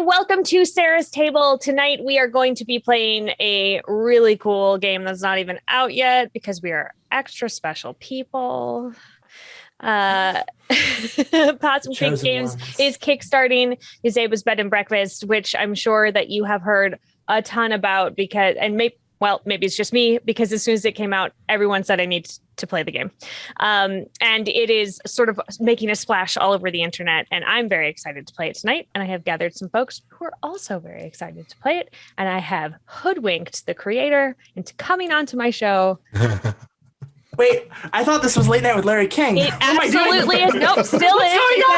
welcome to Sarah's Table. Tonight we are going to be playing a really cool game that's not even out yet because we are extra special people. Possum Cake Games is kickstarting Yazeba's Bed and Breakfast, which I'm sure that you have heard a ton about because, and maybe it's just me, because as soon as it came out, everyone said I need to play the game. And it is sort of making a splash all over the internet. And I'm very excited to play it tonight. And I have gathered some folks who are also very excited to play it. And I have hoodwinked the creator into coming onto my show. Wait, I thought this was Late Night with Larry King. It absolutely is. Nope, still is.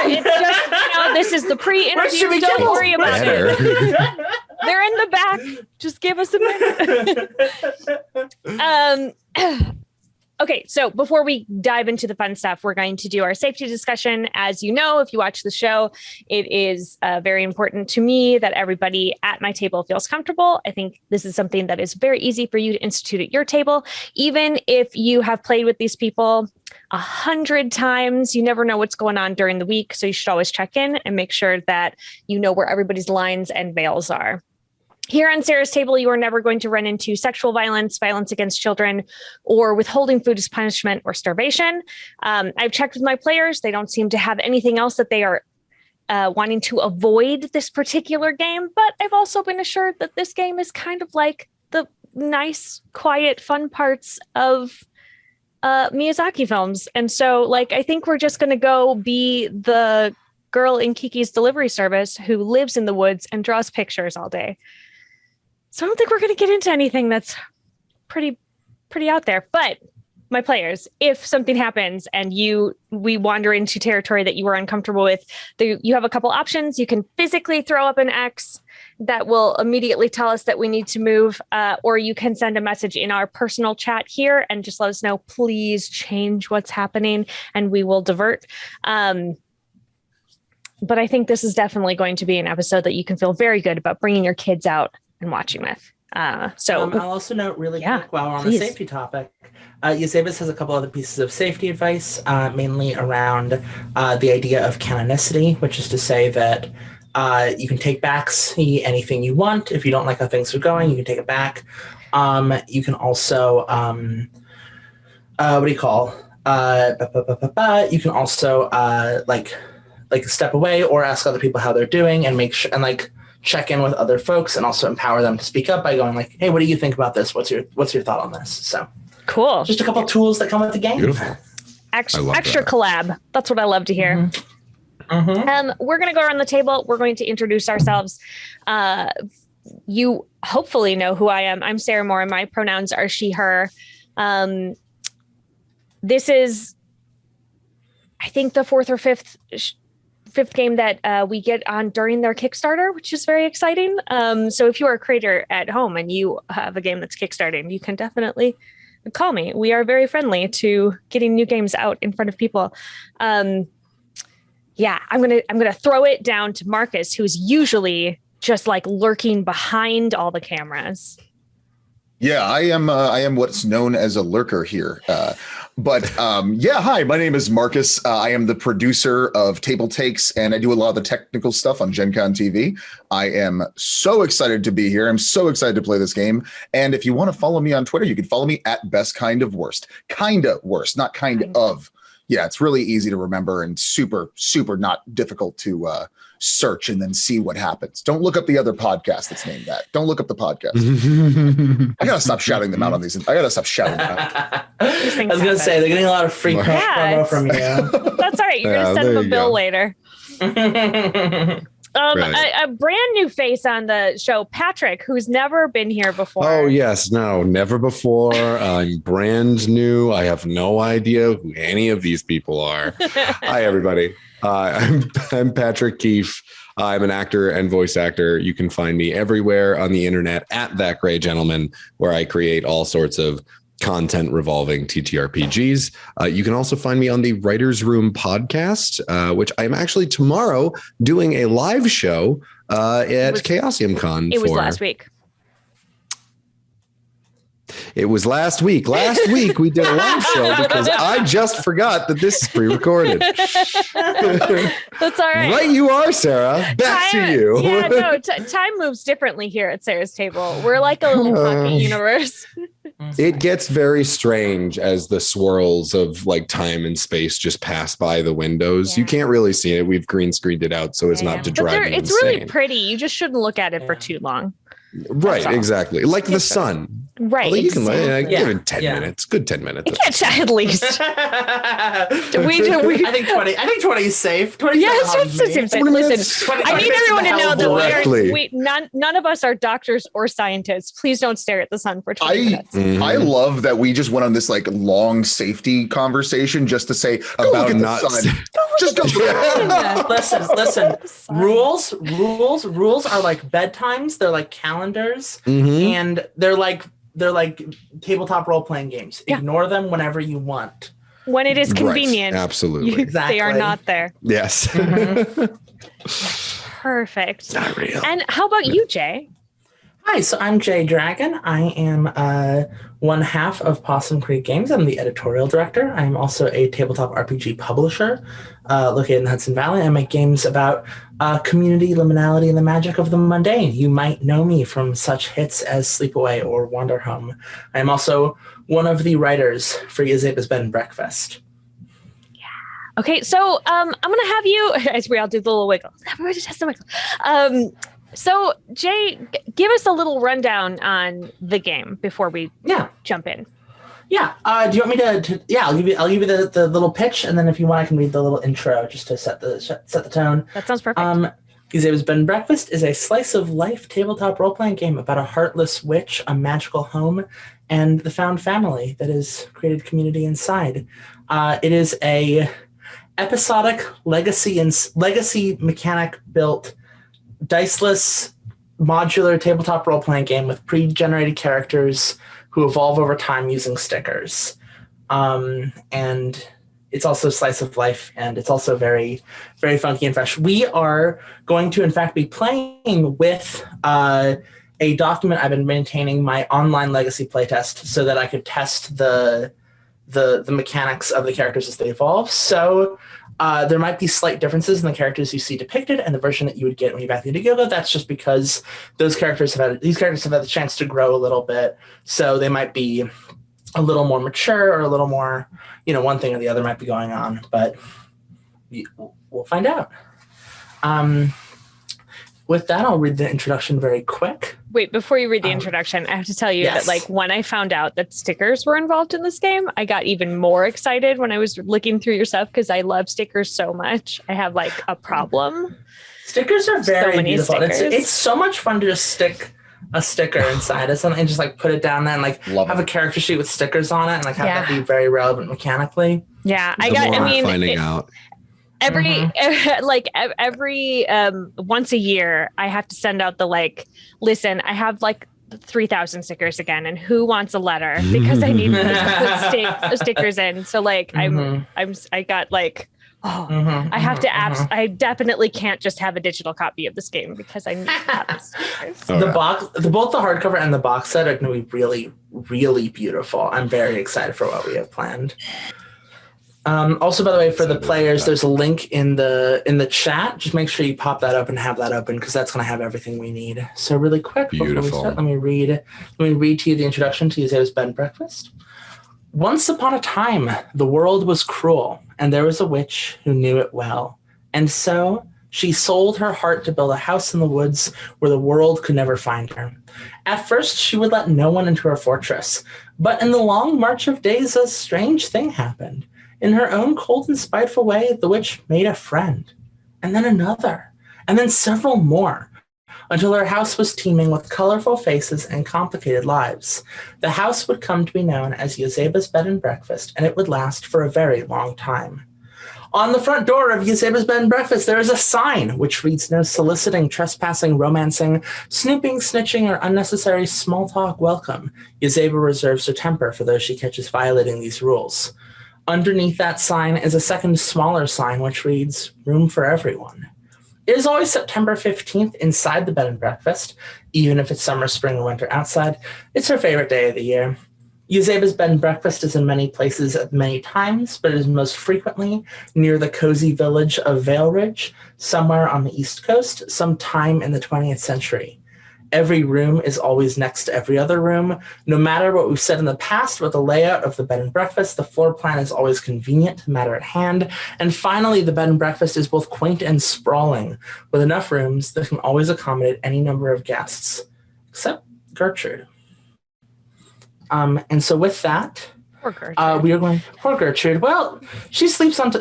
It's just, this is the pre-interview. Don't worry about it. They're in the back. Just give us a minute. Okay, so before we dive into the fun stuff, we're going to do our safety discussion. As you know, if you watch the show, it is very important to me that everybody at my table feels comfortable. I think this is something that is very easy for you to institute at your table. Even if you have played with these people 100 times, you never know what's going on during the week. So you should always check in and make sure that you know where everybody's lines and veils are. Here on Sarah's Table, you are never going to run into sexual violence, violence against children, or withholding food as punishment or starvation. I've checked with my players. They don't seem to have anything else that they are wanting to avoid this particular game. But I've also been assured that this game is kind of like the nice, quiet, fun parts of Miyazaki films. And so, I think we're just going to go be the girl in Kiki's Delivery Service who lives in the woods and draws pictures all day. So I don't think we're going to get into anything that's pretty out there. But my players, if something happens and we wander into territory that you are uncomfortable with, you have a couple options. You can physically throw up an X that will immediately tell us that we need to move, or you can send a message in our personal chat here and just let us know, please change what's happening, and we will divert. But I think this is definitely going to be an episode that you can feel very good about bringing your kids out and watching with. I'll also note really quick while we're on the safety topic, Yazeba has a couple other pieces of safety advice, mainly around the idea of canonicity, which is to say that you can take back anything you want. If you don't like how things are going, you can take it back. You can also, you can also step away or ask other people how they're doing and make sure and check in with other folks and also empower them to speak up by going hey, what do you think about this? What's your thought on this? So cool. Just a couple of tools that come with the game. Beautiful. Extra collab. That's what I love to hear. Mm-hmm. Mm-hmm. We're going to go around the table. We're going to introduce ourselves. You hopefully know who I am. I'm Sarah Moore and my pronouns are she, her. This is, I think, the fourth or fifth game that we get on during their Kickstarter, which is very exciting. So if you are a creator at home and you have a game that's Kickstarting, you can definitely call me. We are very friendly to getting new games out in front of people. I'm gonna throw it down to Markus, who's usually just lurking behind all the cameras. Yeah, I am what's known as a lurker here. Hi, my name is Markus. I am the producer of Table Takes, and I do a lot of the technical stuff on Gen Con TV. I am so excited to be here. I'm so excited to play this game. And if you want to follow me on Twitter, you can follow me at Best Kind of Worst. Kinda worst, not kind of. Yeah, it's really easy to remember and super, super not difficult to search and then see what happens. Don't look up the other podcast that's named that. Don't look up the podcast. I gotta stop shouting them out on these. I gotta stop shouting them out. I was gonna say they're getting a lot of free promo from you. That's all right. You're gonna send them a bill later. A brand new face on the show, Patrick, who's never been here before. Oh, yes. No, never before. I'm brand new. I have no idea who any of these people are. Hi, everybody. I'm Patrick Keeffe. I'm an actor and voice actor. You can find me everywhere on the internet at That Gray Gentleman, where I create all sorts of content revolving TTRPGs. You can also find me on the Writers Room podcast, which I'm actually tomorrow doing a live show at Chaosium Con. It was last week. It was last week. Last week we did a live show because I just forgot that this is pre-recorded. That's all right. Right you are, Sarah. Back to you. Yeah, no, time moves differently here at Sarah's table. We're like a little pocket universe. It gets very strange as the swirls of like time and space just pass by the windows. Yeah. You can't really see it. We've green screened it out so as not to drive you it's insane. really pretty. You just shouldn't look at it for too long. Right, exactly. Like the sun. Right. Although you can give it 10 Yeah. minutes. Good 10 minutes. At least. I think 20. I think 20 is safe. 20 Listen, I need everyone to know that none of us are doctors or scientists. Please don't stare at the sun for 20 minutes. I love that we just went on this like long safety conversation just to say about not the sun. Just go. Listen. Rules are like bedtimes. They're like calendars, and they're like tabletop role-playing games. Ignore them whenever you want. When it is convenient. Right, absolutely. Exactly. They are not there. Yes. Perfect. Not real. And how about you, Jay? Hi, so I'm Jay Dragon. I am one half of Possum Creek Games. I'm the editorial director. I'm also a tabletop RPG publisher located in the Hudson Valley. I make games about community, liminality, and the magic of the mundane. You might know me from such hits as Sleepaway or Wander Home. I'm also one of the writers for Yazeba's Bed and Breakfast. Okay, so I'm going to have you, as we all do the little wiggle. Everybody just has to wiggle. So, Jay, give us a little rundown on the game before we jump in. Yeah. Do you want me to? Yeah, I'll give you the little pitch, and then if you want, I can read the little intro just to set the tone. That sounds perfect. Yazeba's Bed and Breakfast is a slice of life tabletop role playing game about a heartless witch, a magical home, and the found family that has created community inside. It is a episodic legacy mechanic built diceless modular tabletop role-playing game with pre-generated characters who evolve over time using stickers. And it's also slice of life, and it's also very, very funky and fresh. We are going to, in fact, be playing with a document I've been maintaining, my online legacy playtest, so that I could test the mechanics of the characters as they evolve. So there might be slight differences in the characters you see depicted and the version that you would get when you back into Yoga. That's just because these characters have had the chance to grow a little bit, so they might be a little more mature or a little more, one thing or the other might be going on, but we'll find out. With that, I'll read the introduction very quick. Wait, before you read the introduction, I have to tell you that when I found out that stickers were involved in this game, I got even more excited when I was looking through your stuff because I love stickers so much. I have like a problem. Stickers are very beautiful. It's so much fun to just stick a sticker inside of something and just like put it down there and like have a character sheet with stickers on it and like have that be very relevant mechanically. Yeah, finding out. Every once a year, I have to send out the listen, I have 3,000 stickers again, and who wants a letter because I need to put stickers in. So I have to I definitely can't just have a digital copy of this game because I need to have the stickers. Both the hardcover and the box set are going to be really, really beautiful. I'm very excited for what we have planned. Also, by the way, for the players, there's a link in the chat. Just make sure you pop that up and have that open because that's going to have everything we need. So really quick, before we start, let me read to you the introduction to Yazeba's Bed and Breakfast. Once upon a time, the world was cruel, and there was a witch who knew it well. And so she sold her heart to build a house in the woods where the world could never find her. At first, she would let no one into her fortress. But in the long march of days, a strange thing happened. In her own cold and spiteful way, the witch made a friend, and then another, and then several more, until her house was teeming with colorful faces and complicated lives. The house would come to be known as Yazeba's Bed and Breakfast, and it would last for a very long time. On the front door of Yazeba's Bed and Breakfast, there is a sign which reads, "No soliciting, trespassing, romancing, snooping, snitching, or unnecessary small talk welcome. Yazeba reserves her temper for those she catches violating these rules." Underneath that sign is a second smaller sign which reads, "Room for everyone." It is always September 15th inside the Bed and Breakfast, even if it's summer, spring, or winter outside. It's her favorite day of the year. Yazeba's bed and breakfast is in many places at many times, but it is most frequently near the cozy village of Vale Ridge, somewhere on the East Coast, sometime in the 20th century. Every room is always next to every other room. No matter what we've said in the past about the layout of the bed and breakfast, the floor plan is always convenient, matter at hand. And finally, the bed and breakfast is both quaint and sprawling, with enough rooms that can always accommodate any number of guests, except Gertrude. And so with that, Poor Gertrude. we are going. Poor Gertrude. Well, she sleeps in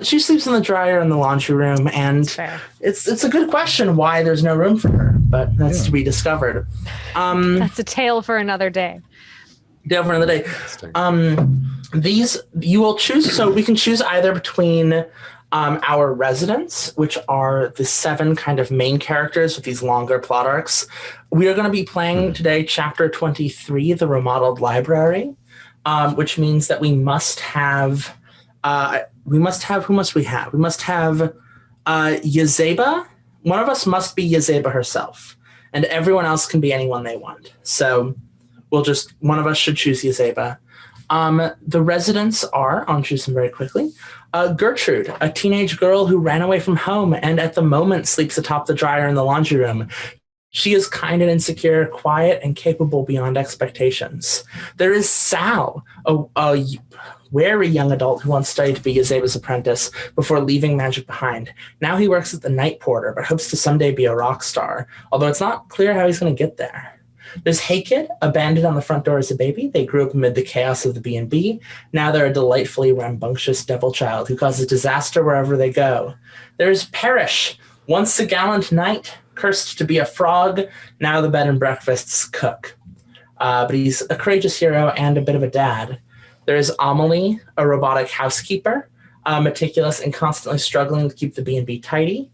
the dryer in the laundry room, and Fair. it's a good question why there's no room for her, but that's to be discovered. That's a tale for another day. Day for another day. These you will choose. So we can choose either between our residents, which are the 7 kind of main characters with these longer plot arcs. We are going to be playing today Chapter 23, The Remodeled Library, which means that we must have. Who must we have? We must have Yazeba. One of us must be Yazeba herself, and everyone else can be anyone they want. So one of us should choose Yazeba. The residents are, I'll choose them very quickly. Gertrude, a teenage girl who ran away from home and at the moment sleeps atop the dryer in the laundry room. She is kind and insecure, quiet, and capable beyond expectations. There is Sal, a wary young adult who once studied to be Yazeba's apprentice before leaving magic behind. Now he works at the Night Porter, but hopes to someday be a rock star, although it's not clear how he's going to get there. There's Hey Kid, abandoned on the front door as a baby. They grew up amid the chaos of the B&B. Now they're a delightfully rambunctious devil child who causes disaster wherever they go. There's Parrish, once a gallant knight, cursed to be a frog, now the bed and breakfast's cook. But he's a courageous hero and a bit of a dad. There's Amelie, a robotic housekeeper, meticulous and constantly struggling to keep the B&B tidy.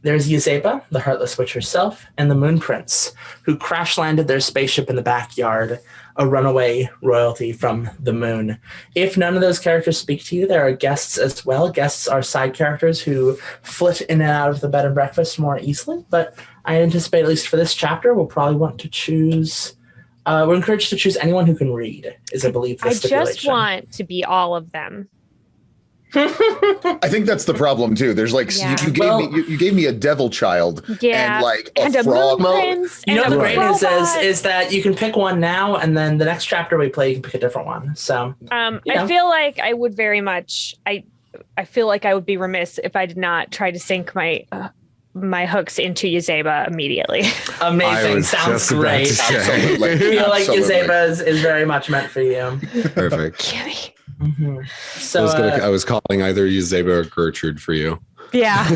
There's Yazeba, the Heartless Witch herself, and the Moon Prince, who crash-landed their spaceship in the backyard, a runaway royalty from the moon. If none of those characters speak to you, there are guests as well. Guests are side characters who flit in and out of the bed and breakfast more easily, but I anticipate, at least for this chapter, we'll probably want to choose... we're encouraged to choose anyone who can read, is I believe the stipulation. I just want to be all of them. I think that's the problem too. There's like you gave me a devil child, and like a frog. Prince, you know the great news is that you can pick one now, and then the next chapter we play, you can pick a different one. So I feel like I would very much. I feel like I would be remiss if I did not try to sink my hooks into Yazeba immediately. Amazing, sounds great. Absolutely. I feel like Yazeba is very much meant for you. Perfect. Kimmy. Mm-hmm. So I was calling either Yazeba or Gertrude for you. Yeah.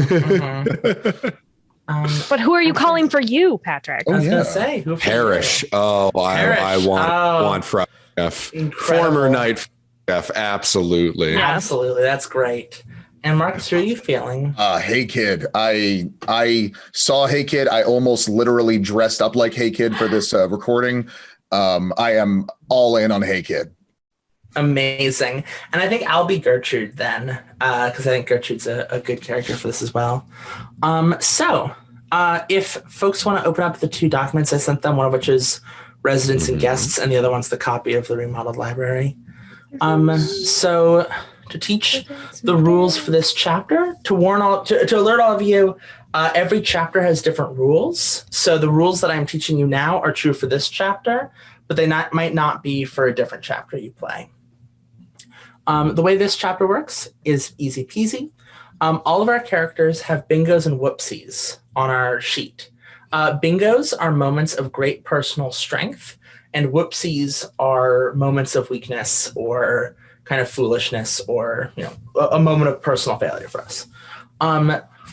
But who are you calling for you, Patrick? I was gonna say who Parrish. Oh, Parrish. I want Frog F. Former Knight F. Absolutely. Yeah. Absolutely. That's great. And Marcus, how are you feeling? Hey Kid. I saw Hey Kid. I almost literally dressed up like Hey Kid for this recording. I am all in on Hey Kid. Amazing. And I think I'll be Gertrude then, because I think Gertrude's a good character for this as well. So if folks want to open up the 2 documents I sent them, one of which is residents and guests, and the other one's the copy of the remodeled library. So to teach the rules for this chapter, to alert all of you, every chapter has different rules. So the rules that I'm teaching you now are true for this chapter, but they might not be for a different chapter you play. The way this chapter works is easy peasy. All of our characters have bingos and whoopsies on our sheet. Bingos are moments of great personal strength, and whoopsies are moments of weakness or kind of foolishness, or a moment of personal failure for us.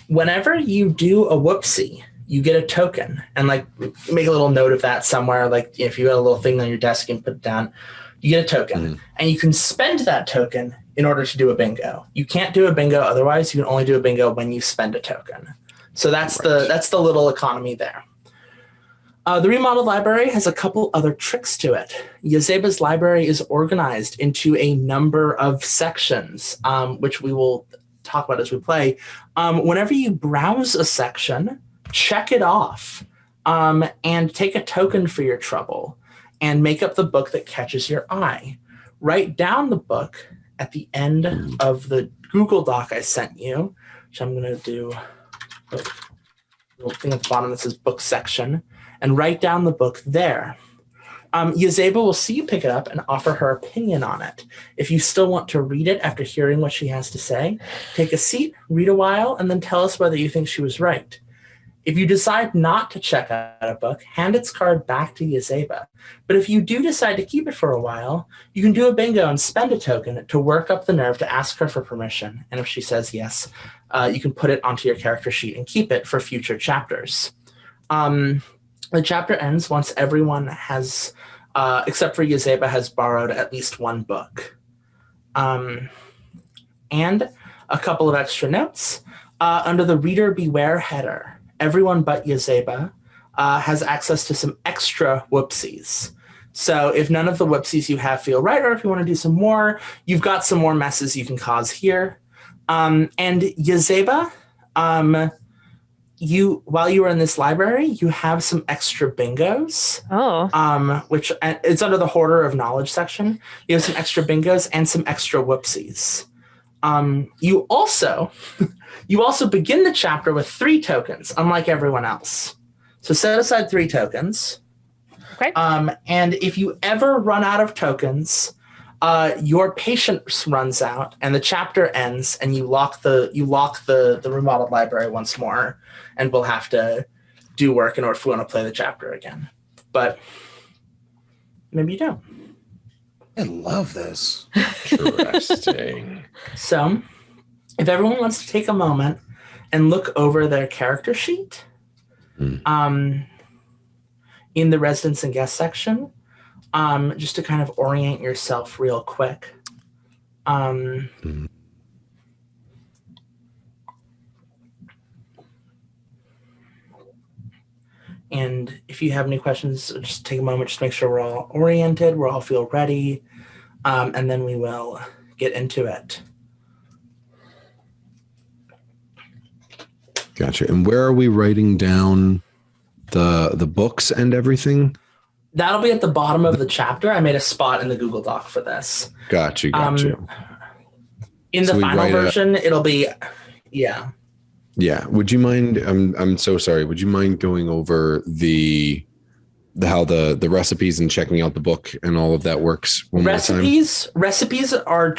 Whenever you do a whoopsie, you get a token, and like make a little note of that somewhere. Like if you got a little thing on your desk and put it down, you get a token, and you can spend that token in order to do a bingo. You can't do a bingo otherwise. You can only do a bingo when you spend a token. So that's the little economy there. The remodeled library has a couple other tricks to it. Yazeba's library is organized into a number of sections, which we will talk about as we play. Whenever you browse a section, check it off, and take a token for your trouble, and make up the book that catches your eye. write down the book at the end of the Google Doc I sent you, which I'm going to do a little thing at the bottom that says book section, and write down the book there. Yazeba will see you pick it up and offer her opinion on it. If you still want to read it after hearing what she has to say, take a seat, read a while, and then tell us whether you think she was right. If you decide not to check out a book, hand its card back to Yazeba. But if you do decide to keep it for a while, you can do a bingo and spend a token to work up the nerve to ask her for permission. And if she says yes, you can put it onto your character sheet and keep it for future chapters. The chapter ends once everyone has, except for Yazeba, has borrowed at least one book. And a couple of extra notes. Under the Reader Beware header, everyone but Yazeba has access to some extra whoopsies. So if none of the whoopsies you have feel right, or if you want to do some more, you've got some more messes you can cause here. And Yazeba, while you were in this library, you have some extra bingos. Which it's under the Hoarder of Knowledge section. You have some extra bingos and some extra whoopsies. You also begin the chapter with 3 tokens, unlike everyone else. So set aside 3 tokens. Okay. And if you ever run out of tokens, your patience runs out and the chapter ends, and you lock the remodeled library once more, and we'll have to do work in order if we want to play the chapter again. But maybe you don't. I love this. Interesting. So if everyone wants to take a moment and look over their character sheet in the residents and guests section, just to kind of orient yourself real quick. And if you have any questions, just take a moment, just make sure we're all oriented, we all feel ready, and then we will get into it. Gotcha. And where are we writing down the books and everything? That'll be at the bottom of the chapter. I made a spot in the Google Doc for this. Gotcha. In the final version, it'll be, yeah. Yeah. Would you mind? I'm so sorry. Would you mind going over how the recipes and checking out the book and all of that works one more time? Recipes are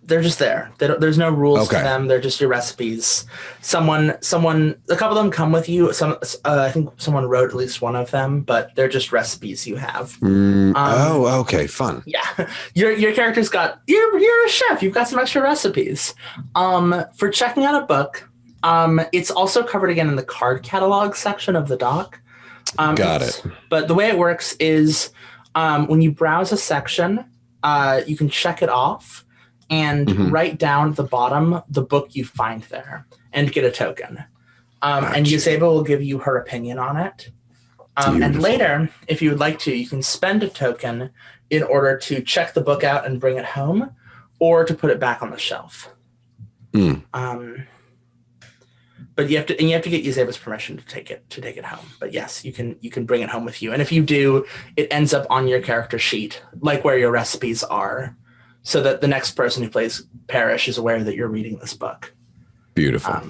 they're just there. There's no rules to them. They're just your recipes. A couple of them come with you. I think someone wrote at least one of them, but they're just recipes you have. Okay, fun. Yeah, your character's got. You're a chef. You've got some extra recipes. For checking out a book, it's also covered again in the card catalog section of the doc. Got it. But the way it works is when you browse a section, you can check it off and write down at the bottom the book you find there and get a token. And Yazeba will give you her opinion on it. And later, if you would like to, you can spend a token in order to check the book out and bring it home, or to put it back on the shelf. But you have to get Yazeba's permission to take it home. But yes, you can bring it home with you. And if you do, it ends up on your character sheet, like where your recipes are, so that the next person who plays Parrish is aware that you're reading this book. Beautiful.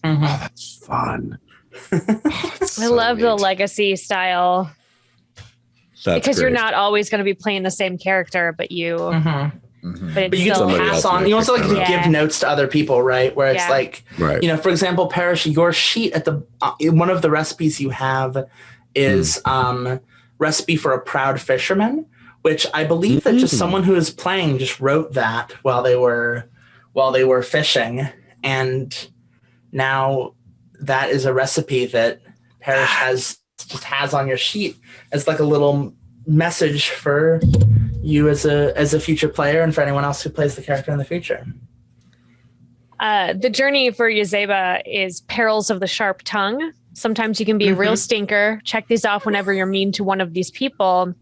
Oh, that's fun. I love the legacy style. Because you're not always going to be playing the same character, but you. But you get to pass on. You also give notes to other people, right? Where it's for example, Parrish, your sheet at the one of the recipes you have is recipe for a proud fisherman, which I believe that just someone who is playing just wrote that while they were fishing, and now that is a recipe that Parrish has on your sheet as like a little message for you as a future player, and for anyone else who plays the character in the future. The journey for Yazeba is perils of the sharp tongue. Sometimes you can be a real stinker. Check these off whenever you're mean to one of these people.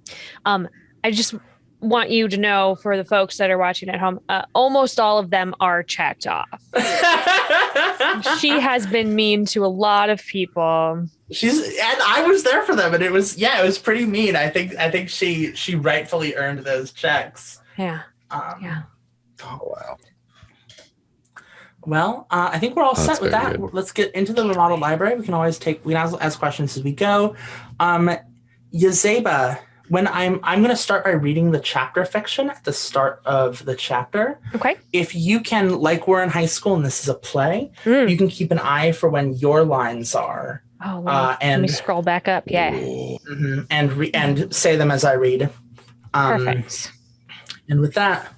I just want you to know, for the folks that are watching at home, almost all of them are checked off. She has been mean to a lot of people. And I was there for them, and it was pretty mean. I think she rightfully earned those checks. Yeah. Oh, wow. Well, I think we're all set with that. Good. Let's get into the remodeled library. We can ask questions as we go. Yazeba, when I'm going to start by reading the chapter fiction at the start of the chapter. Okay. If you can, like we're in high school and this is a play, you can keep an eye for when your lines are. Oh, let me scroll back up. Yeah. And say them as I read. Perfect. And with that,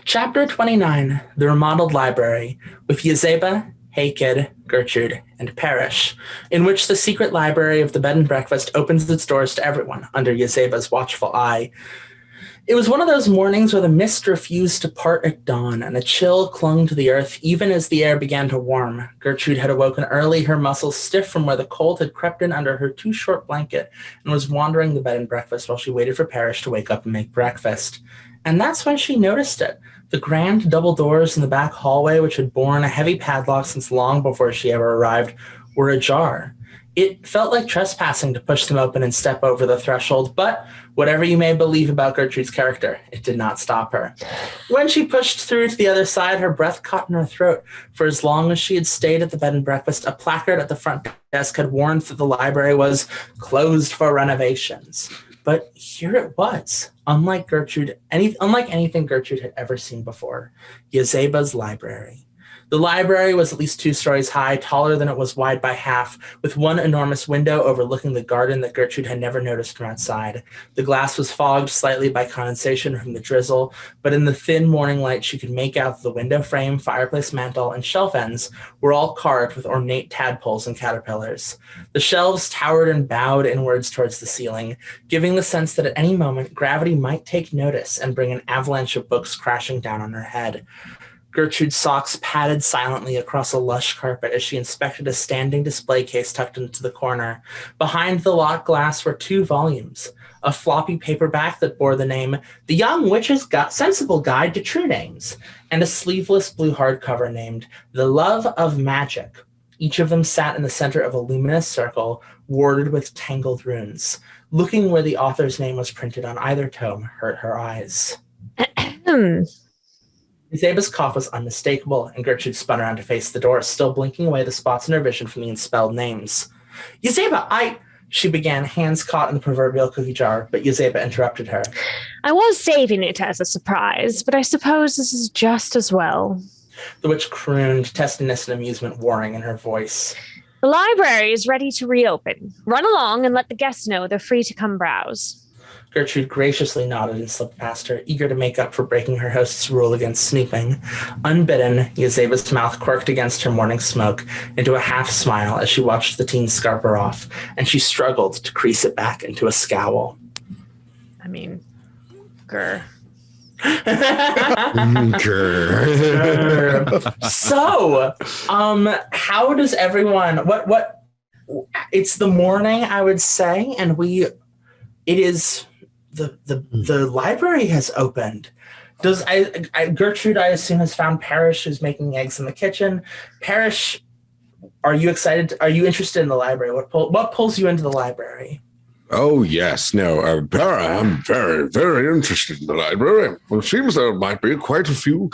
Chapter 29, The Remodeled Library, with Yazeba, Hey Kid, Gertrude, and Parrish, in which the secret library of the bed and breakfast opens its doors to everyone under Yazeba's watchful eye. It was one of those mornings where the mist refused to part at dawn, and a chill clung to the earth even as the air began to warm. Gertrude had awoken early, her muscles stiff from where the cold had crept in under her too short blanket, and was wandering the bed and breakfast while she waited for Parrish to wake up and make breakfast. And that's when she noticed it. The grand double doors in the back hallway, which had borne a heavy padlock since long before she ever arrived, were ajar. It felt like trespassing to push them open and step over the threshold, but whatever you may believe about Gertrude's character, it did not stop her. When she pushed through to the other side, her breath caught in her throat. For as long as she had stayed at the bed and breakfast, a placard at the front desk had warned that the library was closed for renovations. But here it was, unlike anything Gertrude had ever seen before, Yazeba's library. The library was at least 2 stories high, taller than it was wide by half, with one enormous window overlooking the garden that Gertrude had never noticed from outside. The glass was fogged slightly by condensation from the drizzle, but in the thin morning light she could make out that the window frame, fireplace mantel, and shelf ends were all carved with ornate tadpoles and caterpillars. The shelves towered and bowed inwards towards the ceiling, giving the sense that at any moment gravity might take notice and bring an avalanche of books crashing down on her head. Gertrude's socks padded silently across a lush carpet as she inspected a standing display case tucked into the corner. Behind the locked glass were 2 volumes, a floppy paperback that bore the name The Young Witch's Sensible Guide to True Names, and a sleeveless blue hardcover named The Love of Magic. Each of them sat in the center of a luminous circle, warded with tangled runes. Looking where the author's name was printed on either tome hurt her eyes. Yazeba's cough was unmistakable, and Gertrude spun around to face the door, still blinking away the spots in her vision from the unspelled names. Yazeba, she began, hands caught in the proverbial cookie jar, but Yazeba interrupted her. I was saving it as a surprise, but I suppose this is just as well. The witch crooned, testiness and amusement warring in her voice. The library is ready to reopen. Run along and let the guests know they're free to come browse. Gertrude graciously nodded and slipped past her, eager to make up for breaking her host's rule against snooping. Unbidden, Yazeba's mouth quirked against her morning smoke into a half-smile as she watched the teen scarper off, and she struggled to crease it back into a scowl. I mean, grr. So, how does everyone, what, it's the morning, I would say, and it is... The library has opened. Gertrude, I assume, has found Parrish, who's making eggs in the kitchen. Parrish, are you excited? Are you interested in the library? What pulls you into the library? Oh, yes. No, I'm very, very interested in the library. Well, it seems there might be quite a few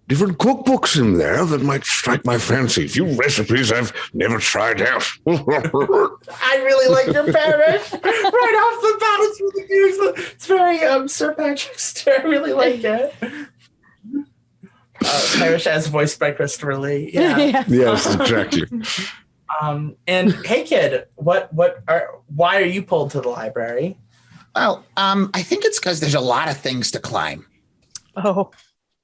different cookbooks in there that might strike my fancy. A few recipes I've never tried out. I really like your Parrish. Right off the bat, it's very Sir Patrick's too. I really like it. Parrish as voiced by Christopher Lee. Yeah. Yes, exactly. And hey, kid, why are you pulled to the library? Well, I think it's because there's a lot of things to climb. Oh.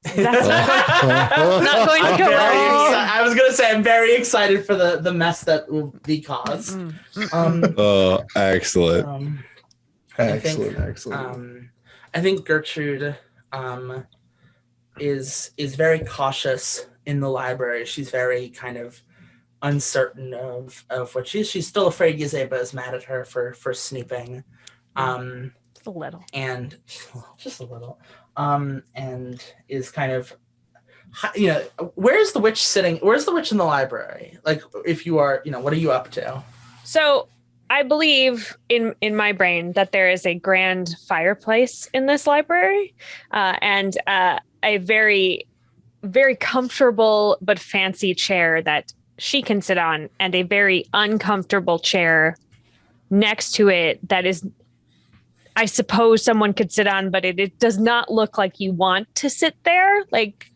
That's not going to go well. I was going to say I'm very excited for the mess that will be caused. Excellent. Excellent. I think Gertrude is very cautious in the library. She's very kind of uncertain of what she's still afraid Yazeba is mad at her for snooping. Just a little. And just a little. And is kind of, where's the witch sitting? Where's the witch in the library? Like, if you are, what are you up to? So I believe in my brain that there is a grand fireplace in this library, and a very, very comfortable but fancy chair that she can sit on, and a very uncomfortable chair next to it that is, I suppose someone could sit on, but it does not look like you want to sit there. Like,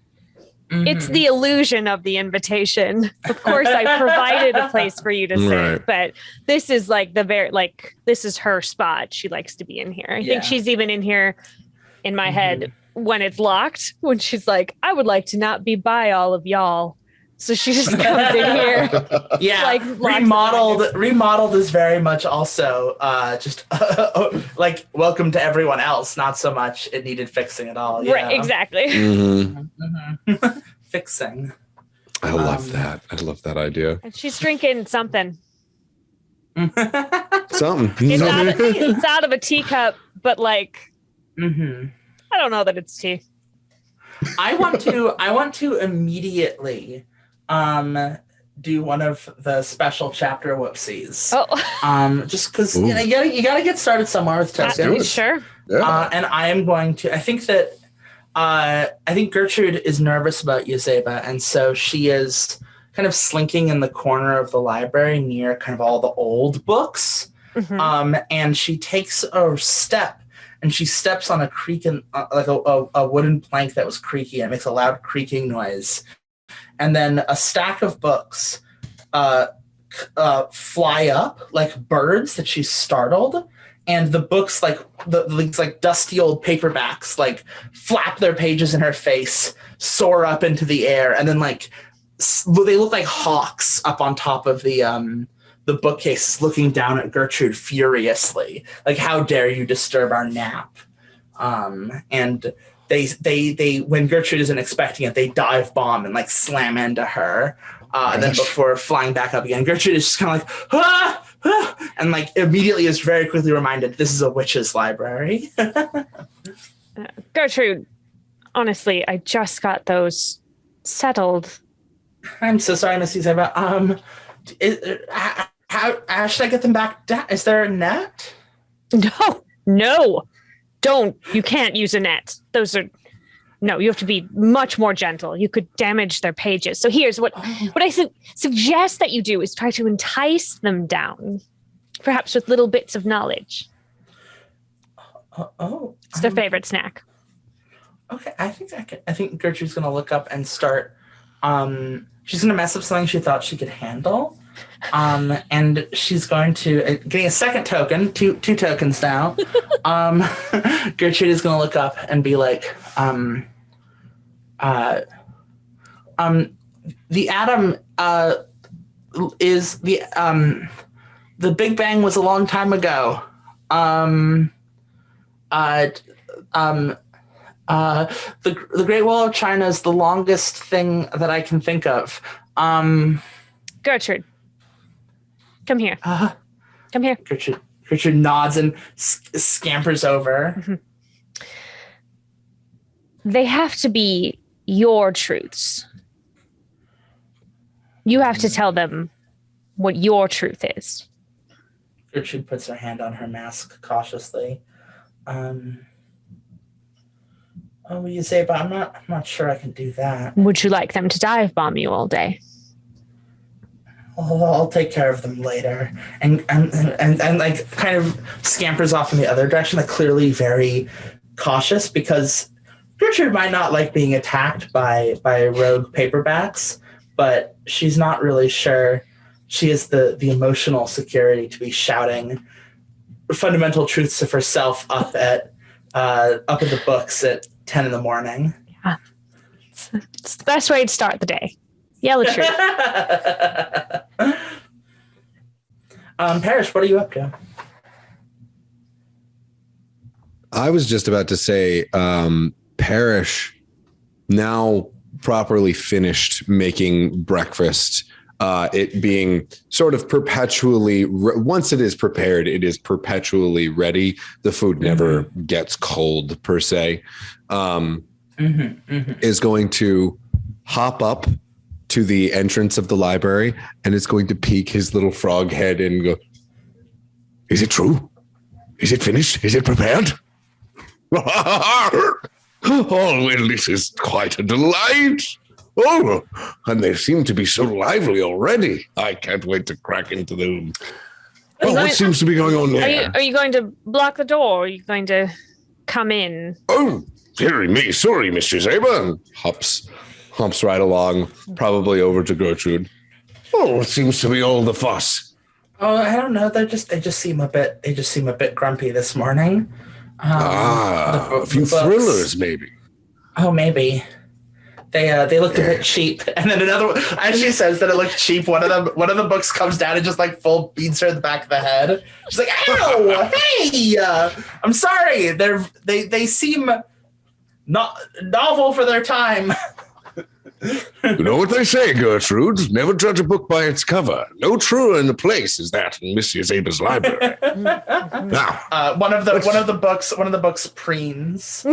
it's the illusion of the invitation. Of course, I provided a place for you to sit, but this is like this is her spot. She likes to be in here. I think she's even in here in my head when it's locked, when she's like, I would like to not be by all of y'all. So she just comes in here. Yeah, like remodeled is very much also just like welcome to everyone else. Not so much it needed fixing at all. Right, exactly. Fixing. I love that. I love that idea. And she's drinking something. Something. It's out of a teacup, but like, I don't know that it's tea. I want to immediately do one of the special chapter whoopsies. Just because you gotta get started somewhere with tokens. Sure. Yeah. And I am going to. I think Gertrude is nervous about Yazeba, and so she is kind of slinking in the corner of the library near kind of all the old books. And she takes a step. And she steps on a creaking, like a wooden plank that was creaky. And it makes a loud creaking noise. And then a stack of books fly up like birds that she's startled. And the books, like these like dusty old paperbacks, like flap their pages in her face, soar up into the air, and then like they look like hawks up on top of the bookcases, looking down at Gertrude furiously, like, how dare you disturb our nap? And they when Gertrude isn't expecting it, they dive bomb and like slam into her. And then before flying back up again, Gertrude is just kind of like, ah! And like immediately is very quickly reminded this is a witch's library. Gertrude, honestly, I just got those settled. I'm so sorry, Miss Yazeba. How should I get them back down? Is there a net? No, don't. You can't use a net. You have to be much more gentle. You could damage their pages. So here's what I suggest that you do is try to entice them down, perhaps with little bits of knowledge. It's their favorite snack. Okay, I think Gertrude's going to look up and start. She's going to mess up something she thought she could handle. And she's going to getting a second token, two tokens now. Gertrude is going to look up and be like, the atom is the Big Bang was a long time ago. The Great Wall of China is the longest thing that I can think of. Gertrude, come here. Come here. Gertrude nods and scampers over. They have to be your truths. You have to tell them what your truth is. Gertrude puts her hand on her mask cautiously. You say, but I'm not sure I can do that. Would you like them to dive bomb you all day? I'll take care of them later. And like kind of scampers off in the other direction, like clearly very cautious, because Gertrude might not like being attacked by rogue paperbacks, but she's not really sure she has the emotional security to be shouting fundamental truths of herself up at the books at 10 in the morning. Yeah. It's the best way to start the day. Yell the truth. Parrish, what are you up to? I was just about to say, Parrish, now properly finished making breakfast, it being sort of perpetually, once it is prepared, it is perpetually ready. The food never gets cold per se. Is going to hop up to the entrance of the library and is going to peek his little frog head and go, Is it true? Is it finished? Is it prepared? Oh, well, this is quite a delight. Oh, and they seem to be so lively already. I can't wait to crack into them. Oh, what seems to be going on there? Are you going to block the door? Or are you going to come in? Oh, dearie me. Sorry, Mr. Yazeba. Humps right along, probably over to Gertrude. Oh, it seems to be all the fuss. Oh, I don't know. They just seem a bit grumpy this morning. A few thrillers, maybe. Oh, maybe. They looked a bit cheap. And then another one, as she says that it looked cheap, one of the books comes down and just like full beats her in the back of the head. She's like, "Ow, hey, I'm sorry. They seem not novel for their time." You know what they say, Gertrude? Never judge a book by its cover. No truer in the place is that in Miss Yazeba's library. Now, one of the books preens.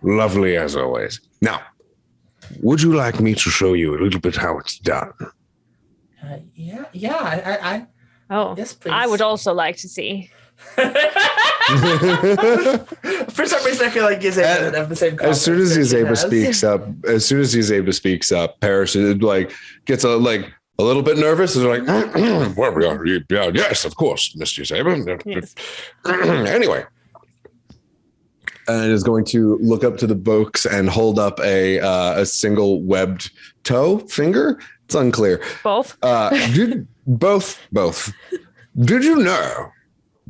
Lovely as always. Now, would you like me to show you a little bit how it's done? Yeah. Yes, please. I would also like to see. For some reason, I feel like Yazeba would have the same. As soon as Yazeba speaks up, Parrish like gets a little bit nervous. Is like, where we are? Yeah, yes, of course, Mr. Yazeba. Yes. Anyway, and is going to look up to the books and hold up a single webbed finger. It's unclear. Both. Both. Did you know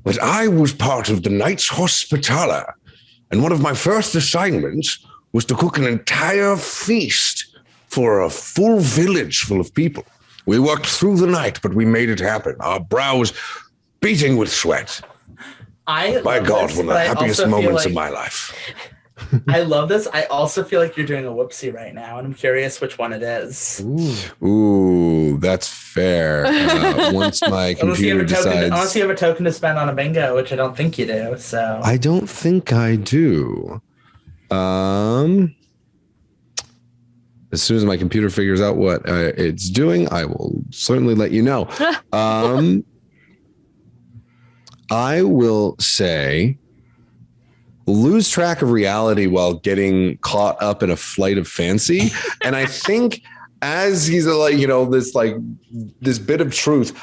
that I was part of the Knights Hospitaller, and one of my first assignments was to cook an entire feast for a full village full of people. We worked through the night, but we made it happen. Our brows beating with sweat. My God, one of the happiest moments of my life. I love this. I also feel like you're doing a whoopsie right now, and I'm curious which one it is. Ooh, that's fair. Once my computer decides... Unless you have a token to spend on a bingo, which I don't think you do, so... I don't think I do. As soon as my computer figures out what it's doing, I will certainly let you know. I will say... lose track of reality while getting caught up in a flight of fancy. And I think as he's this bit of truth,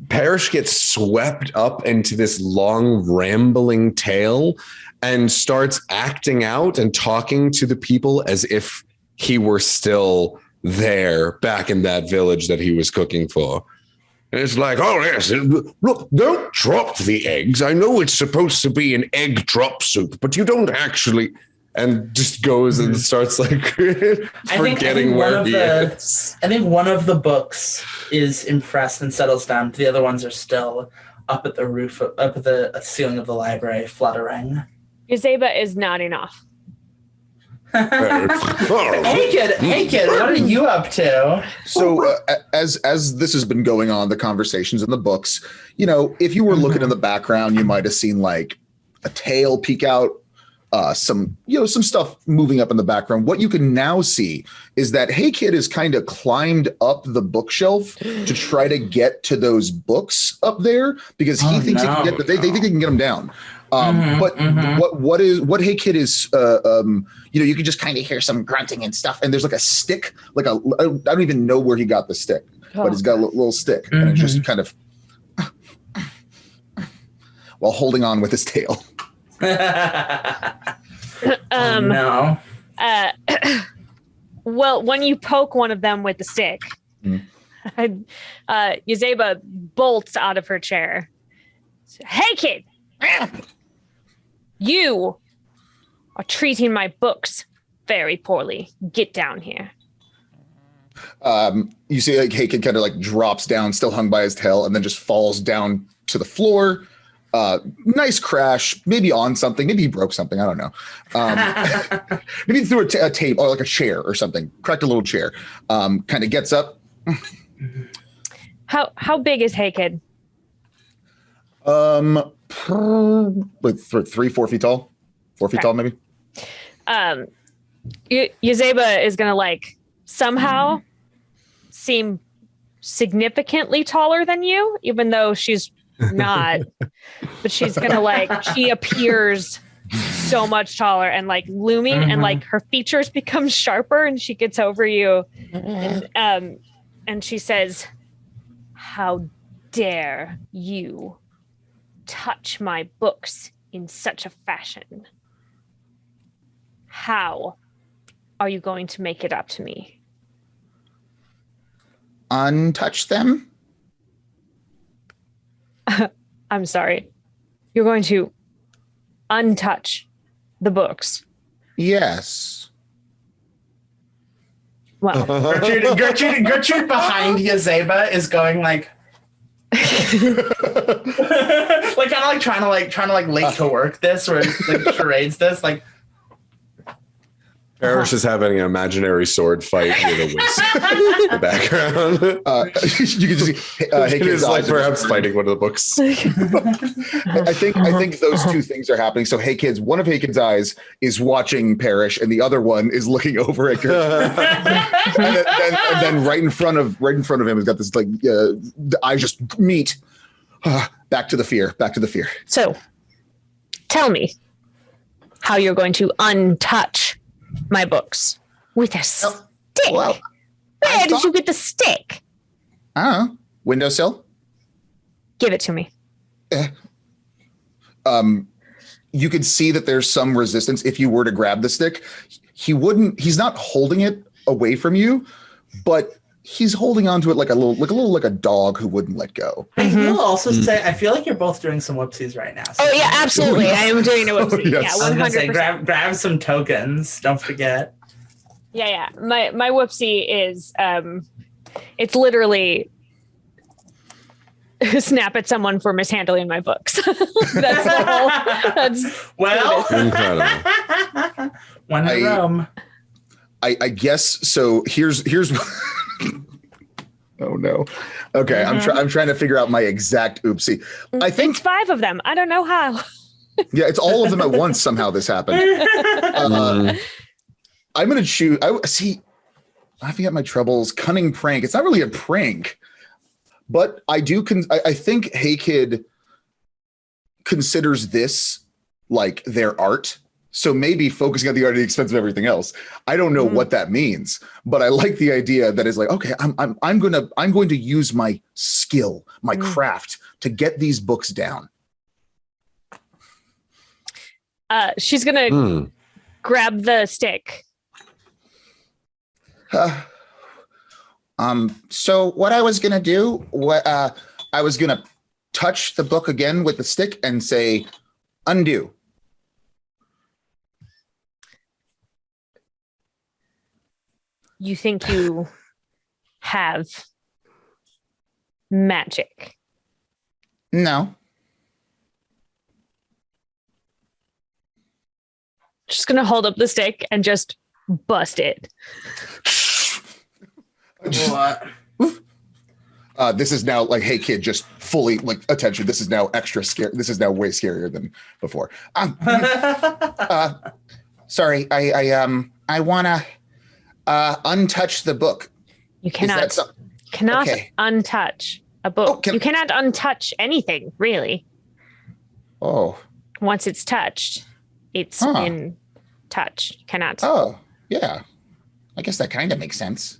Parrish gets swept up into this long rambling tale and starts acting out and talking to the people as if he were still there back in that village that he was cooking for. And it's like, oh, yes, look, don't drop the eggs. I know it's supposed to be an egg drop soup, but you don't actually. And just goes and starts forgetting where he is. I think one of the books is impressed and settles down. The other ones are still up at the roof, up at the ceiling of the library, fluttering. Yazeba is nodding off. Hey kid, what are you up to? So as this has been going on, the conversations in the books, if you were looking in the background, you might have seen like a tail peek out, some stuff moving up in the background. What you can now see is that Hey Kid has kind of climbed up the bookshelf to try to get to those books up there because he thinks he can get they think they can get them down. What Hey Kid is, you can just kind of hear some grunting and stuff. And there's like a stick, I don't even know where he got the stick, but he's got a little stick and it's just kind of while holding on with his tail. No. Well, when you poke one of them with the stick, Yazeba bolts out of her chair. Hey, kid! You are treating my books very poorly. Get down here. You see Hey Kid kind of drops down, still hung by his tail, and then just falls down to the floor. Nice crash, maybe on something. Maybe he broke something. I don't know. Maybe he threw a table or like a chair or something. Cracked a little chair. Kind of gets up. How big is Hey Kid? Like 3-4 feet tall. 4 feet tall, maybe. Yazeba is gonna somehow seem significantly taller than you, even though she's not. But she's gonna like, she appears so much taller and like looming, and like her features become sharper, and she gets over you, and she says, "How dare you touch my books in such a fashion? How are you going to make it up to me?" Untouch them? I'm sorry. You're going to untouch the books? Yes. Well, Gertrude behind Yazeba is going like, like kind of trying to late to work this, or like charades this, like. Parrish is having an imaginary sword fight with a whisk in the background. You can just see Hey It is Kid's like eyes. perhaps fighting one of the books. I think those two things are happening. So Hey Kids, one of Hey Kid's eyes is watching Parrish, and the other one is looking over at Gertrude. and then right in front of him has got this like the eyes just meet. Back to the fear. so tell me how you're going to untouch my books with a stick. Well, Where did you get the stick? I don't know. Windowsill. Give it to me. You could see that there's some resistance if you were to grab the stick. He's not holding it away from you, but he's holding onto it like a dog who wouldn't let go. I will also say, I feel like you're both doing some whoopsies right now. So Oh yeah, absolutely. I am doing a whoopsie. Yes. Yeah, I was gonna 100%. say, grab some tokens. Don't forget. Yeah. My whoopsie is it's literally snap at someone for mishandling my books. That's the whole. That's Well, Incredible. one in Rome. I guess so. Here's. Oh no. Okay, I'm trying to figure out my exact oopsie. I think it's 5 of them. I don't know how. yeah, it's all of them at once. Somehow this happened. I'm gonna choose. Laughing at my troubles, cunning prank. It's not really a prank, but I do. I think Hey Kid considers this like their art. So maybe focusing on the art at the expense of everything else. I don't know what that means, but I like the idea that is like, okay, I'm going to use my skill, my craft to get these books down. She's gonna grab the stick. So what I was gonna do, I was gonna touch the book again with the stick and say, undo. You think you have magic? No. Just gonna hold up the stick and just bust it. What? This is now like, Hey Kid, just fully like attention. This is now extra scary. This is now way scarier than before. Sorry, I wanna untouch the book. You cannot Okay. untouch a book. You cannot untouch anything, really. Oh. Once it's touched, it's been touched. You cannot. Oh, yeah. I guess that kind of makes sense.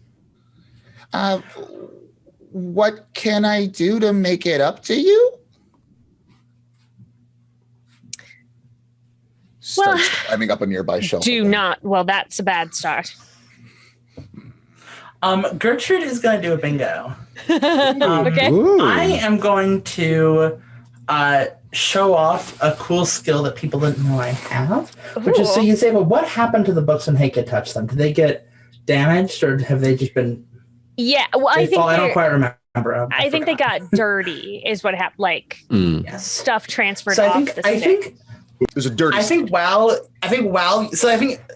What can I do to make it up to you? Starts climbing up a nearby shelf. Well, that's a bad start. Gertrude is going to do a bingo. Okay. I am going to show off a cool skill that people didn't know I have, which is, so Yazeba, what happened to the books when Hey Kid touched them? Did they get damaged, or have they just been? Yeah, well, I don't quite remember. I think they got dirty, is what happened. Like stuff transferred off the stick. There's a dirty. I think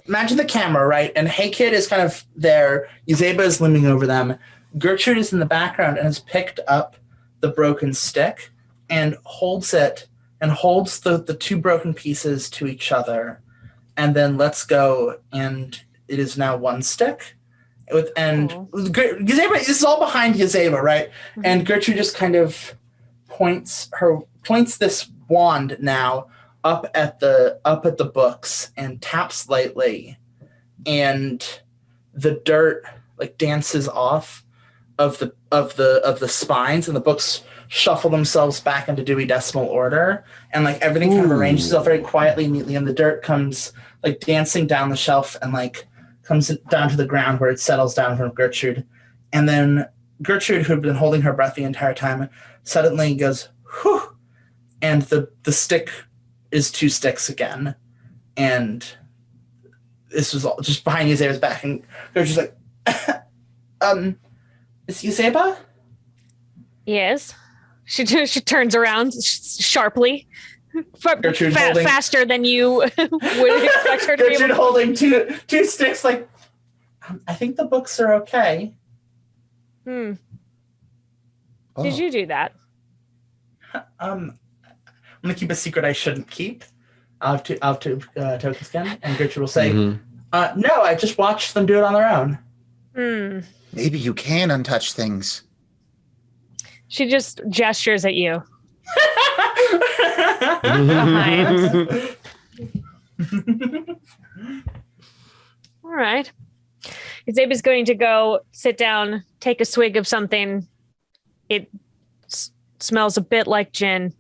imagine the camera, right? And Hey Kid is kind of there. Yazeba is looming over them. Gertrude is in the background and has picked up the broken stick and holds it and holds the 2 broken pieces to each other, and then lets go, and it is now 1 stick. Yazeba, this is all behind Yazeba, right? Mm-hmm. And Gertrude just kind of points this wand now up at the books and taps lightly, and the dirt like dances off of the spines, and the books shuffle themselves back into Dewey Decimal order, and like everything kind of arranges itself very quietly and neatly, and the dirt comes like dancing down the shelf and like comes down to the ground where it settles down in front of Gertrude. And then Gertrude, who had been holding her breath the entire time, suddenly goes, whew, and the stick is 2 sticks again. And this was all just behind Yazeba's back, and Gertrude's like, is Yazeba? Yes. She turns around sharply. Faster than you would expect her to be. Gertrude holding two sticks like, I think the books are okay. Oh. Did you do that? I'm going to keep a secret I shouldn't keep. I'll have to tokens again. And Gertrude will say, no, I just watched them do it on their own. Maybe you can untouch things. She just gestures at you. All right. Yazeba's going to go sit down, take a swig of something. It smells a bit like gin.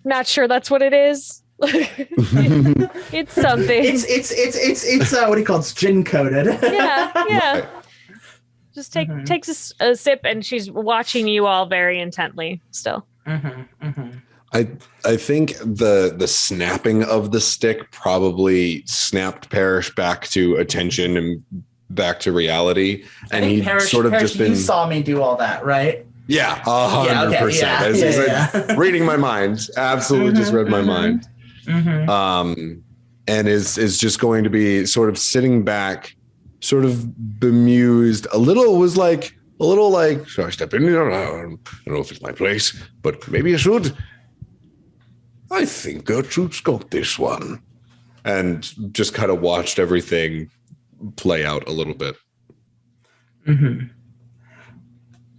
Not sure that's what it is. It's something. It's what do you call it? It's gin coated. Yeah. Just takes a sip, and she's watching you all very intently still. I think the snapping of the stick probably snapped Parrish back to attention and back to reality. And he sort of just been. You saw me do all that, right? Yeah, 100%. Reading my mind, absolutely just read my mind. And is just going to be sort of sitting back, sort of bemused, a little like, should I step in here? I don't know if it's my place, but maybe I should. I think Gertrude's got this one. And just kind of watched everything play out a little bit.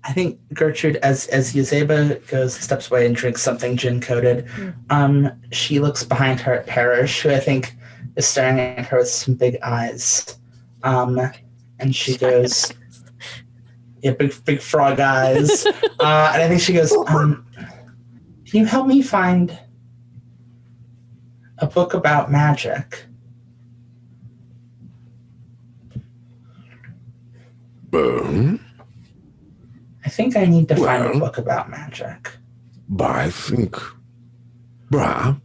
I think Gertrude, as Yazeba steps away and drinks something gin-coated, she looks behind her at Parrish, who I think is staring at her with some big eyes. And she goes, big frog eyes. And I think she goes, can you help me find a book about magic? I think I need to find a book about magic. But I think perhaps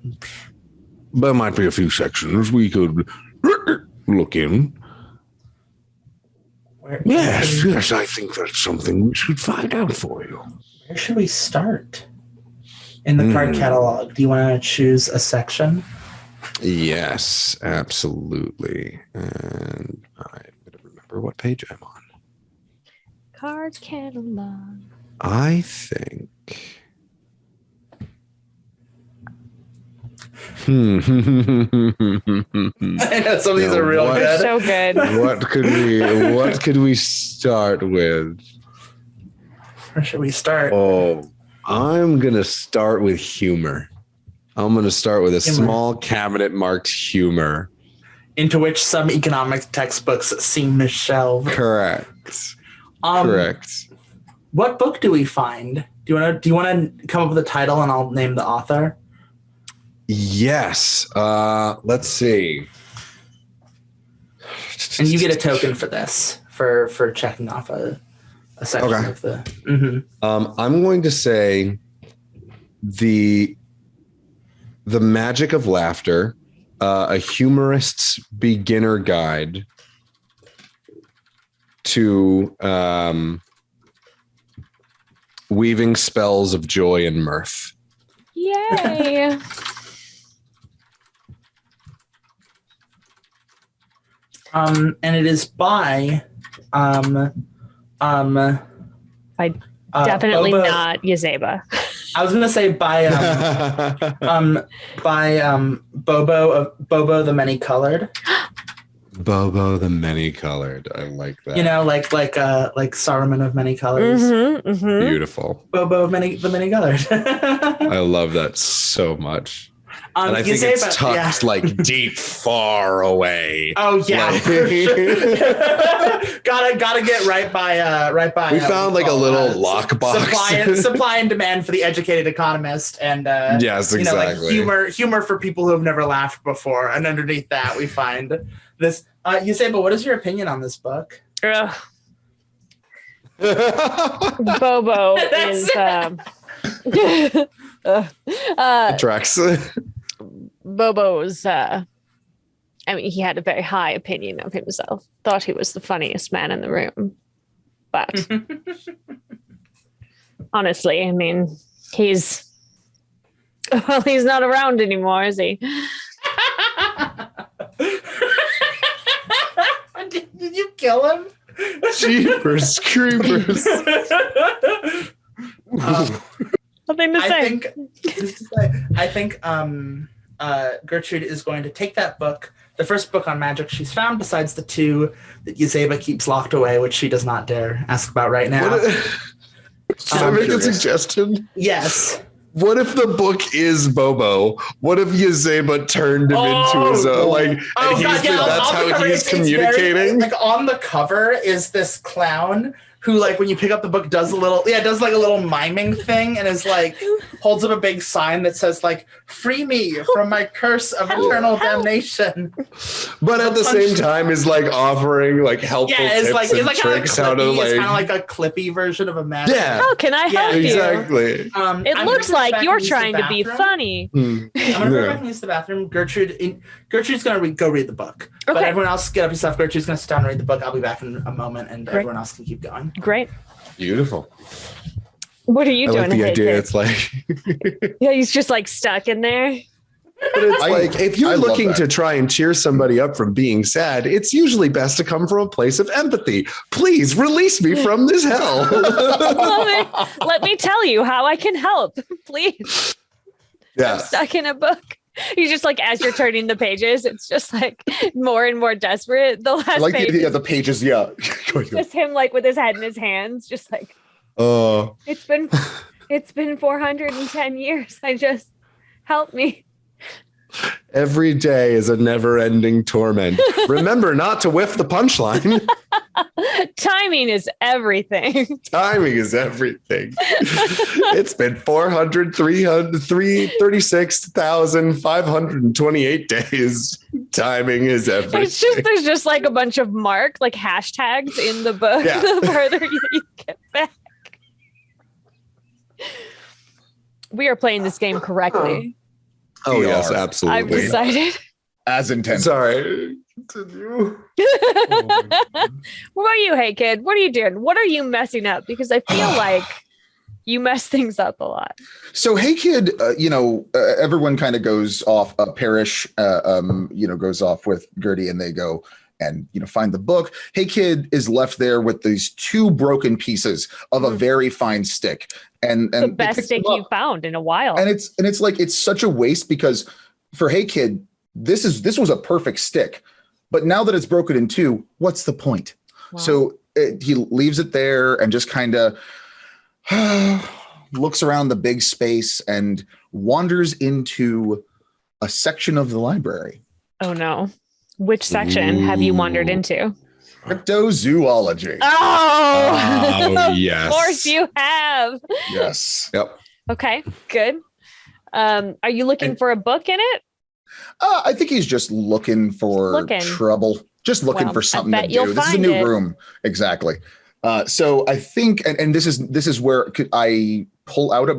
there might be a few sections we could look in. Yes, I think that's something we should find out for you. Where should we start? In the card catalog, do you want to choose a section? Yes, absolutely. And I better remember what page I'm on. Card catalog. I think. I know some of these are real good. So good. What could we start with? Where should we start? Oh, I'm gonna start with humor. I'm gonna start with a small cabinet marked humor, into which some economics textbooks seem to shelve. Correct. Correct. What book do we find? Do you want to come up with a title and I'll name the author? Yes. Let's see. And you get a token for this for checking off a section of the. I'm going to say the Magic of Laughter, a humorist's beginner guide to weaving spells of joy and mirth. Yay. And it is by definitely Bobo, not Yazeba. I was gonna say by Bobo the Many Colored. Bobo the many colored. I like that. You know, like Saruman of many colors. Beautiful. Bobo of the many colored. I love that so much. And I think it's tucked like deep, far away. Oh yeah, like, gotta get right by. We found like a little lockbox. Supply and demand for the educated economist, and yes, exactly. Like humor for people who have never laughed before. And underneath that, we find this. Yazeba, what is your opinion on this book? Bobo is. Drax. Bobo's I mean, he had a very high opinion of himself, thought he was the funniest man in the room, but honestly, I mean, he's not around anymore, is he? Did you kill him? Jeepers creepers. Nothing to say. I think Gertrude is going to take that book, the first book on magic she's found, besides the two that Yazeba keeps locked away, which she does not dare ask about right now. Can I make a suggestion? Yes. What if the book is Bobo? What if Yazeba turned him into his own? That's how he's communicating? Like on the cover is this clown who, like, when you pick up the book, does like a little miming thing and is like, holds up a big sign that says, like, free me from my curse of eternal damnation. But at the same time is like offering like helpful tips and tricks how to like. It's kind of like a clippy version of a magic. Yeah. How can I help you? Exactly. It looks like you're trying to be funny. I'm gonna go back and use the bathroom. Gertrude's gonna go read the book. Okay. But everyone else get up yourself. Gertrude's gonna sit down and read the book. I'll be back in a moment, and everyone else can keep going. Great. Beautiful. What are you doing? I like the idea. It's like yeah, he's just like stuck in there. But it's like if you're looking to try and cheer somebody up from being sad, it's usually best to come from a place of empathy. Please release me from this hell. Let me tell you how I can help. Please. Yeah. I'm stuck in a book. He's just like, as you're turning the pages, it's just like more and more desperate. The last like page, the pages, yeah. just him like with his head in his hands, just like, it's been 410 years. Help me. Every day is a never-ending torment. Remember not to whiff the punchline. Timing is everything. Timing is everything. It's been 36,528 days. Timing is everything. It's just there's just like a bunch of like hashtags in the book. Yeah. The further you get back. We are playing this game correctly. Oh, yes, absolutely. I've decided. As intended. Sorry. Continue. What about you, hey kid? What are you doing? What are you messing up? Because I feel like you mess things up a lot. So, hey kid, everyone kind of goes off. Parrish, goes off with Gertie, and they go and find the book. Hey kid is left there with these two broken pieces of a very fine stick, and the best stick you found in a while. And it's like it's such a waste because for Hey Kid, this was a perfect stick, but now that it's broken in two, what's the point? Wow. So he leaves it there and just kind of looks around the big space and wanders into a section of the library. Oh no. Which section have you wandered into? Cryptozoology. Oh, yes. Of course you have. Yes. Yep. Okay, good. Are you looking for a book in it? I think he's just looking for trouble. Just looking for something to do. This is a new room. Exactly. So I think, and this is where I pull out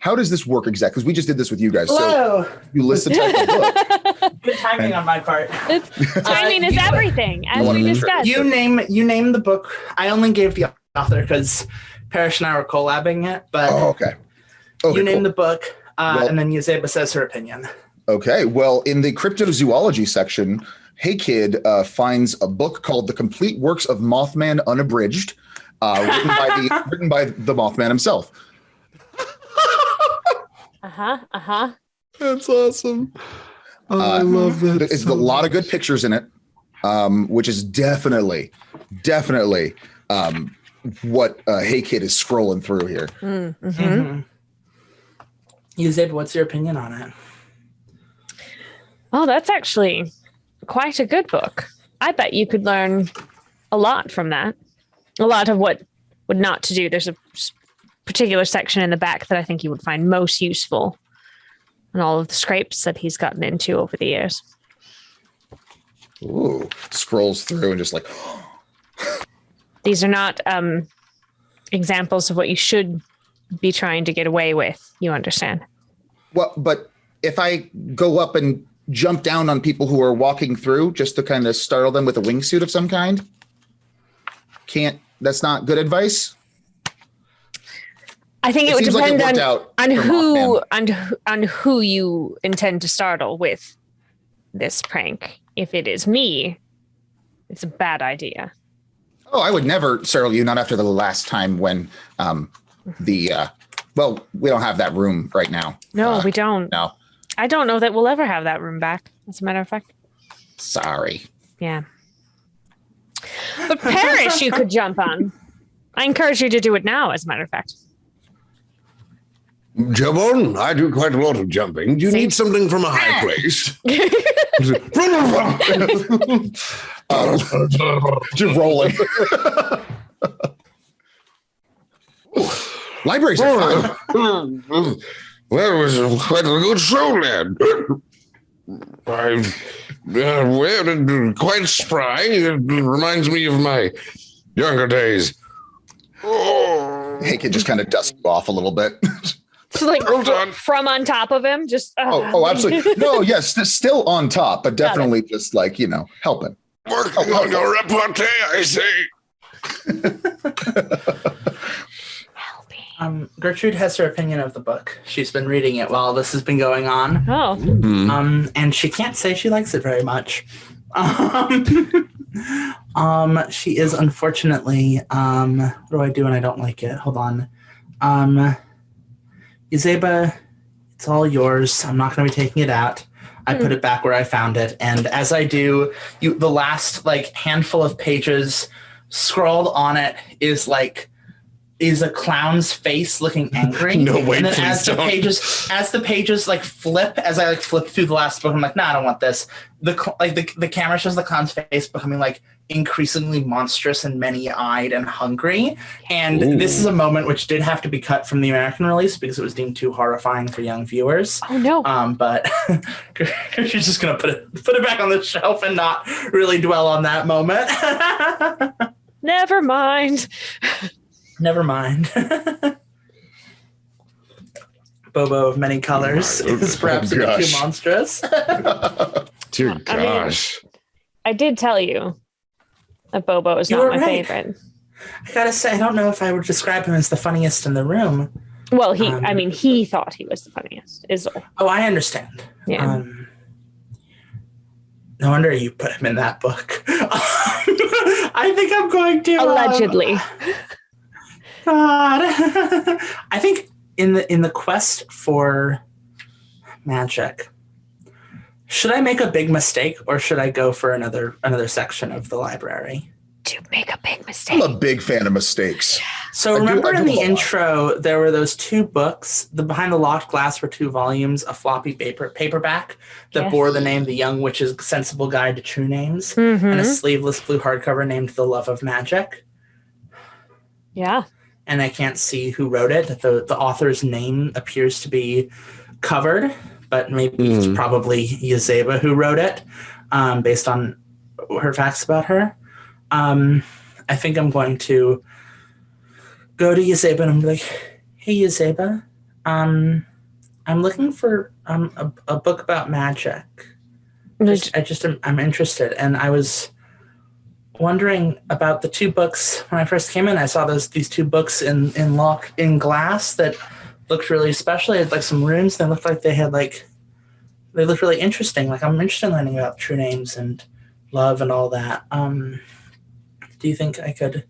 how does this work exactly? Because we just did this with you guys. Hello. So you list the type of book. Good timing on my part. Timing is everything, as we discussed. You name the book. I only gave the author because Parrish and I were collabing it. But okay. You name the book, and then Yazeba says her opinion. Okay. Well, in the cryptozoology section, Hey Kid finds a book called The Complete Works of Mothman Unabridged, written by the Mothman himself. That's awesome. I love that. It's a lot of good pictures in it. which is definitely what Hey Kid is scrolling through here. Yazeba, what's your opinion on it? Oh, that's actually quite a good book. I bet you could learn a lot from that. A lot of what not to do. There's a particular section in the back that I think you would find most useful, and all of the scrapes that he's gotten into over the years. Ooh, scrolls through and just like... These are not examples of what you should be trying to get away with, you understand? Well, but if I go up and jump down on people who are walking through just to kind of startle them with a wingsuit of some kind, that's not good advice? I think it would depend on who you intend to startle with this prank. If it is me, it's a bad idea. Oh, I would never startle you, not after the last time when we don't have that room right now. No, we don't. No. I don't know that we'll ever have that room back, as a matter of fact. Sorry. Yeah. But Parrish you could jump on. I encourage you to do it now, as a matter of fact. Jump on? I do quite a lot of jumping. Do you need something from a high place? Just rolling. Libraries are fun. Well, it was quite a good show, lad. Quite spry. It reminds me of my younger days. Hey, kid, just kind of dust you off a little bit. So like from on top of him, just absolutely. No, yes, still on top, but definitely just like, helping. Working on your repartee, I say. Gertrude has her opinion of the book. She's been reading it while this has been going on. Oh. And she can't say she likes it very much. She is unfortunately, what do I do when I don't like it? Hold on. Yazeba, it's all yours. I'm not going to be taking it out. I put it back where I found it. And as I do, the last handful of pages scrawled on it is a clown's face looking angry. No way, and then please don't. As the pages flip, as I flip through the last book, I'm like, I don't want this. The camera shows the clown's face becoming increasingly monstrous and many-eyed and hungry. And this is a moment which did have to be cut from the American release because it was deemed too horrifying for young viewers. Oh no. But she's just gonna put it back on the shelf and not really dwell on that moment. Never mind. Never mind. Bobo of many colors is perhaps a bit too monstrous. Dear gosh. I did tell you that Bobo is not my favorite. I gotta say, I don't know if I would describe him as the funniest in the room. Well, he thought he was the funniest, is all. Oh, I understand. Yeah. No wonder you put him in that book. I think I'm going to... Allegedly. God. I think in the quest for magic, should I make a big mistake or should I go for another section of the library? To make a big mistake. I'm a big fan of mistakes. So remember in the intro, there were those two books. The Behind the Locked Glass were 2 volumes, a floppy paperback that bore the name The Young Witch's Sensible Guide to True Names, and a sleeveless blue hardcover named The Love of Magic. Yeah. And I can't see who wrote it. The author's name appears to be covered, but maybe it's probably Yazeba who wrote it, based on her facts about her. I think I'm going to go to Yazeba and I'm like, hey, Yazeba, I'm looking for a book about magic. I'm interested. And I was wondering about the 2 books. When I first came in, I saw these 2 books in glass that looked really special. They had some runes. They looked like they looked really interesting. I'm interested in learning about true names and love and all that. Do you think I could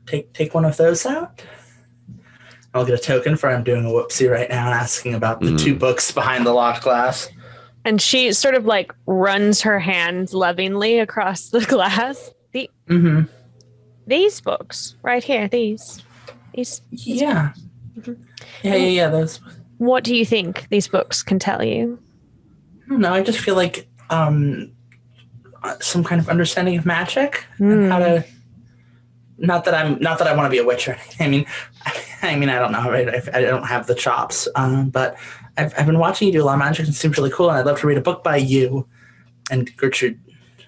take one of those out? I'll get a token for I'm doing a whoopsie right now and asking about the 2 books behind the locked glass. And she sort of like runs her hands lovingly across the glass. These books right here, these Yeah. Yeah. Those. What do you think these books can tell you? I don't know. I just feel like some kind of understanding of magic and how to. Not that I want to be a witch or anything. I mean, I don't know. Right? I don't have the chops. But I've been watching you do a lot of magic, and it seems really cool. And I'd love to read a book by you. And Gertrude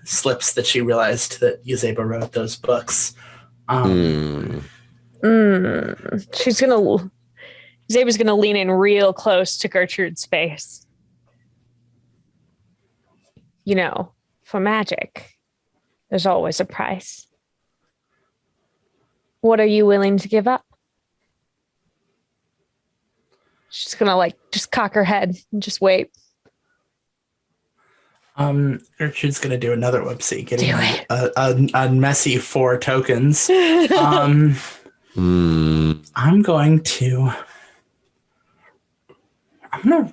slips that she realized that Yazeba wrote those books. Zaba's gonna lean in real close to Gertrude's face. You know, for magic, there's always a price. What are you willing to give up? She's gonna like just cock her head and just wait. Gertrude's gonna do another whoopsie, getting a messy 4 tokens. I'm gonna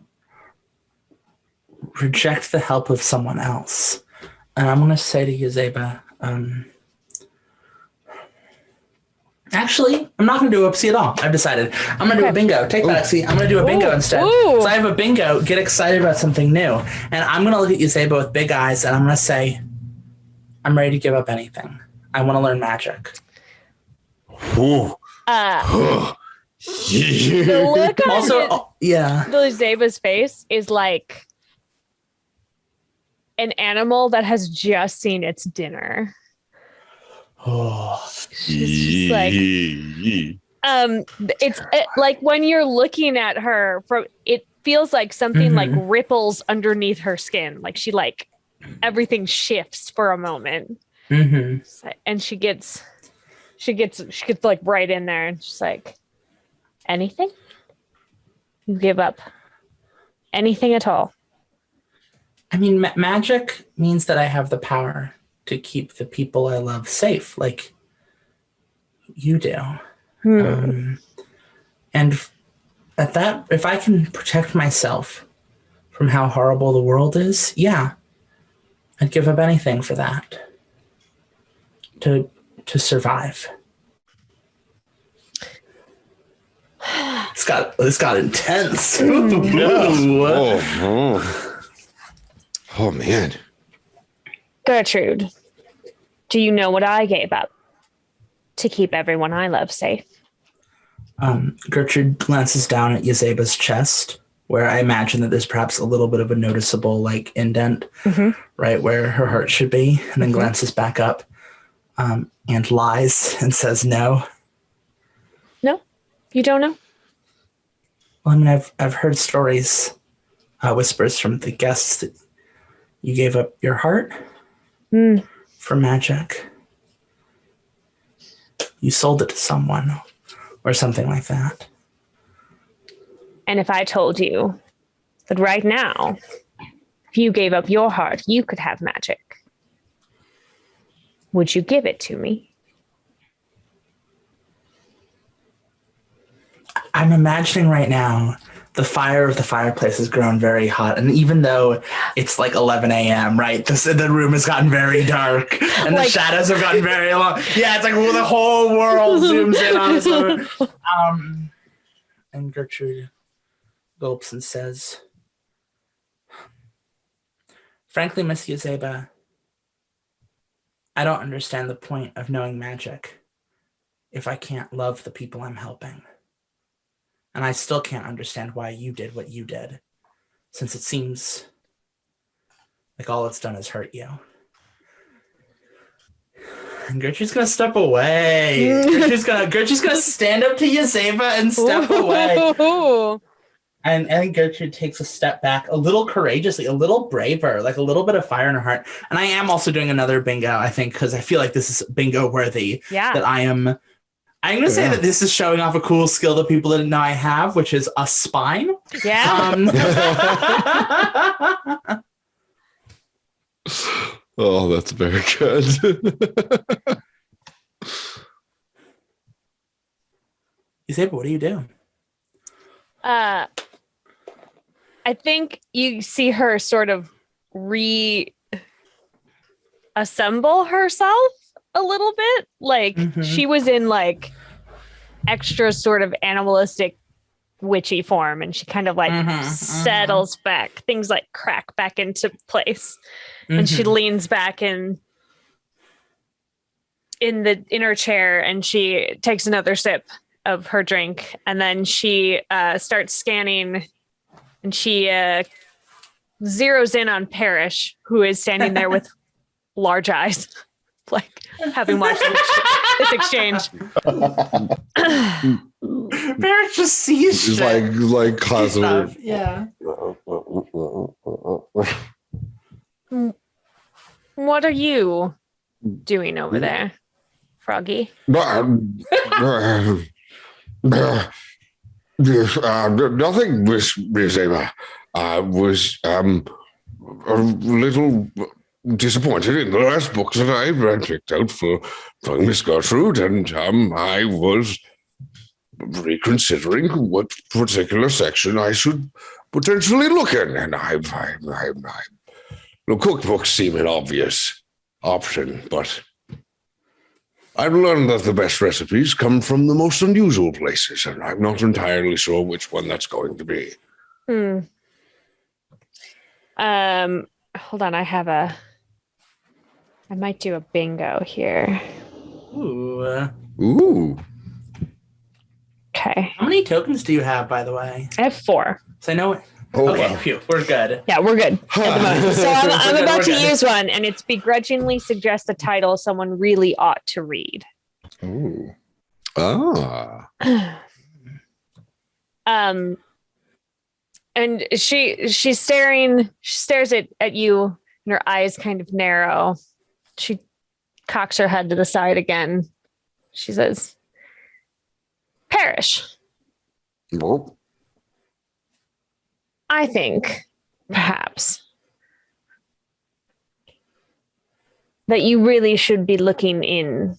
reject the help of someone else, and I'm gonna say to Yazeba, actually, I'm not going to do a whoopsie at all. I've decided. I'm going to do a bingo. Take that, Lexi. I'm going to do a bingo instead. So I have a bingo. Get excited about something new. And I'm going to look at Yazeba with big eyes, and I'm going to say, I'm ready to give up anything. I want to learn magic. The look on Zaba's face is like an animal that has just seen its dinner. She's like, it's like when you're looking at her from, it feels like something like ripples underneath her skin. Like she like everything shifts for a moment, and she gets like right in there, and she's like, anything? You give up anything at all? I mean, magic means that I have the power to keep the people I love safe, like you do. And at that, if I can protect myself from how horrible the world is, yeah, I'd give up anything for that. To survive. It's got intense. Oh man. Gertrude, do you know what I gave up to keep everyone I love safe? Gertrude glances down at Yazeba's chest, where I imagine that there's perhaps a little bit of a noticeable like indent, right where her heart should be, and then glances back up and lies and says no. No, you don't know? Well, I mean, I've heard stories, whispers from the guests that you gave up your heart for magic. You sold it to someone or something like that. And if I told you that right now, if you gave up your heart, you could have magic, would you give it to me? I'm imagining right now the fire of the fireplace has grown very hot. And even though it's like 11 a.m., right? The room has gotten very dark and the shadows have gotten very long. Yeah, it's like the whole world zooms in on us. And Gertrude gulps and says, frankly, Miss Yazeba, I don't understand the point of knowing magic if I can't love the people I'm helping. And I still can't understand why you did what you did, since it seems like all it's done is hurt you. And Gertrude's gonna step away. Gertrude's gonna stand up to Yazeba and step away. And I think Gertrude takes a step back, a little courageously, a little braver, like a little bit of fire in her heart. And I am also doing another bingo, I think, because I feel like this is bingo worthy. Yeah. That I'm going to say that this is showing off a cool skill that people didn't know I have, which is a spine. Yeah. Oh, that's very good. Yazeba, what do you do? I I think you see her sort of reassemble herself a little bit. Like she was in like extra sort of animalistic witchy form, and she kind of like settles back. Things like crack back into place, and she leans back in her chair, and she takes another sip of her drink, and then she starts scanning, and she zeroes in on Parrish, who is standing there with large eyes, like having watched this exchange. Parrish just sees He's shit. like constantly. Yeah. What are you doing over there, Froggy? Nothing, Miss Yazeba. I was a little disappointed in the last book that I picked out for Miss Gertrude, and I was reconsidering what particular section I should potentially look in, and the cookbooks seem an obvious option, but I've learned that the best recipes come from the most unusual places, and I'm not entirely sure which one that's going to be. Hold on, I might do a bingo here. Ooh. Okay. How many tokens do you have, by the way? I have 4. So I know. Oh, Okay, wow. phew, we're good. Yeah, we're good at the moment. So I'm We're about to good. use one, and it's begrudgingly suggest a title someone really ought to read. Ooh. Ah. And she stares at you, and her eyes kind of narrow. She cocks her head to the side again. She says, Parrish, Nope. I think perhaps that you really should be looking in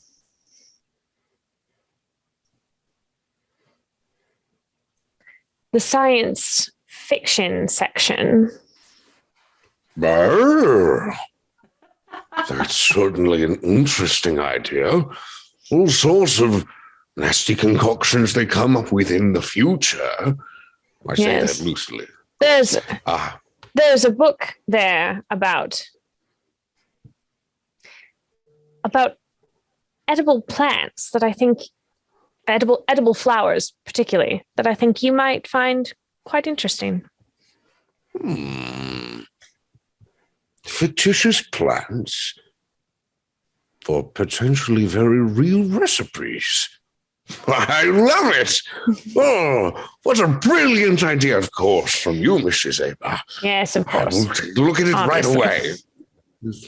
the science fiction section. That's certainly an interesting idea. All sorts of nasty concoctions they come up with in the future. I say Yes. that loosely. There's Ah, a book there about edible plants that I think edible flowers particularly that I think you might find quite interesting. fictitious plants for potentially very real recipes. I love it. Oh, what a brilliant idea, of course, from you, Miss Yazeba. Yes, of I course. will take a look at it Obviously. right away.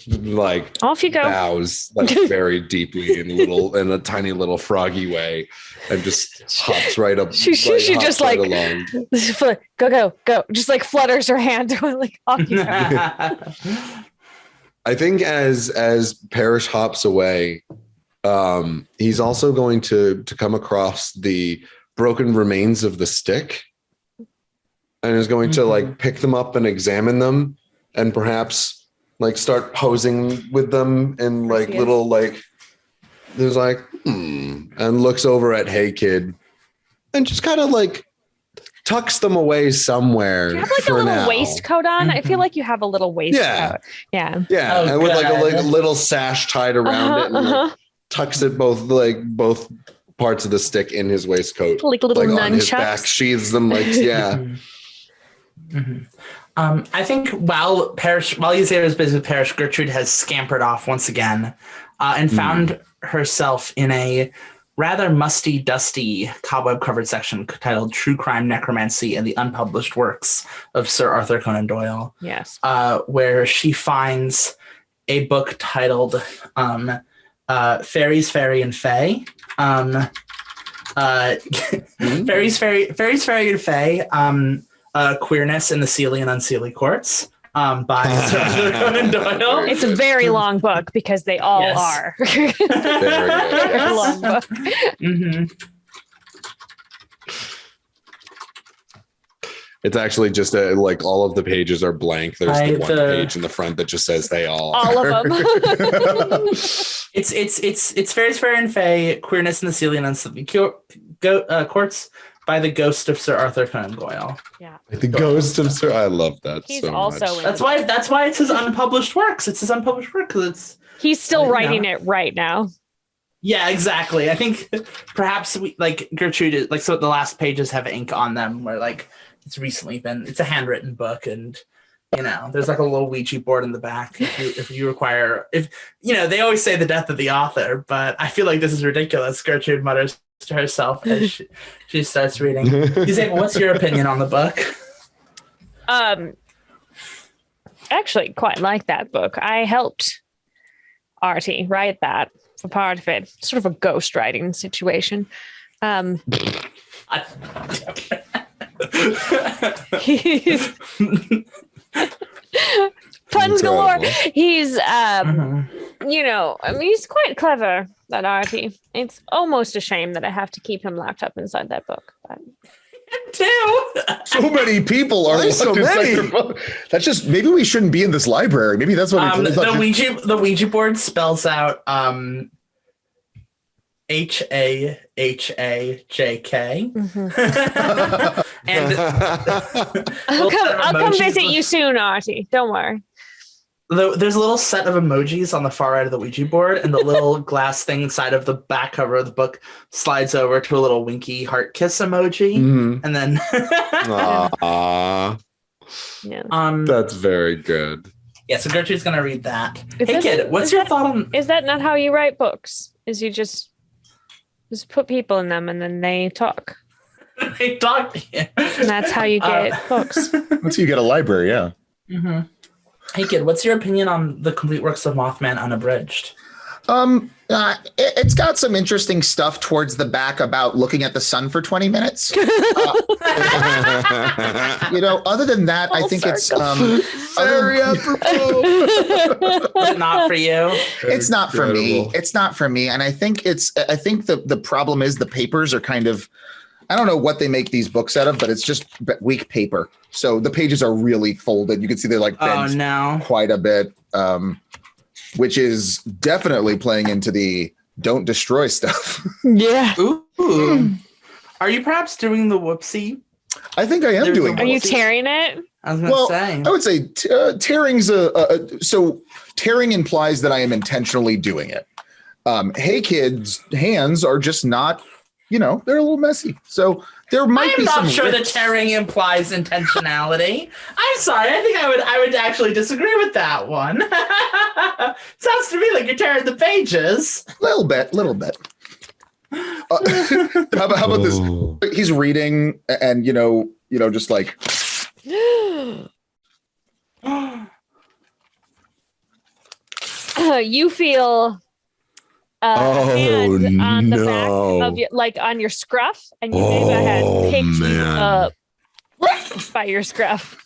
Like Off you go. bows like very deeply in a tiny little froggy way, and just hops right up. She hops just right like along. go, just like flutters her hand like off you go. I think as Parrish hops away, he's also going to come across the broken remains of the stick, and is going to like pick them up and examine them, and perhaps like start posing with them in like little like there's like and looks over at Hey Kid and just kind of like tucks them away somewhere. Do you have like a for little now. waistcoat on? I feel like you have a little waistcoat. Yeah. Yeah. Yeah, Oh, and with like a God. little sash tied around it, and like, tucks it both parts of the stick in his waistcoat, Like little on his back, nunchucks. sheathes them like I think while Yazeba is busy with Parrish, Gertrude has scampered off once again and found herself in a rather musty, dusty, cobweb-covered section titled True Crime, Necromancy, and the Unpublished Works of Sir Arthur Conan Doyle. Yes. Where she finds a book titled Fairies, Fairy, and Fae. Fairies, Fairy, and Fae. Queerness in the Seelie and Unseelie Courts by Sir Arthur Conan Doyle. It's a very long book because they all Yes. are. Very Very long book. It's actually just like all of the pages are blank. There's the one page in the front that just says they all of them. It's Fairies, Fair and Fey, Queerness in the Ceiling and Sleepy Courts by the ghost of Sir Arthur Conan Doyle. Yeah. The ghost of Sir. I love that. He's so also much. That's why it's his unpublished works. It's his unpublished work because he's still writing it right now. Yeah, exactly. I think perhaps we like Gertrude is like, so the last pages have ink on them where like it's a handwritten book, and there's like a little Ouija board in the back if you require, they always say the death of the author, but I feel like this is ridiculous. Gertrude mutters to herself as she starts reading. Yazeba, what's your opinion on the book? I actually quite like that book. I helped Artie write that for part of it. Sort of a ghostwriting situation. He's puns galore. He's he's quite clever, that Artie. It's almost a shame that I have to keep him locked up inside that book. But so many people are locked inside their book. That's just, maybe we shouldn't be in this library. Maybe that's what the Ouija board spells out HAHAJK. And I'll come visit you soon, Artie. Don't worry. There's a little set of emojis on the far right of the Ouija board, and the little glass thing inside of the back cover of the book slides over to a little winky heart kiss emoji, and then that's very good. Yeah, so Gertrude's gonna read that. Hey kid, what's your thought on? Is that not how you write books? Is you just put people in them and then they talk? They talk. Yeah. And that's how you get books. That's how you get a library, yeah. Mm-hmm. Hey kid, what's your opinion on the complete works of Mothman unabridged? It's got some interesting stuff towards the back about looking at the sun for 20 minutes. Other than that, I think it's very apropos. Not for you. It's not for me. It's not for me. And I think the problem is the papers are kind of, I don't know what they make these books out of, but it's just weak paper. So the pages are really folded. You can see they're like bent quite a bit, which is definitely playing into the don't destroy stuff. Yeah. Ooh. Are you perhaps doing the whoopsie? I think I am doing. Are you tearing it? I was going to say. I would say tearing's so tearing implies that I am intentionally doing it. Hey Kid's hands are just not. They're a little messy. So there might be some. I'm not sure that tearing implies intentionality. I'm sorry. I think I would actually disagree with that one. Sounds to me like you're tearing the pages. Little bit. How about this? He's reading, and just like. You feel. Hand on the back of your, like on your scruff, and Yazeba has picked you up by your scruff.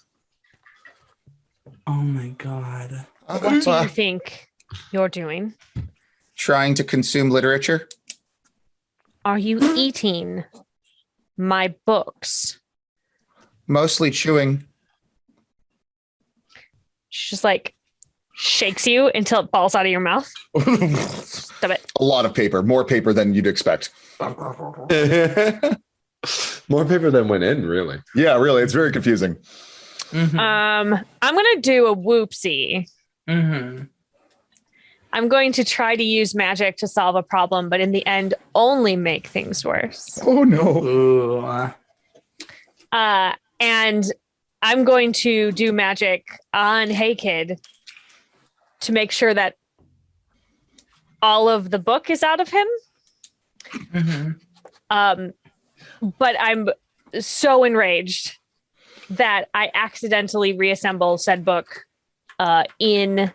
Oh my god! What do you think you're doing? Trying to consume literature. Are you eating my books? Mostly chewing. She's just like shakes you until it falls out of your mouth. Stop it. A lot of paper, more paper than you'd expect. More paper than went in, really. Yeah, really. It's very confusing. Mm-hmm. I'm going to do a whoopsie. Mm-hmm. I'm going to try to use magic to solve a problem, but in the end, only make things worse. Oh, no. Ooh. And I'm going to do magic on Hey Kid to make sure that all of the book is out of him. Mm-hmm. But I'm so enraged that I accidentally reassemble said book inside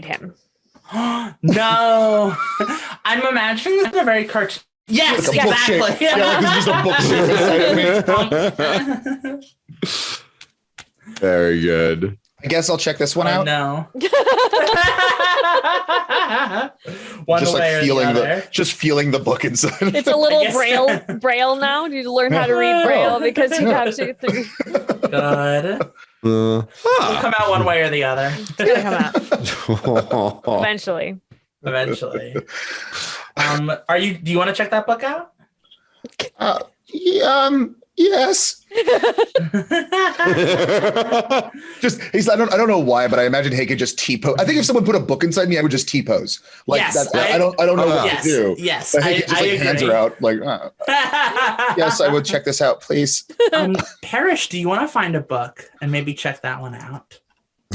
him. No. I'm imagining this in a very cartoon. Yes, like exactly. Yeah, like this is a book shape inside of me. Very good. I guess I'll check this one out. No. One Just way like or feeling the other. just feeling the book inside. It's a little braille now. You learn how to read braille because you have to. Good. It'll come out one way or the other. It's gonna come out eventually. Eventually. Do you want to check that book out? Yes. I don't know why, but I imagine Hey could just T-pose. I think if someone put a book inside me, I would just T-pose. Like yes, that. I don't know what to do. Yes, But Hey just like hands are out. Like, yes, I would check this out, please. Parrish, do you want to find a book and maybe check that one out?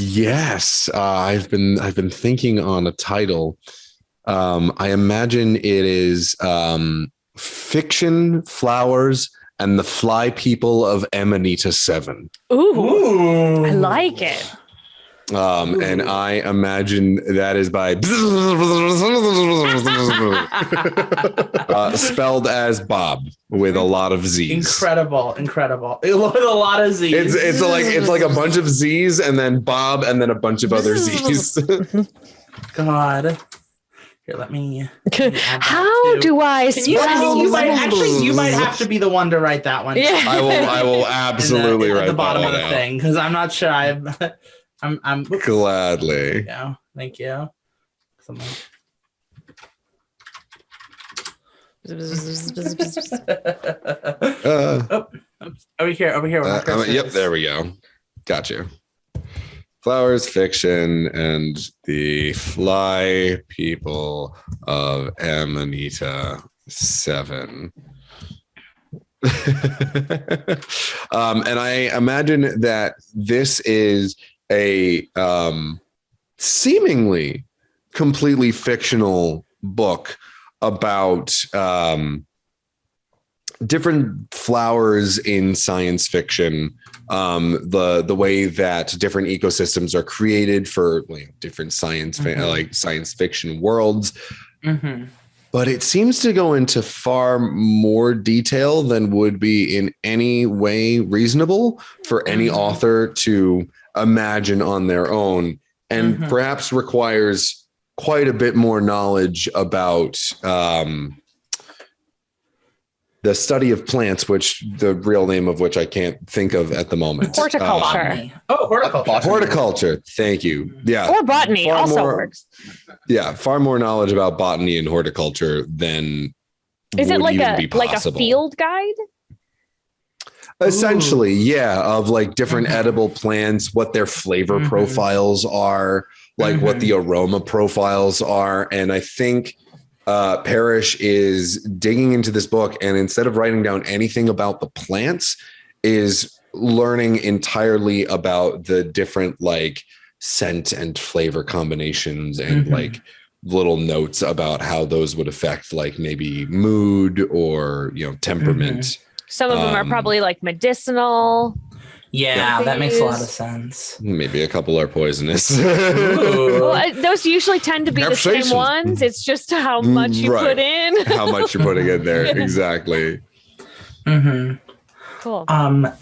Yes, I've been thinking on a title. I imagine it is Fiction, Flowers, and the Fly People of Amanita 7. Ooh. I like it. And I imagine that is by spelled as Bob with a lot of Z's. Incredible. With a lot of Z's. It's like a bunch of Z's and then Bob and then a bunch of other Z's. God. Here, let me How do I spell? You might have to be the one to write that one. Yeah. I will absolutely write at the bottom that of the out. thing because I'm not sure I'm Gladly. Thank you. Over here. Yep, there we go. Got you. Flowers, Fiction, and the Fly People of Amanita 7. And I imagine that this is a seemingly completely fictional book about different flowers in science fiction, the way that different ecosystems are created for different science fiction worlds. Mm-hmm. But it seems to go into far more detail than would be in any way reasonable for any author to imagine on their own, and perhaps requires quite a bit more knowledge about the study of plants, which the real name of which I can't think of at the moment. Horticulture. Horticulture. Horticulture. Thank you. Yeah. Or botany also works. Yeah. Far more knowledge about botany and horticulture than is it like a possible. Field guide? Essentially, yeah, of like different edible plants, what their flavor profiles are, like what the aroma profiles are. And I think Parrish is digging into this book, and instead of writing down anything about the plants, is learning entirely about the different like scent and flavor combinations and like little notes about how those would affect like maybe mood or, temperament. Some of them are probably like medicinal. Yeah, that makes a lot of sense. Maybe a couple are poisonous. Well, those usually tend to be the same ones. It's just how much you put in. How much you're putting in there. Exactly. Cool.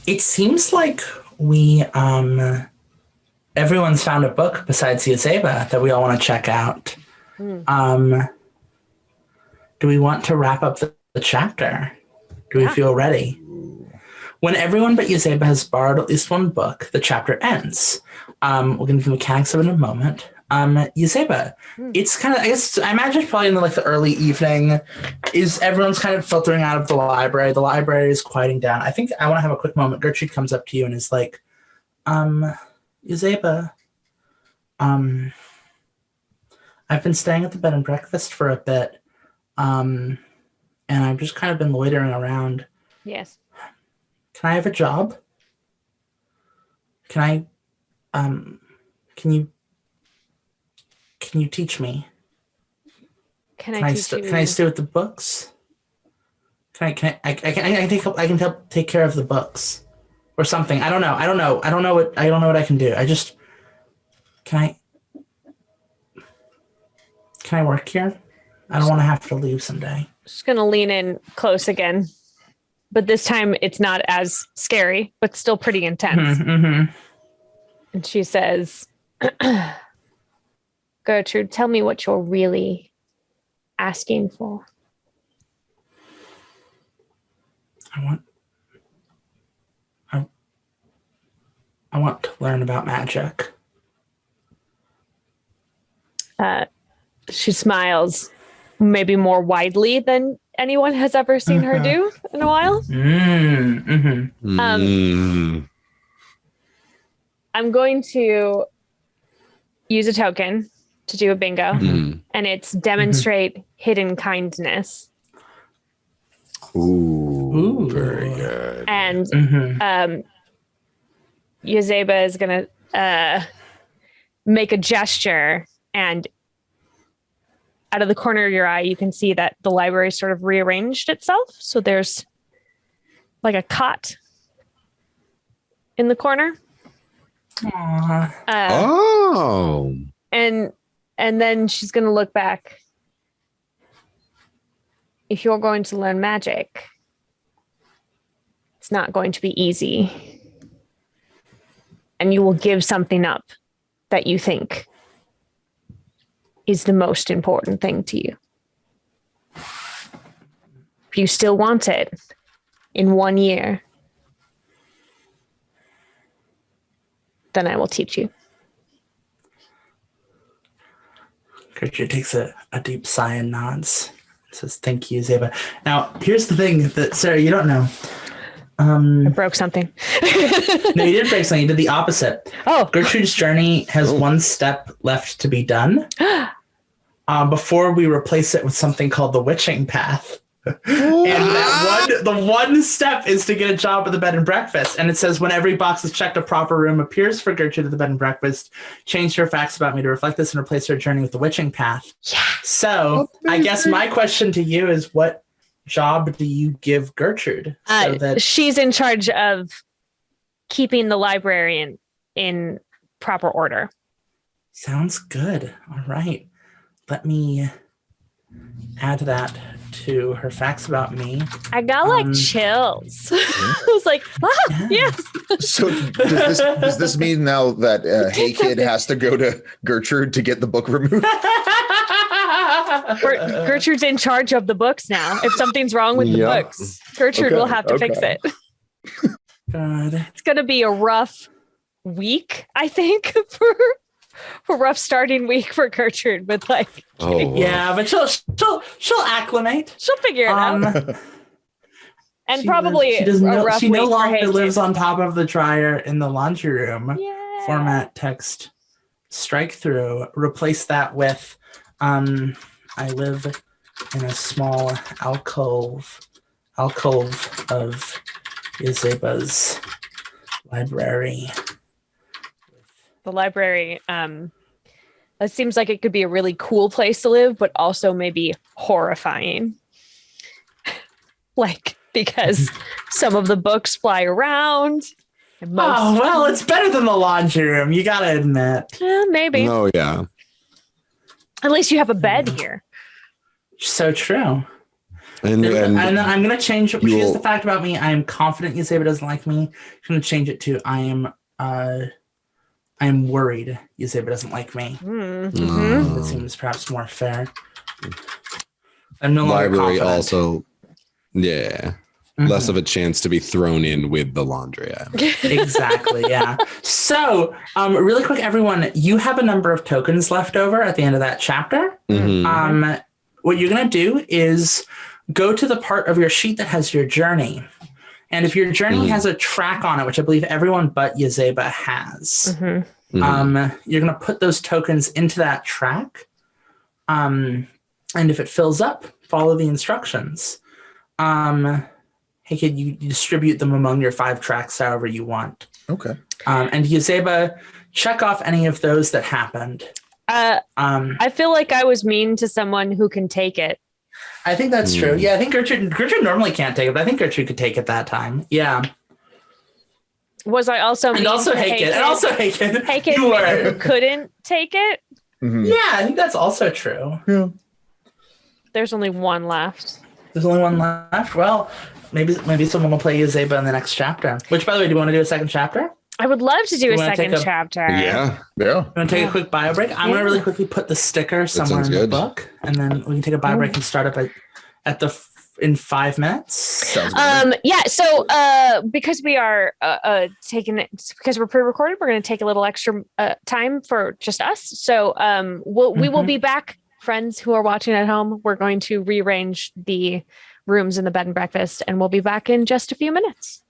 It seems like we everyone's found a book besides Yazeba that we all want to check out. Do we want to wrap up the chapter? Do we feel ready? When everyone but Yazeba has borrowed at least one book, the chapter ends. We're going to do the mechanics of it in a moment. Yazeba, it's kind of, I imagine it's probably in the early evening. Is everyone's kind of filtering out of the library? The library is quieting down. I think I want to have a quick moment. Gertrude comes up to you and is like, Yazeba, I've been staying at the bed and breakfast for a bit. And I've just kind of been loitering around. Yes. Can I have a job? Can you teach me? Can I stay with the books? I can help take care of the books or something. I don't know what I can do. Can I work here? I don't want to have to leave someday. Just going to lean in close again. But this time it's not as scary, but still pretty intense. And And she says, Gertrude, tell me what you're really asking for. I want to learn about magic. She smiles, maybe more widely than anyone has ever seen her do in a while. I'm going to use a token to do a bingo, and it's demonstrate hidden kindness. Ooh, very good. And Yazeba is going to make a gesture, and out of the corner of your eye, you can see that the library sort of rearranged itself. So there's like a cot in the corner. And then she's going to look back. If you're going to learn magic, it's not going to be easy. And you will give something up that you think is the most important thing to you. If you still want it in 1 year, then I will teach you. Gertrude takes a deep sigh and nods. Says, thank you, Zeba. Now, here's the thing that, Sarah, you don't know. I broke something. No, you didn't break something. You did the opposite. Oh. Gertrude's journey has one step left to be done before we replace it with something called the witching path. And the one step is to get a job at the bed and breakfast. And it says, when every box is checked, a proper room appears for Gertrude at the bed and breakfast. Change her facts about me to reflect this and replace her journey with the witching path. Yeah. So I guess my question to you is, what job do you give Gertrude? So that she's in charge of keeping the library in proper order. Sounds good. All right. Let me add that to her facts about me. I got like chills. I was like, yes. So does this mean now that Hey Kid has to go to Gertrude to get the book removed? Gertrude's in charge of the books now. If something's wrong with the books, Gertrude will have to fix it. God. It's going to be a rough week, I think, for a rough starting week for Gertrude. With like, yeah, but she'll acclimate. She'll figure it out. And probably she no longer lives on top of the dryer in the laundry room. Yeah. Format text strike through. Replace that with I live in a small alcove of Yazeba's library. The library, that seems like it could be a really cool place to live, but also maybe horrifying. Like, because some of the books fly around. Oh, well, it's better than the laundry room, you gotta admit. Maybe. Oh, yeah. At least you have a bed here. So true. And I'm going to change. Here's the fact about me. I am confident Yazeba doesn't like me. I'm going to change it to I am worried Yazeba doesn't like me. That seems perhaps more fair. I'm no longer library confident. Also, less of a chance to be thrown in with the laundry. Exactly, yeah. So, really quick, everyone, you have a number of tokens left over at the end of that chapter. What you're going to do is go to the part of your sheet that has your journey. And if your journey has a track on it, which I believe everyone but Yazeba has, you're going to put those tokens into that track. And if it fills up, follow the instructions. Hey, kid, you distribute them among your 5 tracks however you want. Okay. And Yazeba, check off any of those that happened. I feel like I was mean to someone who can take it. I think that's true. Yeah, I think Gertrude normally can't take it, but I think Gertrude could take it that time. Yeah. Was I also mean and also to Hey Kid? And also Hey Kid. Hey Kid who couldn't take it? Yeah, I think that's also true. Yeah. There's only one left. There's only one left? Well, maybe someone will play Yazeba in the next chapter. Which, by the way, do you want to do a second chapter? I would love to do a wanna second take a- chapter. Yeah. Yeah. You want to take a quick bio break? I'm going to really quickly put the sticker somewhere sounds in the good. book, and then we can take a bio break and start up in 5 minutes. Sounds good. Yeah. So, because we are taking it because we're pre-recorded, we're going to take a little extra time for just us. So, we will be back, friends who are watching at home. We're going to rearrange the rooms in the bed and breakfast, and we'll be back in just a few minutes.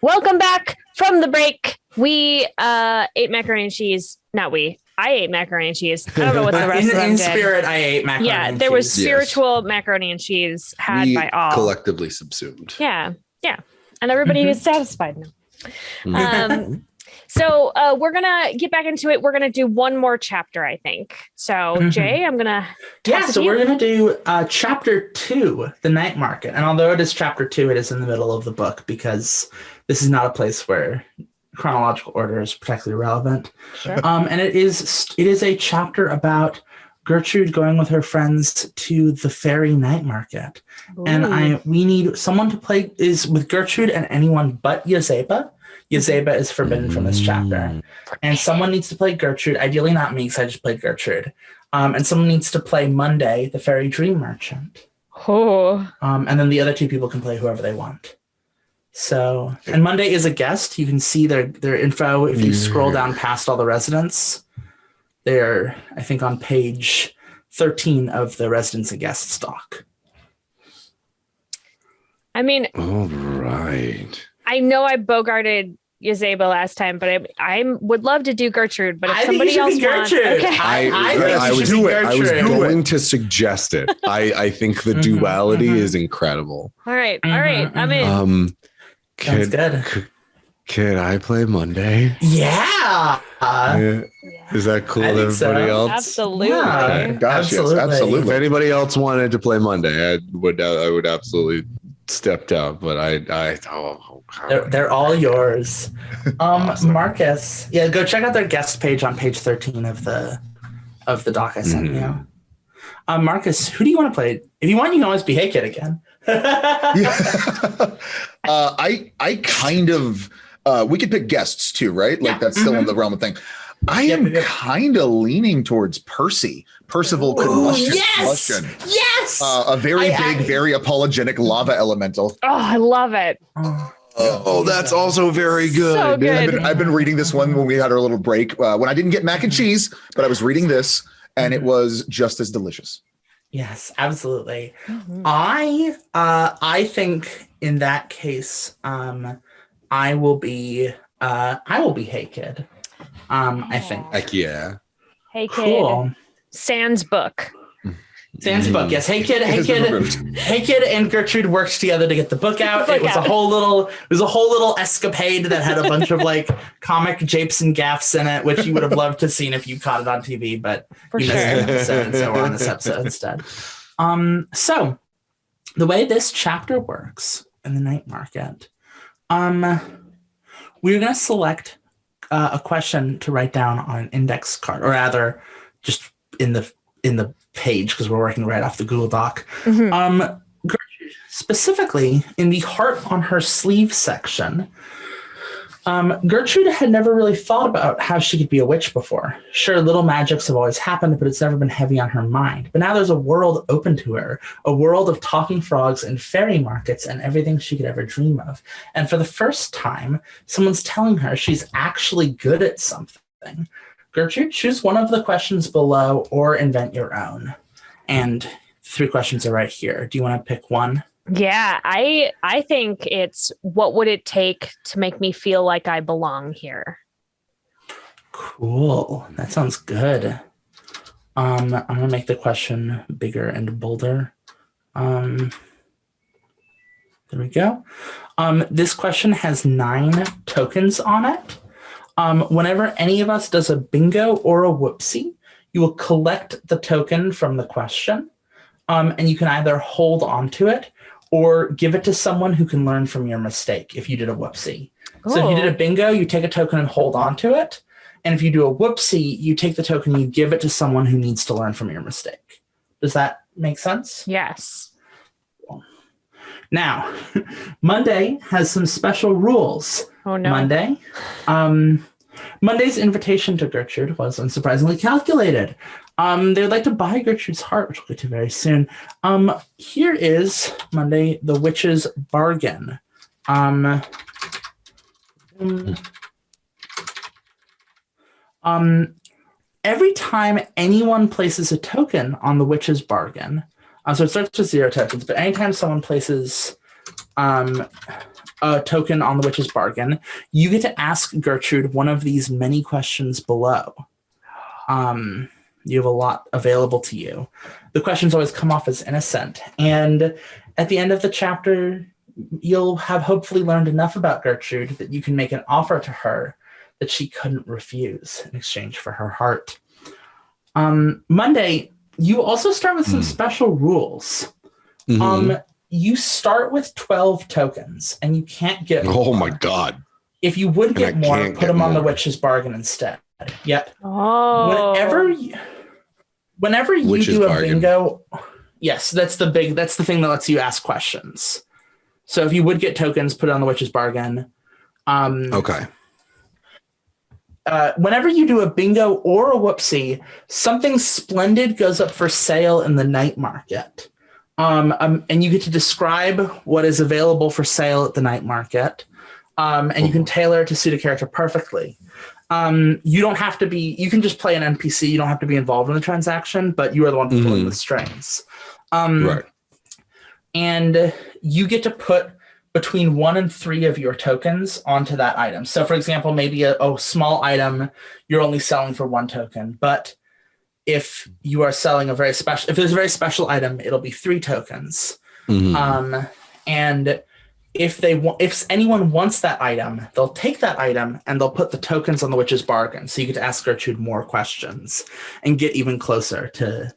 Welcome back from the break. We ate macaroni and cheese. Not we. I ate macaroni and cheese. I don't know what the rest of them in did. spirit, I ate macaroni and cheese. Yeah, there was spiritual macaroni and cheese had by all. Collectively subsumed. Yeah. And everybody is satisfied now. So we're going to get back into it. We're going to do one more chapter, I think. So, Jay, I'm going to... we're going to do chapter 2, The Night Market. And although it is chapter 2, it is in the middle of the book because this is not a place where chronological order is particularly relevant. Sure. And it is a chapter about Gertrude going with her friends to the fairy night market. Ooh. And we need someone to play is with Gertrude and anyone but Yazeba. Yazeba is forbidden from this chapter. And someone needs to play Gertrude, ideally not me because I just played Gertrude. And someone needs to play Monday, the fairy dream merchant. Oh. And then the other 2 people can play whoever they want. So, and Monday is a guest. You can see their info if you scroll down past all the residents. They're, I think, on page 13 of the residents and guests doc. I mean, all right. I know I bogarted Yazeba last time, but I would love to do Gertrude. But if somebody else wants, okay. I was going to suggest it. I think the duality is incredible. All right. I'm in. Sounds good. Can I play Monday? Yeah. Is that cool with everybody else? Absolutely. Yeah. Okay. Gosh, absolutely. Yes, absolutely. If anybody else wanted to play Monday, I would absolutely step down. But they're all yours. Awesome. Marcus, go check out their guest page on page 13 of the doc I sent you. Marcus, who do you want to play? If you want, you can always be Hey Kid again. I kind of we could pick guests too, right? Like that's still in the realm of thing. I am kind of leaning towards Percival Combustion. Yes. A very big, very apologetic lava elemental. Oh, I love it. Oh, that's also very good. So good. I've been reading this one when we had our little break when I didn't get mac and cheese, but I was reading this and it was just as delicious. Yes, absolutely. I think in that case, I will be Hey Kid. I think. Heck yeah. Hey Kid. Cool. Sans book. Sans book. Yes. Hey Kid and Gertrude worked together to get the book out. It was a whole little escapade that had a bunch of like comic japes and gaffes in it, which you would have loved to seen if you caught it on TV, but you missed an episode, so we're on this episode instead. So the way this chapter works in the night market, we're gonna select a question to write down on an index card, or rather just in the page because we're working right off the Google Doc. Gertrude, specifically in the heart on her sleeve section, Gertrude had never really thought about how she could be a witch before. Sure, little magics have always happened, but it's never been heavy on her mind. But now there's a world open to her, a world of talking frogs and fairy markets and everything she could ever dream of. And for the first time, someone's telling her she's actually good at something. Gertrude, choose one of the questions below or invent your own. And 3 questions are right here. Do you want to pick one? Yeah, I think it's what would it take to make me feel like I belong here? Cool. That sounds good. I'm going to make the question bigger and bolder. There we go. This question has 9 tokens on it. Whenever any of us does a bingo or a whoopsie, you will collect the token from the question, and you can either hold on to it or give it to someone who can learn from your mistake if you did a whoopsie. Ooh. So if you did a bingo, you take a token and hold on to it. And if you do a whoopsie, you take the token and you give it to someone who needs to learn from your mistake. Does that make sense? Yes. Now, Monday has some special rules. Oh, no. Monday's invitation to Gertrude was unsurprisingly calculated. They would like to buy Gertrude's heart, which we'll get to very soon. Here is Monday, the witch's bargain. Every time anyone places a token on the witch's bargain, so it starts with 0 tokens, but anytime someone places a token on the Witch's Bargain, you get to ask Gertrude one of these many questions below. You have a lot available to you. The questions always come off as innocent. And at the end of the chapter, you'll have hopefully learned enough about Gertrude that you can make an offer to her that she couldn't refuse in exchange for her heart. Monday, you also start with some special rules. You start with 12 tokens, and you can't get more. Oh my God. If you would get more, put them on the Witch's Bargain instead. Yep. Oh. Whenever you do a bingo, yes, that's the thing that lets you ask questions. So if you would get tokens, put it on the Witch's Bargain. Okay. Whenever you do a bingo or a whoopsie, something splendid goes up for sale in the night market. And you get to describe what is available for sale at the night market. And you can tailor it to suit a character perfectly. You don't have to be, you can just play an NPC. You don't have to be involved in the transaction, but you are the one pulling the strings. Right. And you get to put between 1 and 3 of your tokens onto that item. So for example, maybe a small item, you're only selling for 1 token, but if you are selling if there's a very special item, it'll be 3 tokens. And if anyone wants that item, they'll take that item and they'll put the tokens on the Witch's Bargain. So you get to ask Gertrude more questions and get even closer to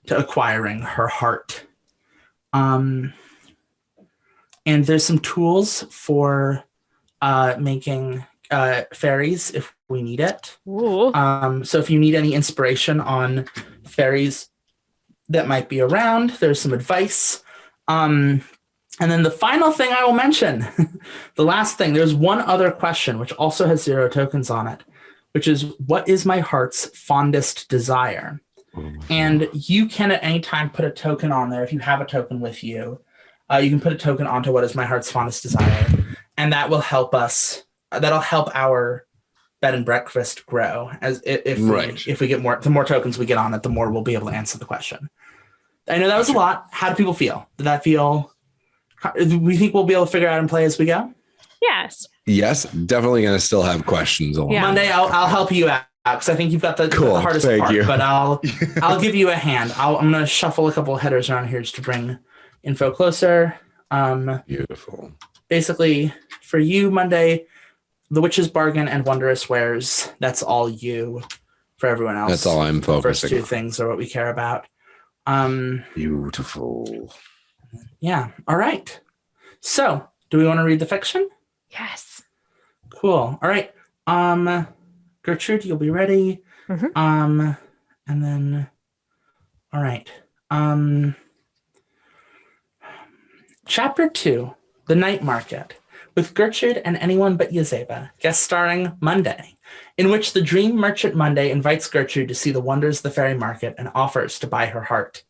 acquiring her heart. And there's some tools for making fairies if we need it. So if you need any inspiration on fairies that might be around, there's some advice. And then the final thing I will mention, the last thing, there's one other question which also has 0 tokens on it, which is, what is my heart's fondest desire? And you can at any time put a token on there if you have a token with you. You can put a token onto what is my heart's fondest desire, and that will help us. That'll help our bed and breakfast grow. As if we get more, the more tokens we get on it, the more we'll be able to answer the question. I know that was a lot. How do people feel? Did that feel? Do we think we'll be able to figure out and play as we go? Yes. Yes, definitely going to still have questions along. Yeah. Monday, I'll help you out because I think you've got the hardest part. You. But I'll give you a hand. I'm going to shuffle a couple of headers around here just to bring info closer. Beautiful. Basically, for you, Monday, the Witch's Bargain and Wondrous Wares. That's all you. For everyone else, that's all I'm focusing. The first 2 things are what we care about. Beautiful. Yeah. All right. So, do we want to read the fiction? Yes. Cool. All right. Gertrude, you'll be ready. And then, all right. Chapter 2, The Night Market, with Gertrude and anyone but Yazeba, guest starring Monday, in which the dream merchant Monday invites Gertrude to see the wonders of the fairy market and offers to buy her heart.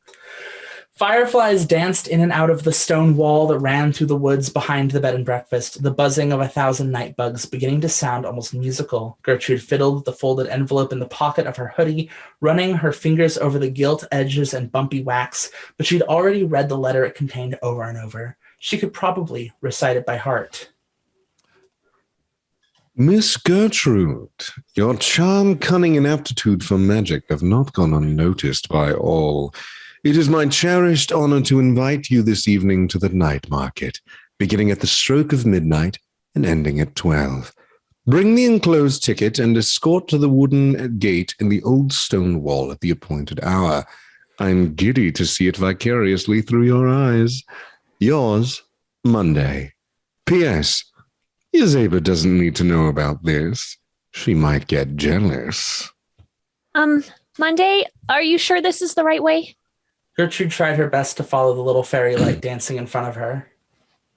Fireflies danced in and out of the stone wall that ran through the woods behind the bed and breakfast, the buzzing of 1,000 night bugs beginning to sound almost musical. Gertrude fiddled with the folded envelope in the pocket of her hoodie, running her fingers over the gilt edges and bumpy wax, but she'd already read the letter it contained over and over. She could probably recite it by heart. Miss Gertrude, your charm, cunning, and aptitude for magic have not gone unnoticed by all. It is my cherished honor to invite you this evening to the night market, beginning at the stroke of midnight and ending at 12. Bring the enclosed ticket and escort to the wooden gate in the old stone wall at the appointed hour. I'm giddy to see it vicariously through your eyes. Yours, Monday. P.S. Yazeba doesn't need to know about this. She might get jealous. Monday, are you sure this is the right way? Gertrude tried her best to follow the little fairy light dancing in front of her.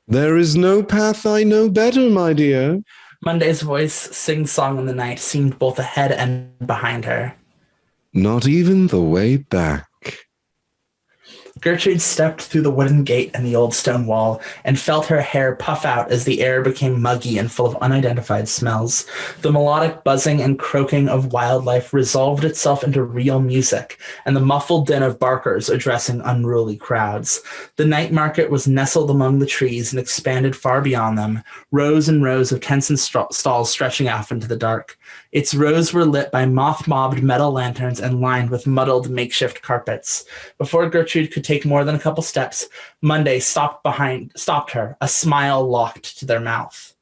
There is no path I know better, my dear. Monday's voice, sing-song in the night, seemed both ahead and behind her. Not even the way back. Gertrude stepped through the wooden gate in the old stone wall and felt her hair puff out as the air became muggy and full of unidentified smells. The melodic buzzing and croaking of wildlife resolved itself into real music, and the muffled din of barkers addressing unruly crowds. The night market was nestled among the trees and expanded far beyond them, rows and rows of tents and stalls stretching off into the dark. Its rows were lit by moth-mobbed metal lanterns and lined with muddled makeshift carpets. Before Gertrude could take more than a couple steps, Monday stopped her, a smile locked to their mouth.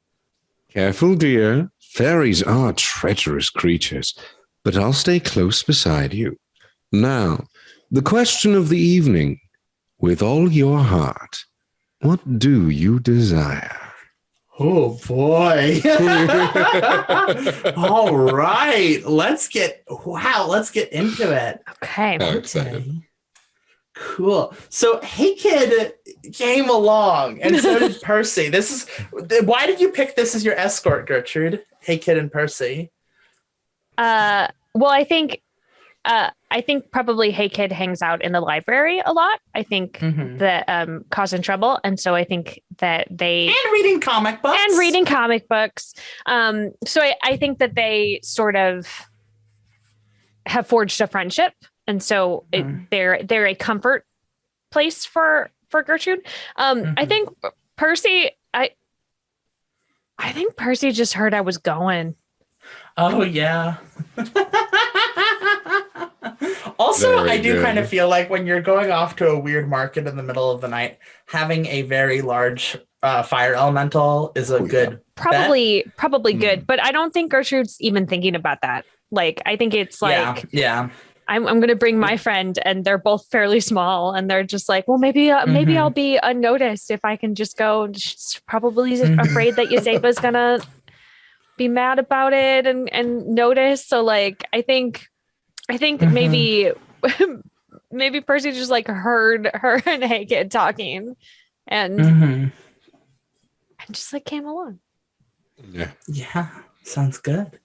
Careful, dear. Fairies are treacherous creatures, but I'll stay close beside you. Now, the question of the evening. With all your heart, what do you desire? Oh, boy. All right. Let's get into it. Okay. I'm excited. Cool. So, Hey Kid came along, and so did Percy. Why did you pick this as your escort, Gertrude? Hey Kid and Percy. Well, I think probably Hey Kid hangs out in the library a lot. I think that causing trouble, and so I think that and reading comic books. So I think that they sort of have forged a friendship, and so they're a comfort place for Gertrude. I think Percy. I think Percy just heard I was going. Oh yeah. Also, Very I do good. kind of feel like when you're going off to a weird market in the middle of the night, having a very large fire elemental is a good probably good, but I don't think Gertrude's even thinking about that. Like, I think it's like, yeah. I'm going to bring my friend, and they're both fairly small, and they're just like, well, maybe I'll be unnoticed if I can just go. She's probably afraid that Yazeba's gonna be mad about it and notice. So like, I think maybe Percy just like heard her and Hey Kid talking, and just like came along. Yeah, sounds good.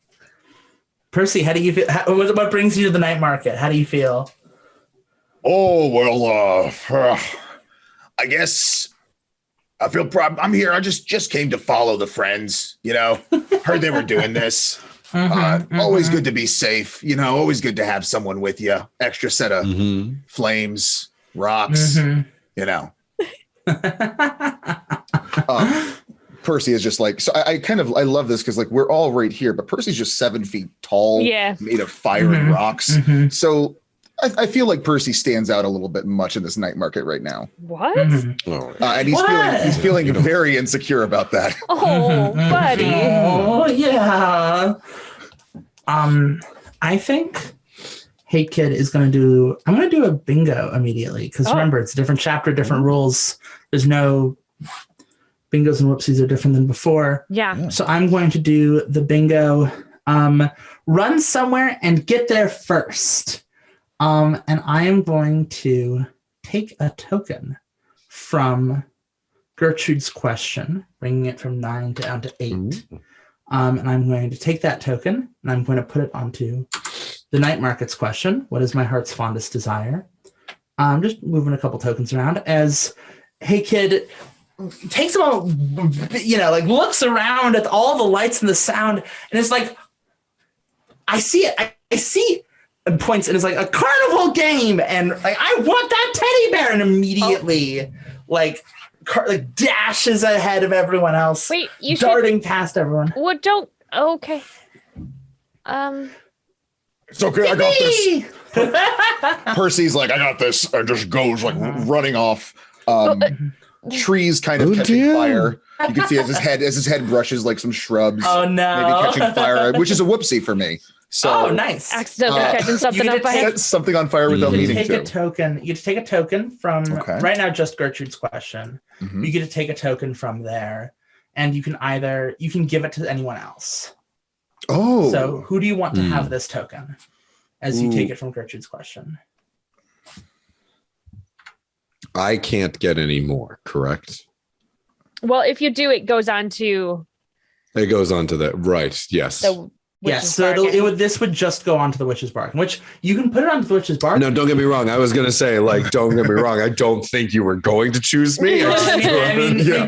Percy, how do you feel? What brings you to the night market? How do you feel? Oh, well, I guess I feel I'm here. I just came to follow the friends, heard they were doing this. Always good to be safe, always good to have someone with you. Extra set of flames, rocks, Percy is just like, so I love this because like we're all right here, but Percy's just 7 feet tall, made of fire and rocks. So I feel like Percy stands out a little bit much in this night market right now. What? And he's feeling very insecure about that. Oh, buddy. Oh yeah. I think Hey Kid is I'm gonna do a bingo immediately because remember, it's a different chapter, different rules. There's no bingos and whoopsies are different than before. Yeah. So I'm going to do the bingo. Run somewhere and get there first. And I am going to take a token from Gertrude's question, bringing it from 9 down to 8. And I'm going to take that token and I'm going to put it onto the night market's question. What is my heart's fondest desire? I'm just moving a couple tokens around as Hey Kid takes a moment, looks around at all the lights and the sound, and it's like, I see it. I see, and points, and it's like a carnival game, and like I want that teddy bear, and immediately dashes ahead of everyone else. Wait, you darting past everyone. What? Don't. Okay. It's okay. I got this. Percy's like, I got this, and just goes like running off. Trees kind of catching fire. You can see as his head brushes like some shrubs. Oh no! Maybe catching fire, which is a whoopsie for me. So nice. Accidentally catching something on fire. Set something on fire without meaning to. You take a token from right now. Just Gertrude's question. You get to take a token from there, and you can give it to anyone else. Oh. So who do you want to have this token as you take it from Gertrude's question? I can't get any more, correct? Well, if you do, it goes on to that. Right. Yes. Yes, so this would just go onto the Witch's Bargain, which you can put it onto the Witch's Bargain. No, don't get me wrong. I was going to say, like, don't get me wrong. I don't think you were going to choose me. You could put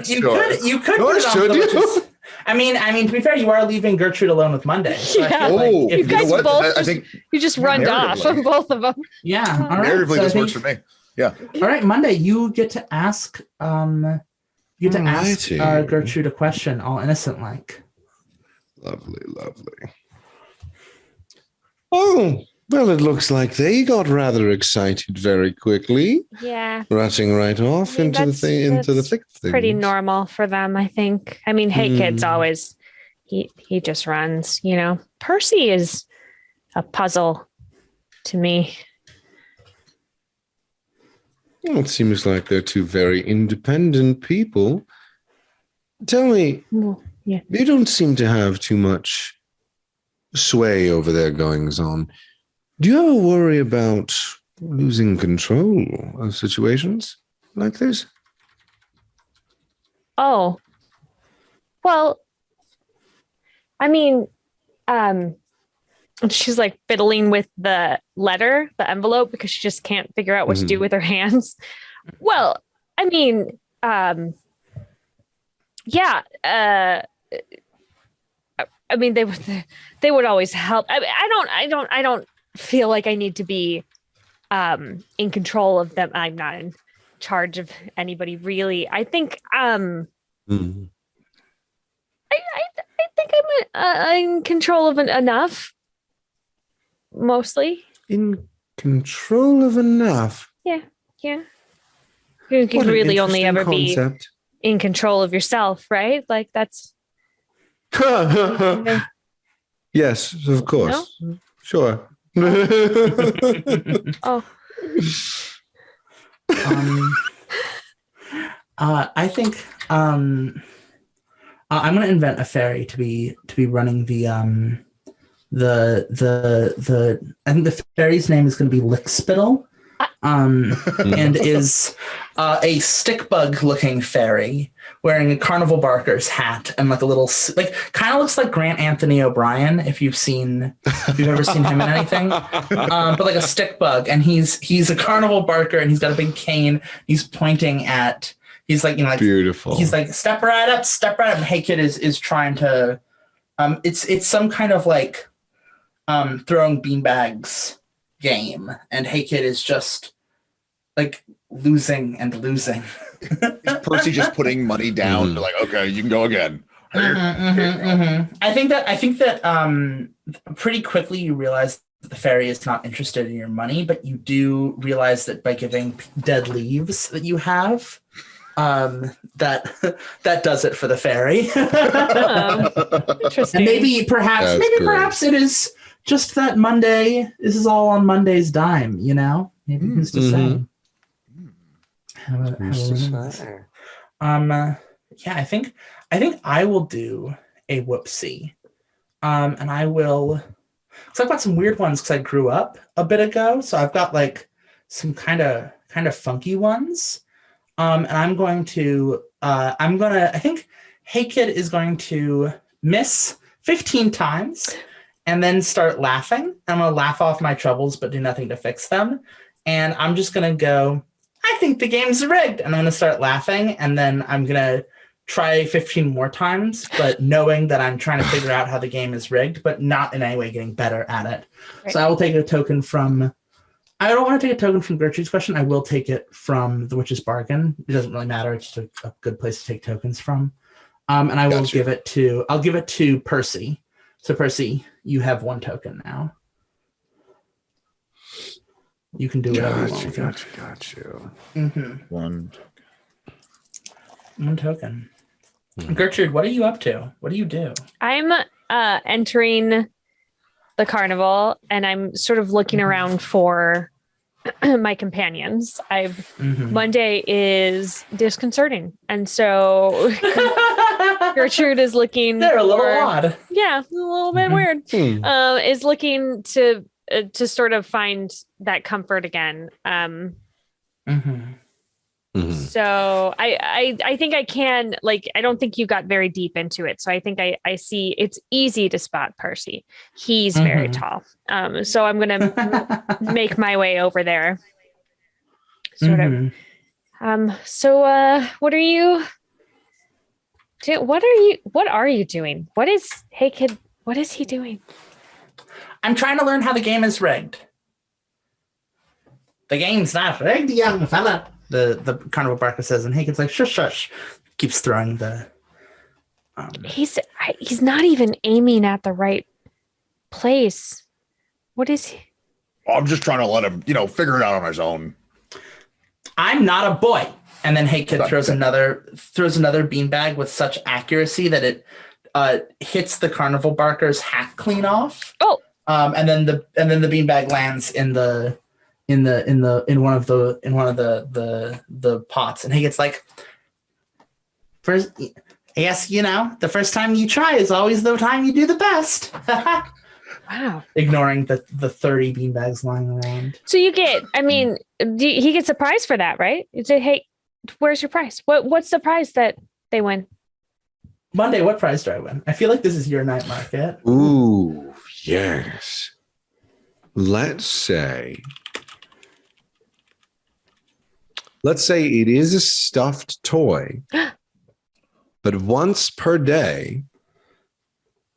it onto the Witch's. I mean, to be fair, you are leaving Gertrude alone with Monday. So yeah. like you guys both I think you just run off on both of them. Yeah. All right. Narratively, this works for me. Yeah. All right, Monday, you get to ask Gertrude a question, all innocent like. Lovely. Oh, well, it looks like they got rather excited very quickly. Yeah. Rushing right off into the thick of things. Pretty normal for them, I think. I mean, Hey Kid's always, he just runs, you know. Percy is a puzzle to me. Well, it seems like they're two very independent people. Tell me, yeah. You don't seem to have too much sway over their goings on. Do you ever worry about losing control of situations like this? Oh, well, I mean, she's like fiddling with the letter, the envelope, because she just can't figure out what to do with her hands. Well, I mean, yeah. I mean, they would always help. I don't feel like I need to be in control of them. I'm not in charge of anybody, really. I think I think I'm in control of enough, mostly. In control of enough? Yeah. You can really only ever concept. Be in control of yourself, right? Like that's. Yes, of course. No? Sure. Oh. I think I'm going to invent a fairy to be running the I think the fairy's name is going to be Lickspittle. And is a stick bug looking fairy wearing a carnival barker's hat and like a little kind of looks like Grant Anthony O'Brien if you've ever seen him in anything, but like a stick bug, and he's a carnival barker and he's got a big cane. He's pointing at like beautiful. He's like step right up. And Hey Kid is trying to it's some kind of like throwing beanbags game, and Hey Kid is just like losing. Is Percy just putting money down to like, okay, you can go again? I think that pretty quickly you realize that the fairy is not interested in your money, but you do realize that by giving dead leaves that you have, that does it for the fairy. Interesting. And maybe perhaps it is just that Monday. This is all on Monday's dime, you know. Maybe who's to say? Yeah, I think I will do a whoopsie, and I will. So I've got some weird ones because I grew up a bit ago, so I've got like some kind of funky ones, and I think Hey Kid is going to miss 15 times. And then start laughing. I'm going to laugh off my troubles, but do nothing to fix them. And I'm just going to go, I think the game's rigged. And I'm going to start laughing. And then I'm going to try 15 more times, but knowing that I'm trying to figure out how the game is rigged, but not in any way getting better at it. Right. So I will take a token from, I don't want to take a token from Gertrude's question. I will take it from the Witch's Bargain. It doesn't really matter. It's just a good place to take tokens from. And I will give it to Percy. So Percy, you have one token now. You can do whatever you want. Got you. Mm-hmm. One token. Mm-hmm. Gertrude, what are you up to? What do you do? I'm entering the carnival, and I'm sort of looking around for my companions. Monday is disconcerting, and so Gertrude is looking. They're a little odd. Yeah, a little bit weird. Is looking to sort of find that comfort again. So I think I can, like, I don't think you got very deep into it. So I think I see it's easy to spot Percy. He's very tall. So I'm going to make my way over there. Sort of. So what are you doing? Hey kid, what is he doing? I'm trying to learn how the game is rigged. The game's not rigged, young fella. The carnival barker says, and Haken's like, shush, shush. Keeps throwing the. He's not even aiming at the right place. What is he? I'm just trying to let him, figure it out on his own. I'm not a boy. And then Haken throws another beanbag with such accuracy that it hits the carnival barker's hat clean off. Oh. And then the beanbag lands in one of the pots, and he gets like, first, I guess the first time you try is always the time you do the best. Wow. Ignoring the 30 beanbags lying around. So he gets a prize for that, right? You say, hey, where's your prize? What's the prize that they win? Monday, what prize do I win? I feel like this is your night market. Ooh, yes. Let's say it is a stuffed toy, but once per day,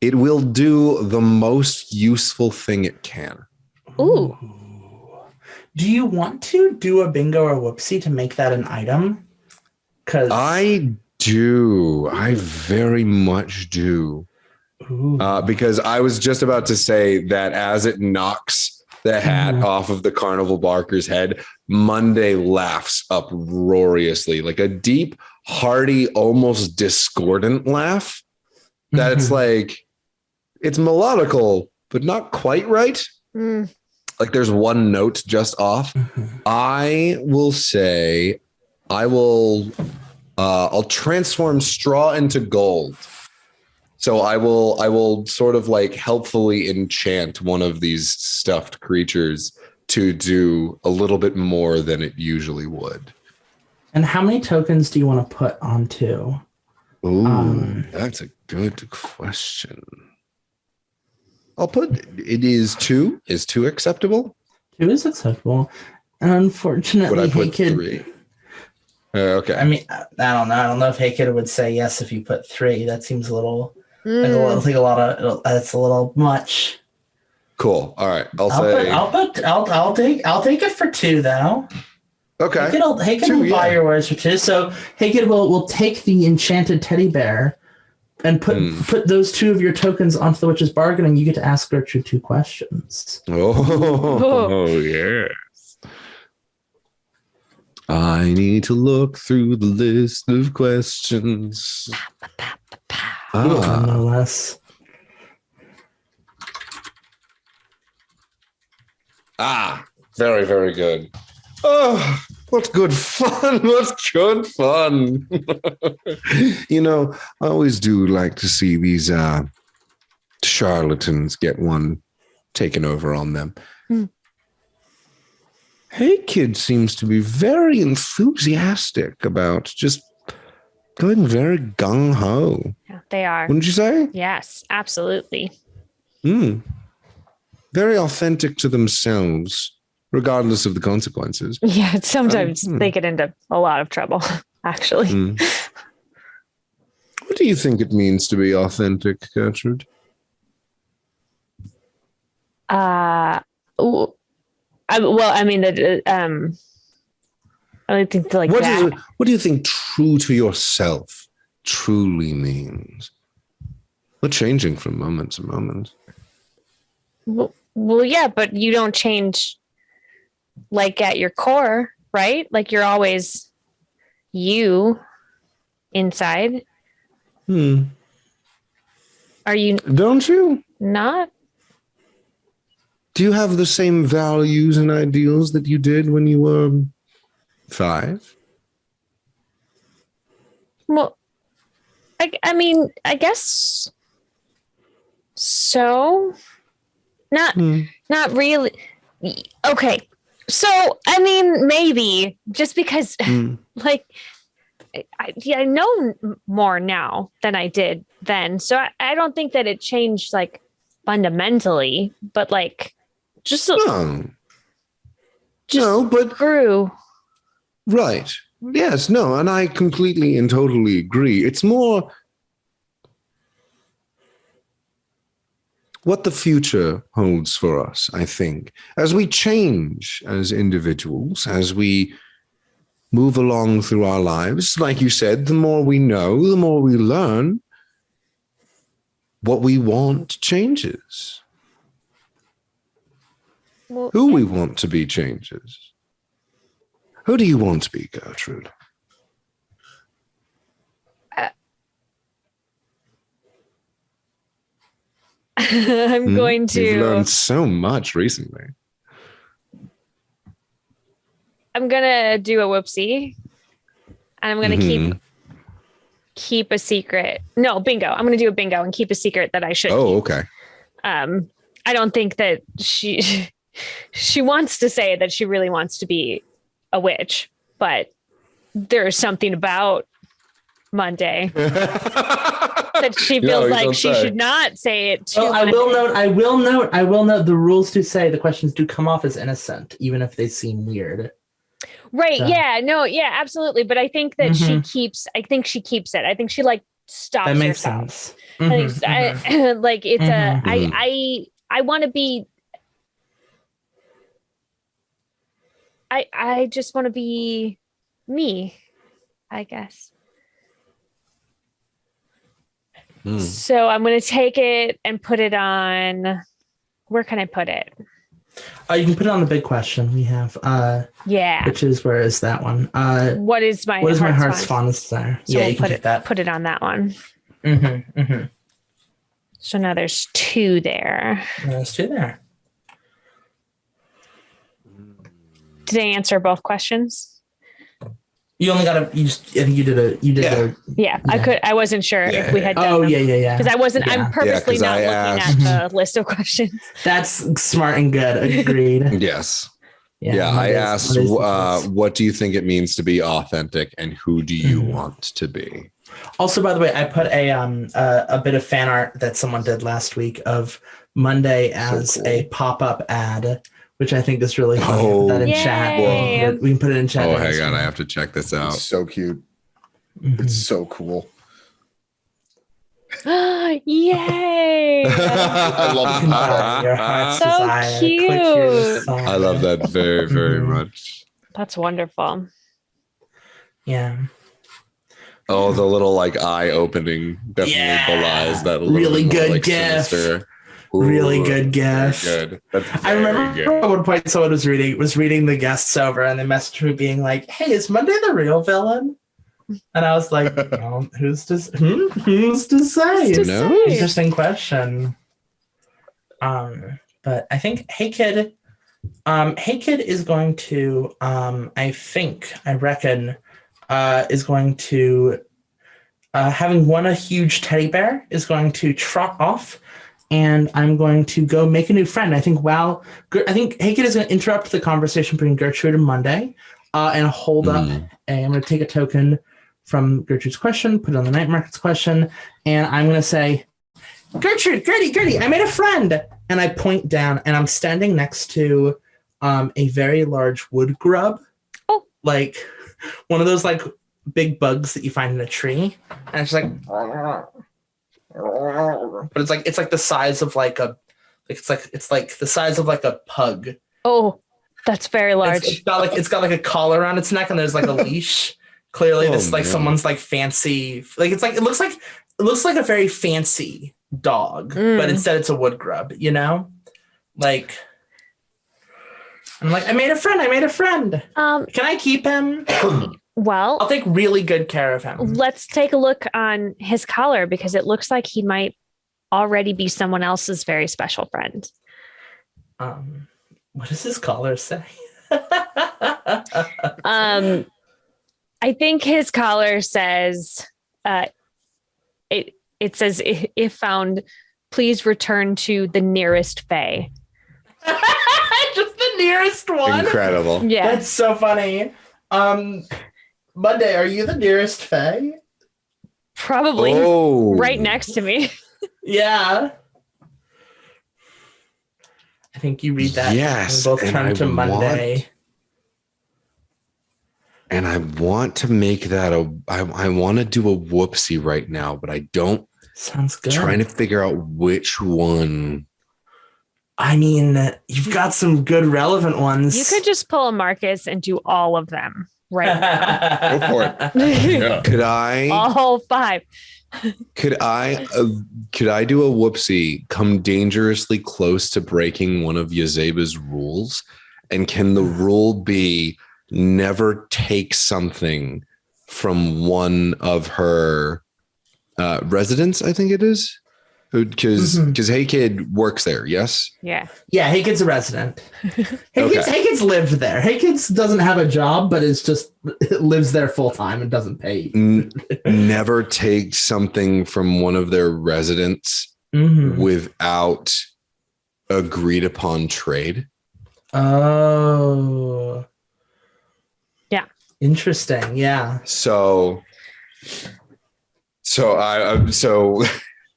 it will do the most useful thing it can. Ooh. Do you want to do a bingo or whoopsie to make that an item? I do. I very much do. Because I was just about to say that as it knocks the hat off of the carnival barker's head, Monday laughs uproariously, like a deep, hearty, almost discordant laugh. That's like, it's melodical, but not quite right. Like there's one note just off. I will say, I'll transform straw into gold. So I will sort of like helpfully enchant one of these stuffed creatures to do a little bit more than it usually would. And how many tokens do you want to put onto? Ooh, that's a good question. I'll put it is 2. Is 2 acceptable? 2 is acceptable. And unfortunately, would I put 3? Okay. I mean, I don't know. I don't know if Haykid would say yes if you put 3. That seems a little. That's a little much. Cool. All right. I'll take it for 2 though. Okay. Haykid will buy your words for 2. So Haykid will take the enchanted teddy bear and put those 2 of your tokens onto the witch's bargain, and you get to ask Gertrude 2 questions. Oh yes. I need to look through the list of questions. No less. Very, very good. Oh, what good fun. What good fun. I always do like to see these charlatans get one taken over on them. Hey, kid seems to be very enthusiastic about just going very gung-ho. Yeah, they are. Wouldn't you say? Yes, absolutely. Very authentic to themselves, regardless of the consequences. Yeah, sometimes they get into a lot of trouble, actually. What do you think it means to be authentic, Gertrude? I think like what that. What do you think true to yourself truly means? We're changing from moment to moment. Well, yeah, but you don't change like at your core, right? Like you're always you inside. Are you? Don't you? Not? Do you have the same values and ideals that you did when you were 5? Well, I mean, I guess so. Not really. Okay. So, I mean, maybe just because like I know more now than I did then. So I don't think that it changed like fundamentally, but like just but grew. right. Yes, no, and I completely and totally agree. It's more what the future holds for us, I think, as we change as individuals, as we move along through our lives. Like you said, the more we know, the more we learn, what we want changes. Well, Who we want to be changes. Who do you want to be, Gertrude? I'm going to. You've learned so much recently. I'm gonna do a whoopsie, and I'm gonna keep a secret. No, bingo. I'm gonna do a bingo and keep a secret that I should. Oh, keep. okay. I don't think that she wants to say that she really wants to be a witch, but there's something about Monday that she feels like she should not say it to. Well, I will note the rules do say the questions do come off as innocent, even if they seem weird. Right. So. Yeah. No. Yeah, absolutely. But I think that she keeps it. I think she like stops that makes herself. sense. I like it's I want to be. I just want to be me, I guess. So I'm going to take it and put it on. Where can I put it? You can put it on the big question we have. Yeah. Which is, where is that one? What is my heart's fondest desire? So yeah, you can put it on that one. Mm-hmm. So now there's 2 there. There's 2 there. Did I answer both questions? You only got I think you did Yeah, I wasn't sure if we had done Oh, yeah. Because I wasn't, I'm purposely not looking at the list of questions. That's smart and good. Agreed. Yes. Yeah, I asked, what do you think it means to be authentic and who do you want to be? Also, by the way, I put a bit of fan art that someone did last week of Monday as a pop-up ad, which I think is really funny. Put that in chat. We can put it in chat. Oh, hang on. I have to check this out. It's so cute. It's so cool. Yay! I love that. Your heart's So desire. cute. Click your song. I love that very, very much. That's wonderful. Yeah. Oh, the little like eye opening definitely belies that really good like, gif. Sinister. Ooh, Really good gif. Good. That's I remember good. at one point someone was reading the guests over and they messaged me being like, "Hey, is Monday the real villain?" And I was like, well, who's to say? Interesting question. But I think Hey Kid is going to I reckon is going to having won a huge teddy bear is going to trot off, and I'm going to go make a new friend. I think Hey Kid is going to interrupt the conversation between Gertrude and Monday, and hold up. I'm going to take a token from Gertrude's question, put it on the night market's question, and I'm going to say, Gertrude, Gertie, I made a friend. And I point down, and I'm standing next to a very large wood grub, like one of those like big bugs that you find in a tree, and it's like, but it's like the size of like it's like the size of like a pug. Oh, that's very large. It's got like a collar around its neck, and there's like a leash. Clearly, this like someone's like fancy. Like it looks like a very fancy dog, but instead it's a wood grub. You know, like I'm like I made a friend. Can I keep him? Well, I'll take really good care of him. Let's take a look on his collar because it looks like he might already be someone else's very special friend. What does his collar say? I think his collar says, it says, if found, please return to the nearest fae. Just the nearest one? Incredible. Yeah. That's so funny. Monday, are you the nearest Fae? Probably right next to me. Yeah. I think you read that. Yes, We both and turn to Monday. And I want to make that I want to do a whoopsie right now, but I don't. Sounds good. Trying to figure out which one. I mean, you've got some good relevant ones. You could just pull a Marcus and do all of them right now. Go for it. Yeah. Could I? All 5. Could I do a whoopsie, come dangerously close to breaking one of Yazeba's rules? And can the rule be never take something from one of her residents? I think it is. Because Hey Kid works there, yes? Yeah. Yeah, Hey Kid's a resident. Hey Kid's lived there. Hey Kid's doesn't have a job, but is just lives there full time and doesn't pay. Never take something from one of their residents without agreed upon trade. Oh. Yeah. Interesting. Yeah. So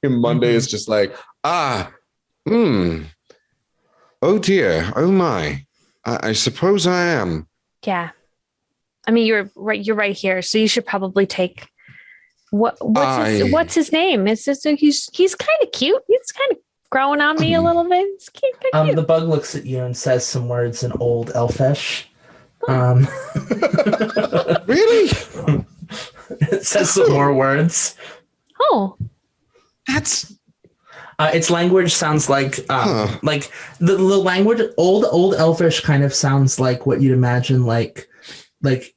Monday is just like, oh dear, oh my, I suppose I am. Yeah. I mean, you're right here. So you should probably take what's his name? It's just he's kind of cute. He's kind of growing on me a little bit. It's cute. The bug looks at you and says some words in Old Elfish. Really? It says some more words. Oh. That's its language sounds like the language old Elfish kind of sounds like what you'd imagine like that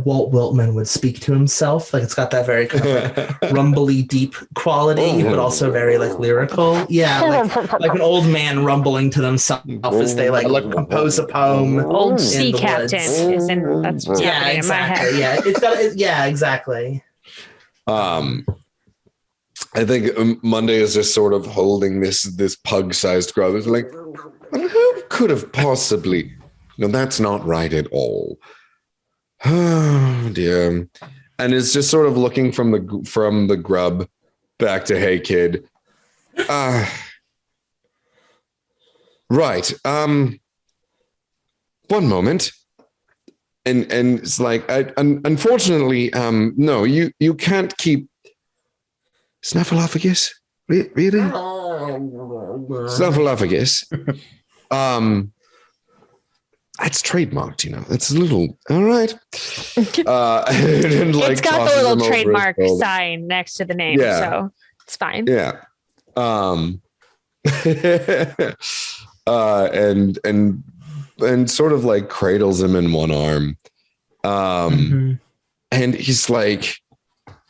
Walt Whitman would speak to himself. Like it's got that very kind of like rumbly deep quality, but also very like lyrical. Yeah, like an old man rumbling to themselves as they like compose a poem. Old sea captain is in that's what's happening in my head. Yeah, it's got yeah, exactly. I think Monday is just sort of holding this pug-sized grub. It's like, who could have possibly? No, that's not right at all. Oh dear. And it's just sort of looking from the grub back to Hey Kid. Right. One moment. And it's like, unfortunately, no, you can't keep Snuffleupagus? Really? Snuffleupagus. That's trademarked, you know. It's a little all right. And, like, it's got the little trademark sign next to the name, so it's fine. Yeah. And sort of like cradles him in one arm. And he's like,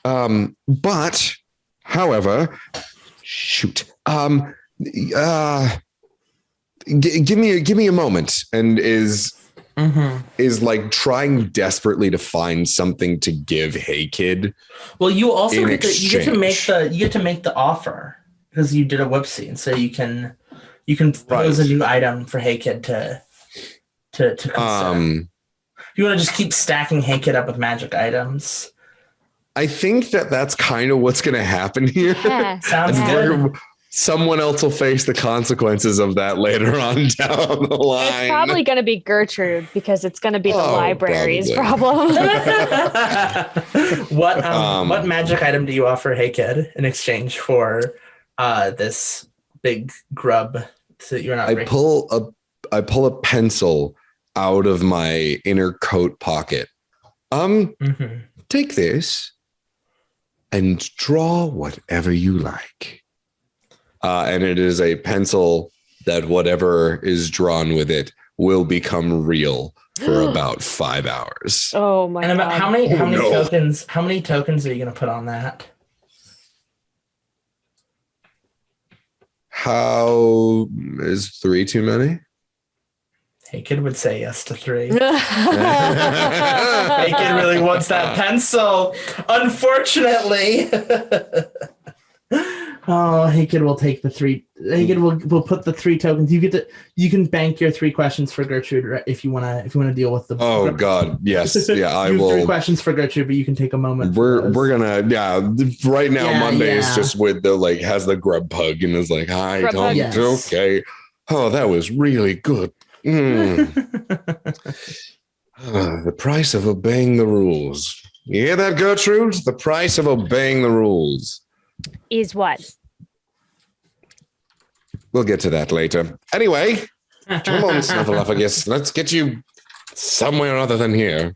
but however, shoot. Give me a moment, and is like trying desperately to find something to give Hey Kid. Well, you also get to make the offer because you did a whoopsie, and so you can propose a new item for Hey Kid to consider. You want to just keep stacking Hey Kid up with magic items. I think that's kind of what's going to happen here. Yeah. Sounds good. Someone else will face the consequences of that later on down the line. It's probably going to be Gertrude because it's going to be the library's problem. What magic item do you offer Hey Kid in exchange for this big grub that you're not? I pull a pencil out of my inner coat pocket. Take this and draw whatever you like. And it is a pencil that whatever is drawn with it will become real for about 5 hours. Oh my god! And about how many tokens? How many tokens are you going to put on that? How is 3 too many? Hey Kid would say yes to 3. Hey Kid really wants that pencil. Unfortunately. Oh, Hey Kid will take the 3. Hey Kid will put the 3 tokens. You can bank your 3 questions for Gertrude if you wanna deal with the. Oh God, yes, yeah, I you have will. 3 questions for Gertrude, but you can take a moment. We're gonna right now. Yeah, Monday is yeah. just with the has the grub pug and is like, hi, Grub hug. Yes. okay. Oh, that was really good. The price of obeying the rules. You hear that, Gertrude? The price of obeying the rules. Is what? We'll get to that later. Anyway, come on, Snuffleupagus. Let's get you somewhere other than here.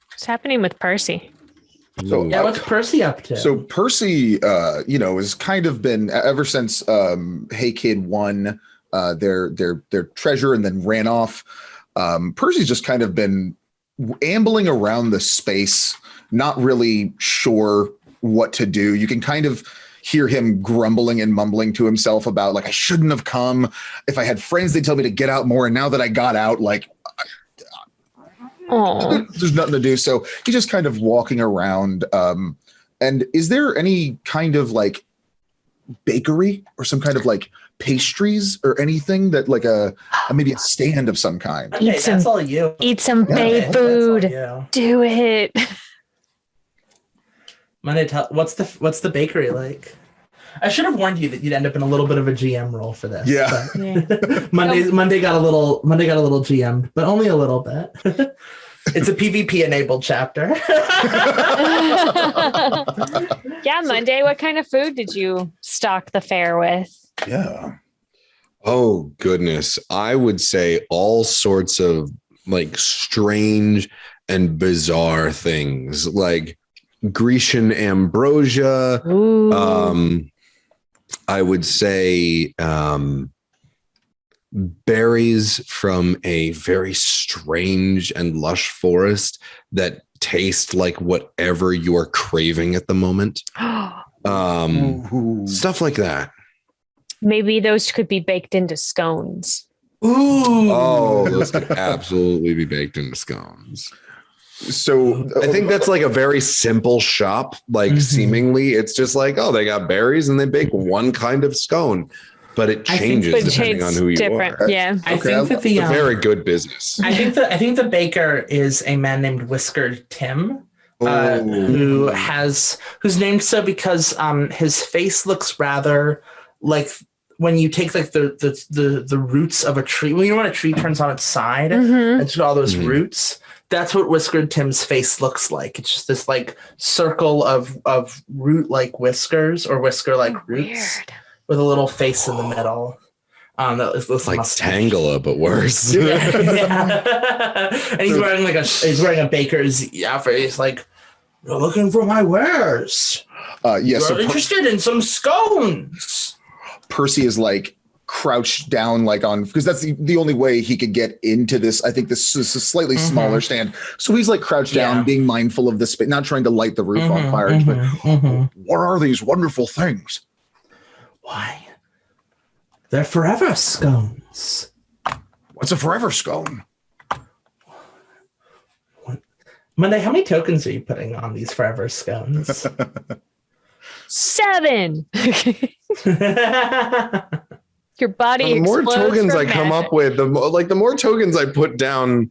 What's happening with Percy? So Yeah, what's Percy up to? So Percy, has kind of been ever since Hey Kid won their treasure and then ran off. Percy's just kind of been ambling around the space, not really sure what to do. You can kind of hear him grumbling and mumbling to himself about I shouldn't have come. If I had friends, they'd tell me to get out more. And now that I got out, there's nothing to do. So he's just kind of walking around. And is there any kind of bakery or some kind of pastries or anything that maybe a stand of some kind? Okay, that's all you. Eat some Yeah, Bay food. that's all you. Do it. Monday, what's the bakery like? I should have warned you that you'd end up in a little bit of a GM role for this. Yeah. but Monday got a little GM'd, but only a little bit. It's a PvP enabled chapter. Yeah, Monday. What kind of food did you stock the fair with? Yeah. Oh goodness. I would say all sorts of strange and bizarre things like Grecian ambrosia. Ooh. I would say berries from a very strange and lush forest that taste like whatever you're craving at the moment. Stuff like that. Maybe those could be baked into scones. Ooh. Oh, those could absolutely be baked into scones. So I think that's a very simple shop. Seemingly it's just they got berries and they bake one kind of scone, but it changes depending on who you are. Yeah. I think that It's a very good business. I think the baker is a man named Whiskered Tim, who's named so because his face looks rather like when you take the roots of a tree. Well, you know when a tree turns on its side, it's got all those roots. That's what Whiskered Tim's face looks like. It's just this circle of root-like whiskers or whisker-like roots with a little face in the middle. That is like Tangela, but worse. Yeah. And he's wearing a baker's outfit. He's like, "You're looking for my wares. Yes. You're interested in some scones." Percy is crouched down on because that's the only way he could get into this. I think this is a slightly smaller stand, so he's crouched down, being mindful of the space, not trying to light the roof on fire. But what are these wonderful things? Why, they're forever scones. What's a forever scone? Monday, how many tokens are you putting on these forever scones? 7. Your body. The more tokens I from come magic. up with, the more tokens I put down,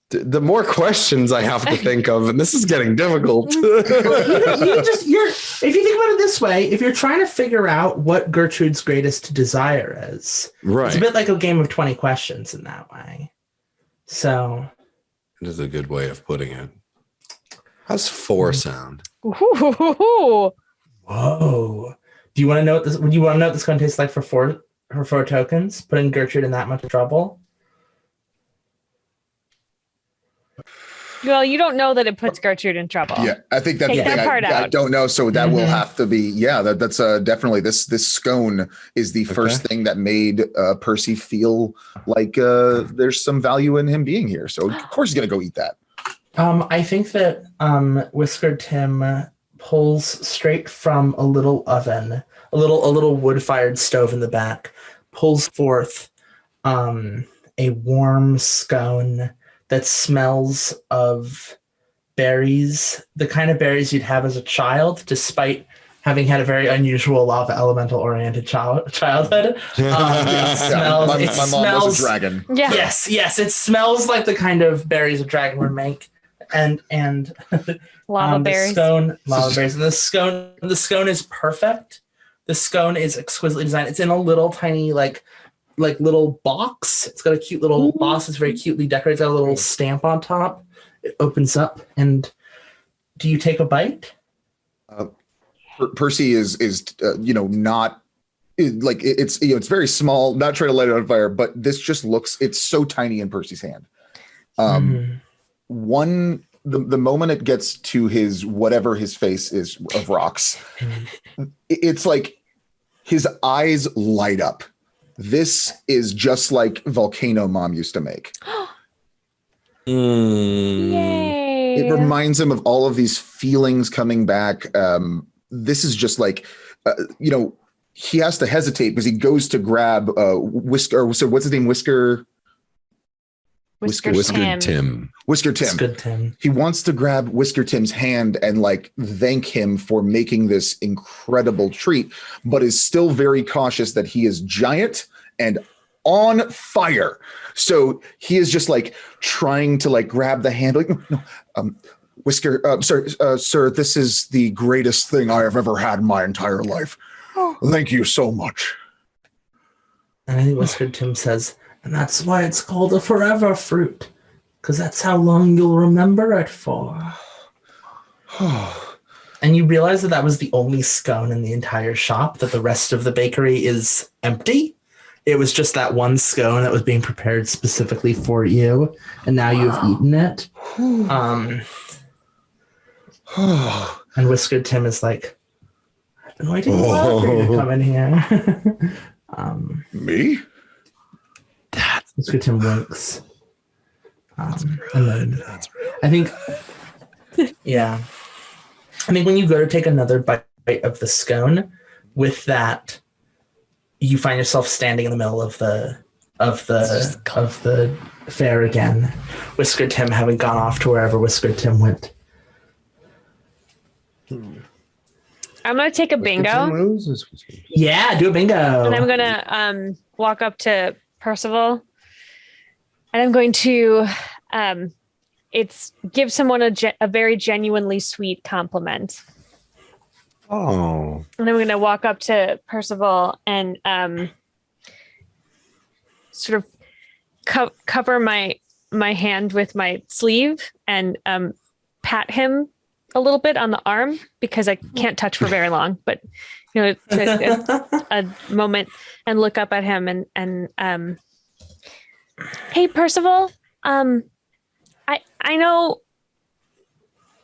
the more questions I have to think of, and this is getting difficult. If you think about it this way, if you're trying to figure out what Gertrude's greatest desire is, it's a bit like a game of 20 questions in that way. So It is a good way of putting it. How's 4 sound? Ooh. whoa. Do you want to know what this? Would you want to know what this going to taste like for 4 tokens? Putting Gertrude in that much trouble? Well, you don't know that it puts Gertrude in trouble. Yeah, I think that's Take the thing that part I out. don't know. So that will have to be, that's definitely this scone is the first thing that made Percy feel like there's some value in him being here. So of course he's going to go eat that. I think that Whiskered Tim pulls straight from a little oven, a little wood-fired stove in the back, pulls forth a warm scone that smells of berries, the kind of berries you'd have as a child, despite having had a very unusual lava elemental oriented childhood. My mom was a dragon. Yeah. Yes, it smells like the kind of berries a dragon would make. And Lava berries. Lava berries. And the scone is perfect. The scone is exquisitely designed. It's in a little tiny like little box. It's got a cute little box. It's very cutely decorated. It's got a little stamp on top. It opens up, and do you take a bite? Percy is not like it's it's very small. Not trying to light it on fire, but this just looks. It's so tiny in Percy's hand. The moment it gets to his whatever his face is of rocks, it's like his eyes light up. This is just like Volcano Mom used to make. Yay. It reminds him of all of these feelings coming back. This is just like, he has to hesitate because he goes to grab Whisker. So what's his name? Whisker Tim. He wants to grab Whisker Tim's hand and like thank him for making this incredible treat, but is still very cautious that he is giant and on fire. So he is just like trying to like grab the hand. Like, no, Whisker, sir, this is the greatest thing I have ever had in my entire life. Thank you so much. And I think Whisker Tim says, and that's why it's called a forever fruit, because that's how long you'll remember it for. And you realize that was the only scone in the entire shop, that the rest of the bakery is empty. It was just that one scone that was being prepared specifically for you, and now you've eaten it. And Whisker Tim is like, I've been waiting a while for you to come in here. Me? Whisker Tim winks. And then I think, yeah. I think when you go to take another bite of the scone, with that, you find yourself standing in the middle of the fair again. Whisker Tim having gone off to wherever Whisker Tim went. I'm gonna take a bingo. Yeah, do a bingo. And I'm gonna walk up to Percival, and I'm going to give someone a very genuinely sweet compliment. Oh. And I'm going to walk up to Percival and sort of cover my hand with my sleeve and pat him a little bit on the arm, because I can't touch for very long, but a moment, and look up at him and hey, Percival, I know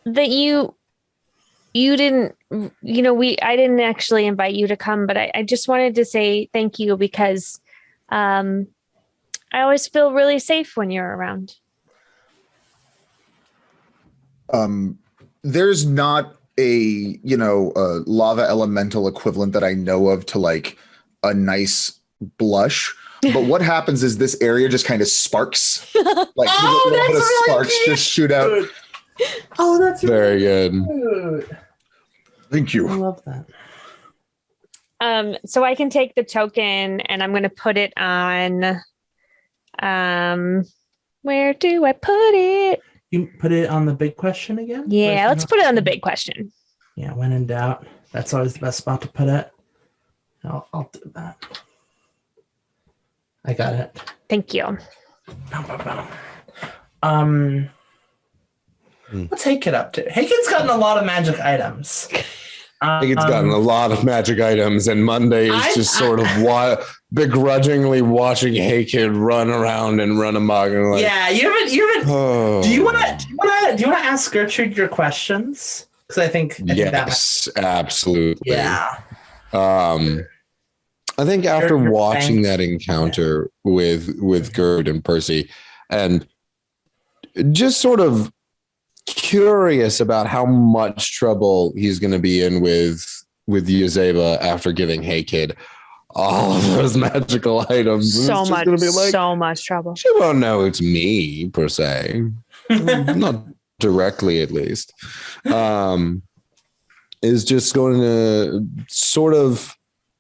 that you didn't, I didn't actually invite you to come, but I just wanted to say thank you, because I always feel really safe when you're around. There's not a lava elemental equivalent that I know of to like a nice blush. But what happens is this area just kind of sparks. Like a little bit of sparks just shoot out. Oh, that's very good. Cute. Thank you. I love that. So I can take the token and I'm going to put it on. Where do I put it? You put it on the big question again? Yeah, let's put it on the big question. Yeah, when in doubt, that's always the best spot to put it. I'll do that. I got it. Thank you. What's Haykid up to? Haykid's gotten a lot of magic items. I think it's gotten a lot of magic items, and Monday is just sort of begrudgingly watching Haykid run around and run amok. And like, yeah, you haven't. Oh. Do you want to ask Gertrude your questions? Because I think yes, absolutely. Yeah. I think after watching that encounter with Gerd and Percy, and just sort of curious about how much trouble he's going to be in with Yazeba after giving Haykid, all of those magical items. So It's just much, gonna be like, so much trouble. she won't know it's me per se, not directly at least. Is just going to sort of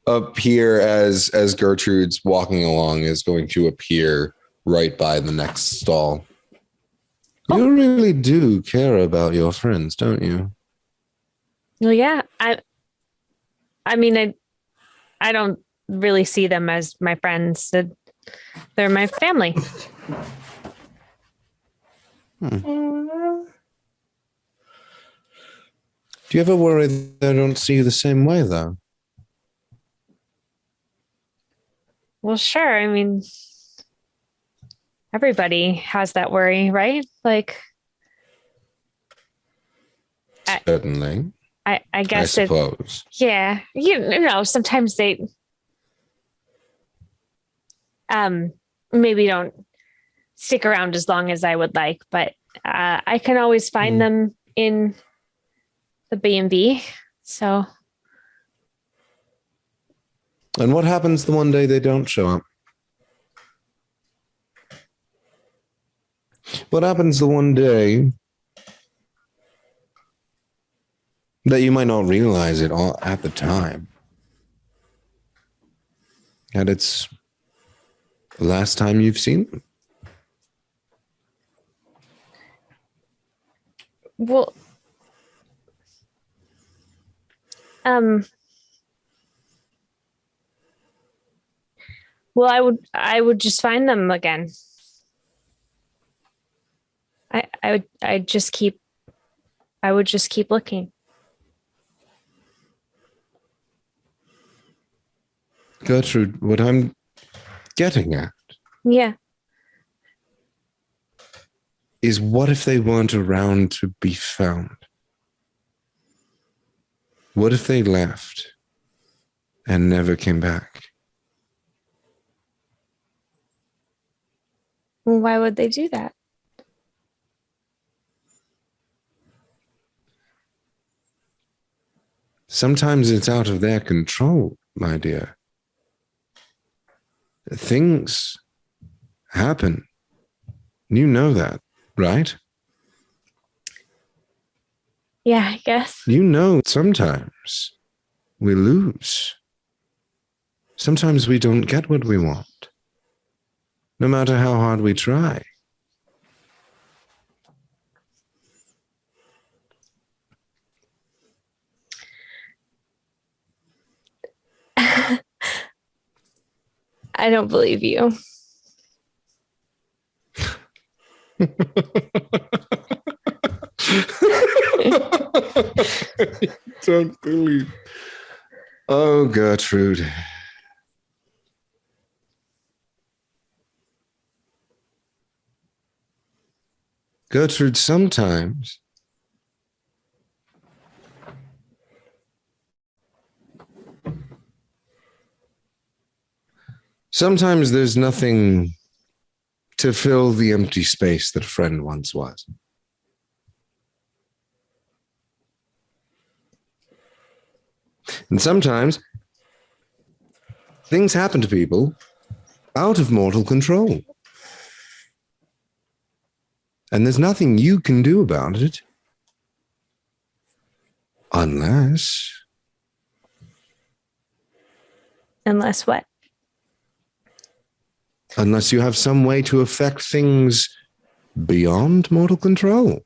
appear as Gertrude's walking along, is going to appear right by the next stall. You really do care about your friends, don't you? Well, yeah. I mean, I don't really see them as my friends. They're my family. Do you ever worry that I don't see you the same way, though? Well, sure. I mean, everybody has that worry, right? Like, Certainly. I guess I suppose. yeah. You know, sometimes they maybe don't stick around as long as I would like, but I can always find them in the B&B. So. And what happens the one day they don't show up? What happens the one day that you might not realize it all at the time? And it's the last time you've seen them? Well, well, I would just find them again. I would just keep looking. Gertrude, what I'm getting at Yeah. is, what if they weren't around to be found? What if they left and never came back? Well, why would they do that? Sometimes it's out of their control, my dear. Things happen. You know that, right? Yeah, I guess. You know, sometimes we lose. Sometimes we don't get what we want, no matter how hard we try. I don't believe you. Don't believe. Oh, Gertrude. Gertrude, sometimes there's nothing to fill the empty space that a friend once was. And sometimes things happen to people out of mortal control. And there's nothing you can do about it. Unless what? Unless you have some way to affect things beyond mortal control.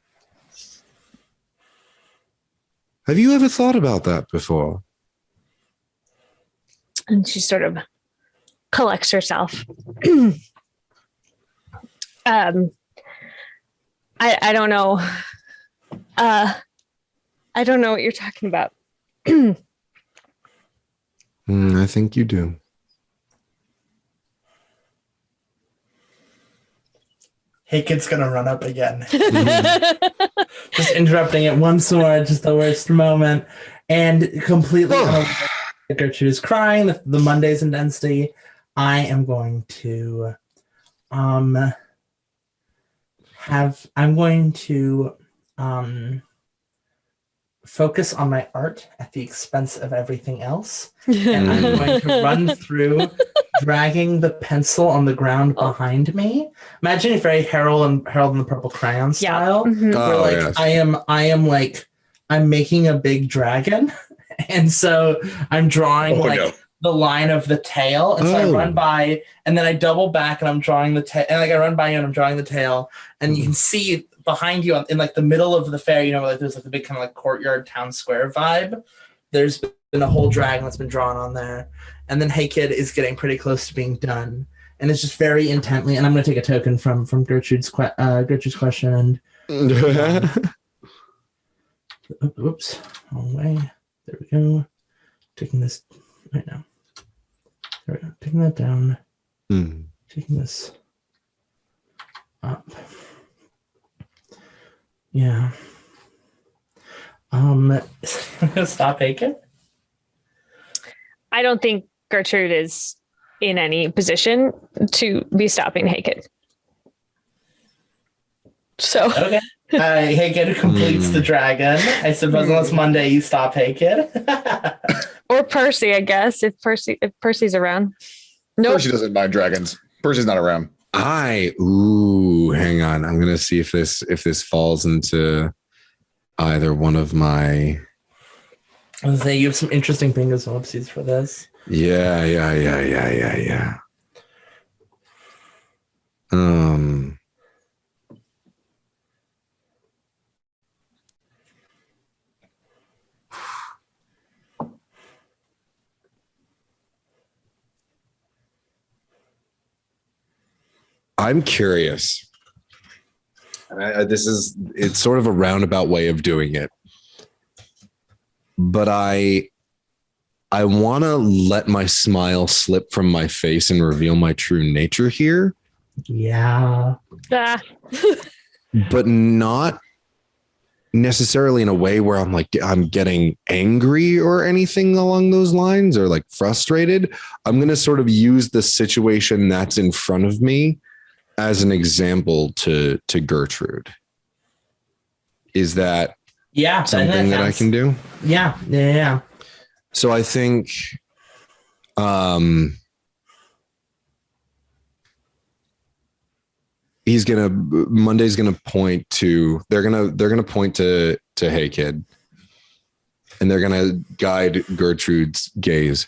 Have you ever thought about that before? And she sort of collects herself. I don't know. I don't know what you're talking about. I think you do. Hakett's gonna run up again. Just interrupting it once more, just the worst moment. And completely unaware that Gertrude is crying, the Monday's intensity. I am going to focus on my art at the expense of everything else. And I'm going to run through, dragging the pencil on the ground behind me. Imagine if very Harold and the Purple Crayon style. Where like I'm making a big dragon. And so I'm drawing the line of the tail. And so I run by, and then I double back and I'm drawing the tail. And like I run by you and I'm drawing the tail. And you can see behind you in like the middle of the fair, like there's like the big kind of like courtyard town square vibe. There's been a whole dragon that's been drawn on there. And then Hey Kid is getting pretty close to being done. And it's just very intently, and I'm going to take a token from Gertrude's question. And oops, wrong way. There we go. Taking this right now. There we go. Taking that down. Taking this up. Yeah. Stop aching. I don't think Gertrude is in any position to be stopping Haken. So okay. Haken completes the dragon. I suppose unless Monday you stop Haken. Or Percy, I guess, if Percy's around. Nope. Percy doesn't mind dragons. Percy's not around. Hang on. I'm gonna see if this falls into either one of my. I was saying you have some interesting bingo's ellipses for this. Yeah. I'm curious. It's sort of a roundabout way of doing it. But I want to let my smile slip from my face and reveal my true nature here. Yeah. But not necessarily in a way where I'm getting angry or anything along those lines or like frustrated. I'm going to sort of use the situation that's in front of me as an example to Gertrude. Is that something that I can do? Yeah. So I think Monday's gonna point to they're gonna point to Hey Kid, and they're gonna guide Gertrude's gaze.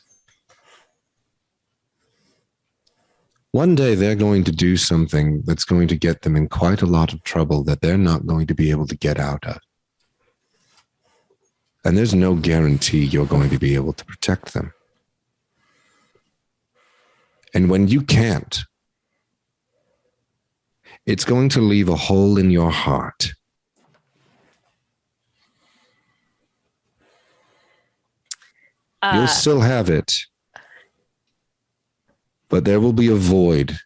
One day they're going to do something that's going to get them in quite a lot of trouble that they're not going to be able to get out of. And there's no guarantee you're going to be able to protect them. And when you can't, it's going to leave a hole in your heart. You'll still have it, but there will be a void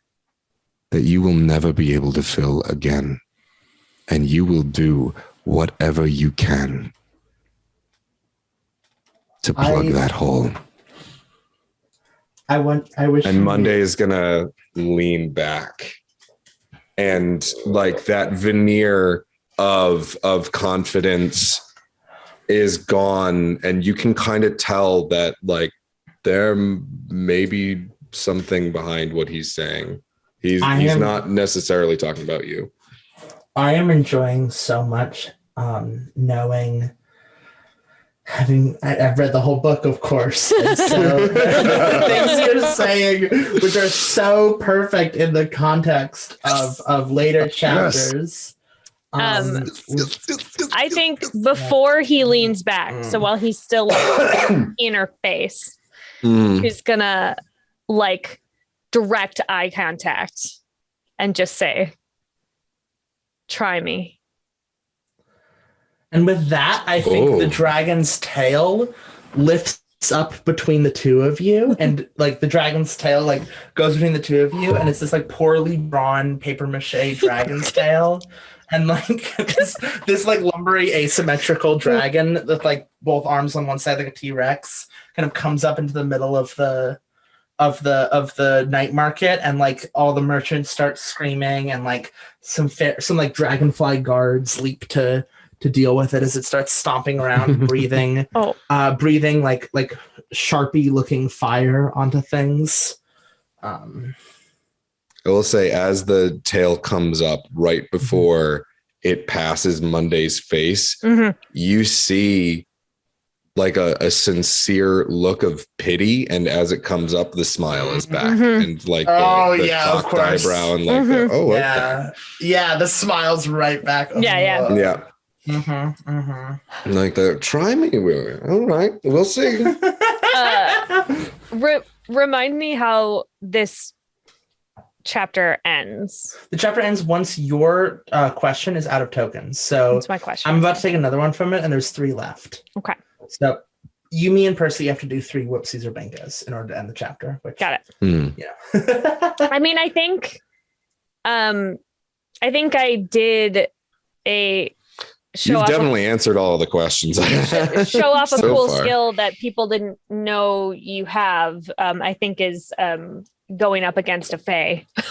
that you will never be able to fill again. And you will do whatever you can to plug that hole. I wish. And Monday is gonna lean back, and like that veneer of confidence is gone, and you can kind of tell that like there may be something behind what he's saying. He's not necessarily talking about you. I am enjoying so much knowing. I've read the whole book, of course. And so the things you're saying, which are so perfect in the context of later chapters. I think before he leans back, so while he's still like, inner face, he's gonna like direct eye contact and just say, "Try me." And with that, I think the dragon's tail lifts up between the two of you, and like the dragon's tail like goes between the two of you, and it's this like poorly drawn paper mache dragon's tail, and like this like lumbery asymmetrical dragon with like both arms on one side like a T-Rex kind of comes up into the middle of the night market, and like all the merchants start screaming, and like some like dragonfly guards leap to to deal with it as it starts stomping around, breathing, breathing like Sharpie looking fire onto things. I will say, as the tail comes up right before it passes Monday's face, you see like a sincere look of pity, and as it comes up, the smile is back, and like the cocked eyebrow, and like the smile's right back. Like the try me, all right, we'll see. Remind me how this chapter ends. The chapter ends once your question is out of tokens. So that's my question. I'm about to take another one from it, and there's 3 left. Okay. So you, me, and Percy have to do 3 whoopsies or bingos in order to end the chapter. Got it. Yeah. I mean, I think I did a You've definitely answered all of the questions. show off a so cool far. skill that people didn't know you have. I think is going up against a fae. I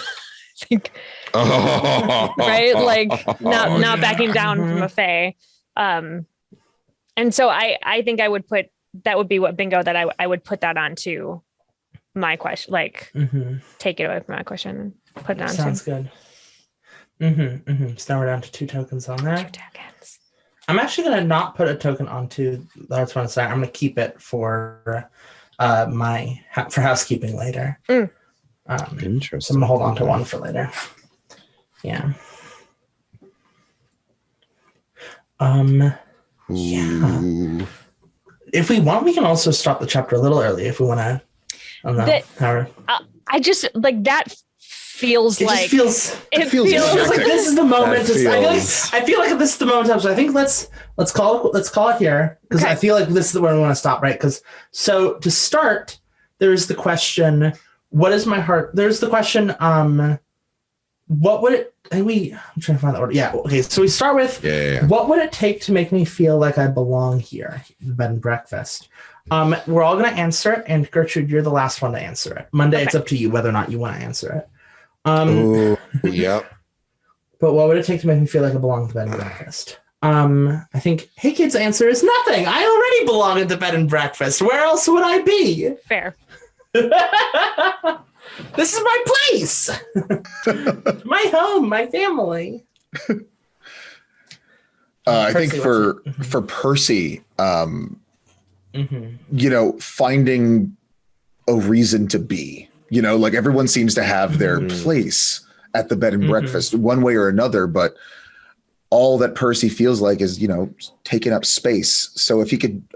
think, right? Like not backing down from a fae. And so I think I would put that would be what bingo that I would put that onto my question, like take it away from my question and put it on. Sounds good. So now we're down to 2 tokens on there. 2 tokens. I'm actually gonna not put a token onto the Hearts Fund side. I'm gonna keep it for for housekeeping later. Interesting. So I'm gonna hold on to 1 for later. Yeah. Yeah. If we want, we can also stop the chapter a little early if we want to. I just like that feels it feels like this is the moment. I feel like this is the moment. So I think let's call it here, because I feel like this is where we want to stop, right? Because so to start, there's the question, what is my heart? There's the question, what would it? I'm trying to find the order. Yeah. Okay. So we start with what would it take to make me feel like I belong here, the bed and breakfast. We're all going to answer it, and Gertrude, you're the last one to answer it. Monday, It's up to you whether or not you want to answer it. Yep. But what would it take to make me feel like I belong at the bed and breakfast? I think Hey Kid's answer is nothing. I already belong at the bed and breakfast. Where else would I be? fair. This is my place. My home, my family. I think for Percy, finding a reason to be, like everyone seems to have their place at the bed and breakfast one way or another, but all that Percy feels like is, taking up space. So if he can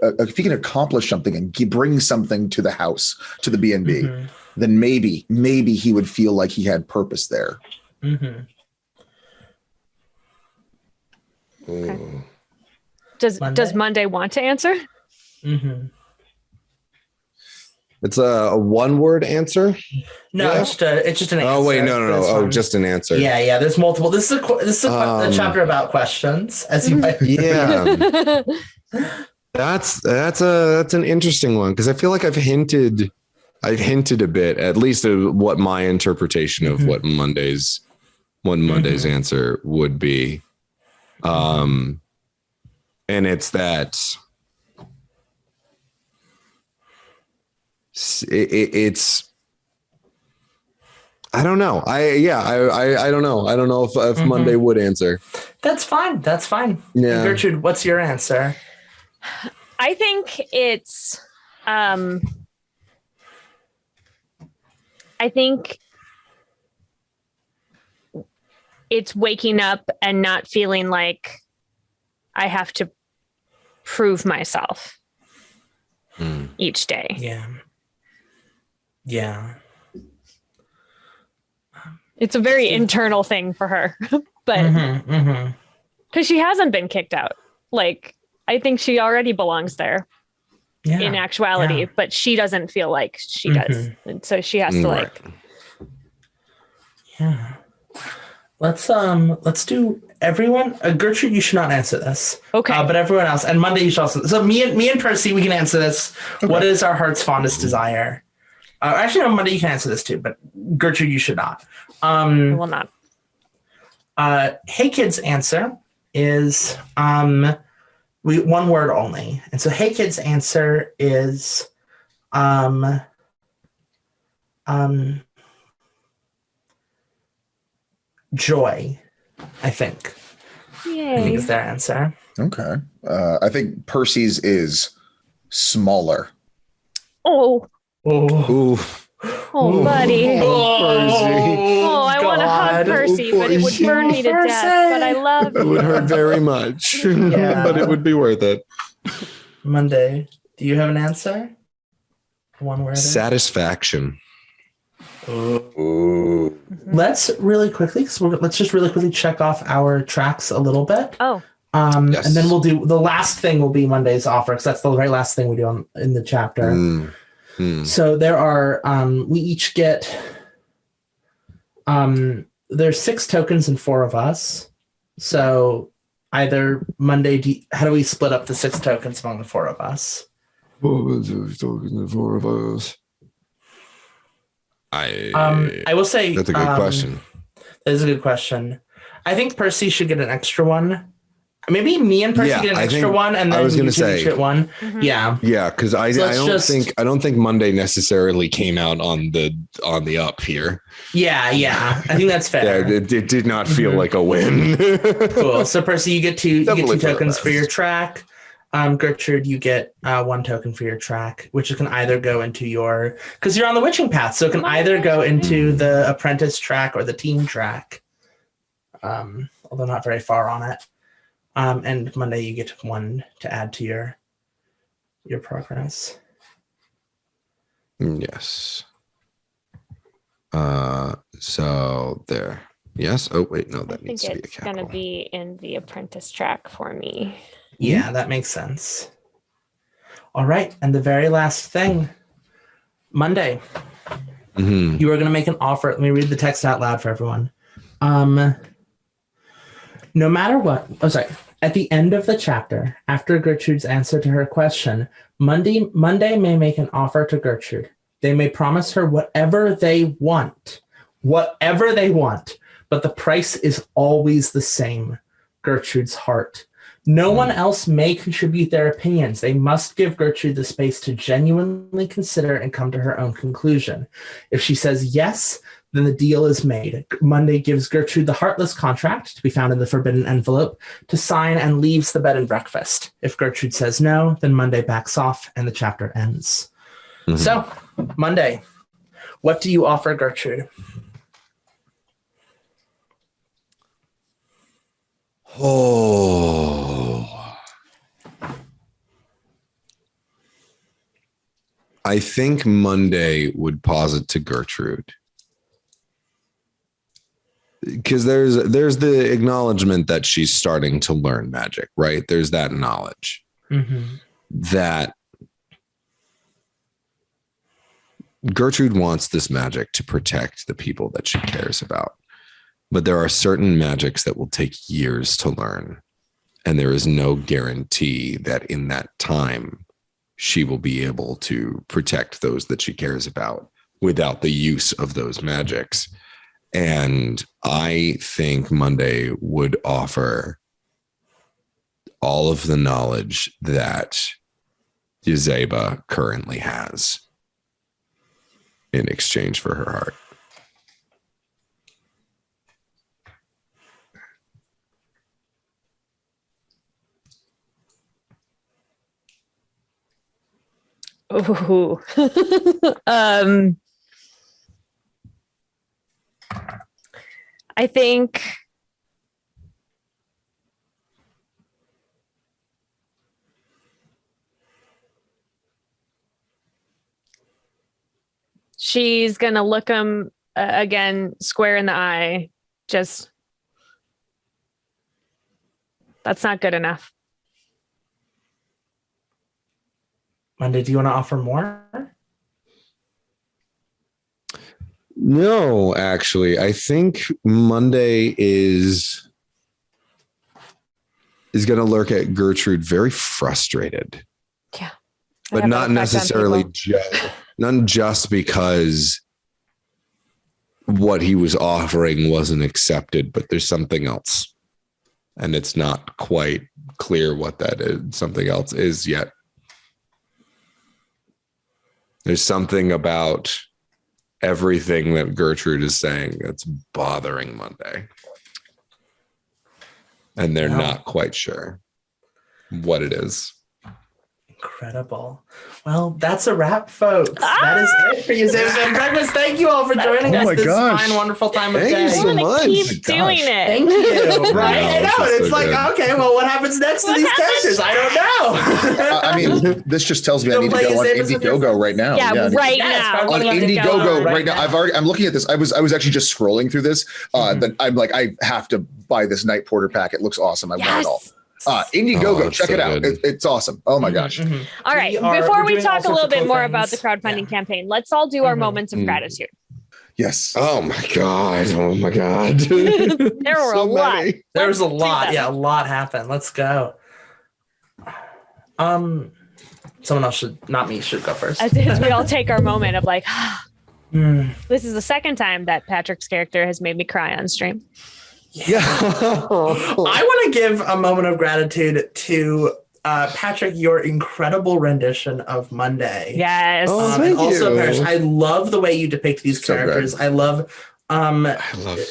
accomplish something and bring something to the house, to the B&B, then maybe he would feel like he had purpose there. Okay. Does Monday want to answer? It's a one-word answer. No, it's just an answer. Oh wait, no. Oh, just an answer. Yeah. There's multiple. This is a chapter about questions, as you might. Yeah. That's an interesting one, because I feel like I've hinted a bit, at least, of what my interpretation of what Monday's answer would be. And it's that it's I don't know. I don't know. I don't know if Monday would answer. That's fine. Yeah. Gertrude, what's your answer? I think it's waking up and not feeling like I have to prove myself each day. Yeah. It's a very internal thing for her, but because she hasn't been kicked out. Like, I think she already belongs there in actuality, but she doesn't feel like she does. And so she has to Yeah. Let's do everyone. Gertrude, you should not answer this. Okay. But everyone else, and Monday you should also. So me and Percy, we can answer this. Okay. What is our heart's fondest desire? Actually, no, Monday you can answer this too, but Gertrude, you should not. I will not. Hey Kid's answer is one word only. And so Hey Kid's answer is joy, I think. Yay. I think is their answer. Okay. I think Percy's is smaller. Oh, Ooh. buddy. Oh, I want to hug Percy, but it would burn me to death. But I love It you. would hurt very much, Yeah. but it would be worth it. Monday, do you have an answer? One word. Satisfaction. Ooh. Let's really quickly, let's just really quickly check off our tracks a little bit. Oh, Yes. And then we'll do the last thing will be Monday's offer, because that's the very last thing we do in the chapter. So there are we each get there's 6 tokens and 4 of us. So either Monday, how do we split up the 6 tokens among the 4 of us? I will say That's a good question. That is a good question. I think Percy should get an extra one. Maybe me and Percy get an extra one, and then I was going to you say get one. Mhm. Yeah, because I don't think Monday necessarily came out on the up here. yeah. I think that's fair. Yeah, it did not feel like a win. Cool. So Percy, you get 2 Definitely tokens for best. your track. Gertrude, you get 1 token for your track, which can either go into your, because you're on the witching path, so it can either go into the apprentice track or the team track. Although not very far on it. And Monday you get 1 to add to your progress. Yes. So there. Yes. Oh wait, no, that needs to be a it's going to capital. be in the apprentice track for me. Yeah, that makes sense. All right, and the very last thing, Monday, you are going to make an offer. Let me read the text out loud for everyone. No matter what, at the end of the chapter, after Gertrude's answer to her question, Monday may make an offer to Gertrude. They may promise her whatever they want, but the price is always the same, Gertrude's heart. No one else may contribute their opinions. They must give Gertrude the space to genuinely consider and come to her own conclusion. If she says yes, then the deal is made. Monday gives Gertrude the heartless contract, to be found in the forbidden envelope, to sign and leaves the bed and breakfast. If Gertrude says no, then Monday backs off and the chapter ends. So, Monday, what do you offer Gertrude? Oh. I think Monday would posit to Gertrude. Because there's the acknowledgement that she's starting to learn magic, right? There's that knowledge that Gertrude wants this magic to protect the people that she cares about. But there are certain magics that will take years to learn. And there is no guarantee that in that time, she will be able to protect those that she cares about without the use of those magics. And I think Monday would offer all of the knowledge that Yazeba currently has in exchange for her heart. Ooh. I think she's going to look him again square in the eye. Just, that's not good enough. Monday, do you want to offer more? No, actually, I think Monday is going to lurk at Gertrude very frustrated. Yeah. But not necessarily just because what he was offering wasn't accepted, but there's something else. and it's not quite clear what that is. Something else is yet. There's something about everything that Gertrude is saying that's bothering Monday. And they're not quite sure what it is. Incredible. Well, that's a wrap, folks. That is it for you. Breakfast. Thank you all for joining us this fine, wonderful time of day. Thank you so much. Keep doing it. Thank you. Right? I know. It's so like, good. okay, well, what happens next to these characters? I don't know. I mean, this just tells me I need to go on Indiegogo right now. Yeah, right Yes, now. On Indiegogo right now. I'm looking at this. I was actually just scrolling through this. Then I'm like, I have to buy this Night Porter pack. It looks awesome. I want it all. Indiegogo, check it out. It's awesome. Oh my gosh. All right. Before we talk a little bit more about the crowdfunding campaign, let's all do our moments of gratitude. Yes. Oh my God. There were a lot. There was a lot. Yeah, a lot happened. Let's go. Someone else should, not me, should go first. As we all take our moment of like, this is the second time that Patrick's character has made me cry on stream. Yeah. I want to give a moment of gratitude to Patrick, your incredible rendition of Monday. Yes. And also, Parrish, I love the way you depict these characters. Good. I love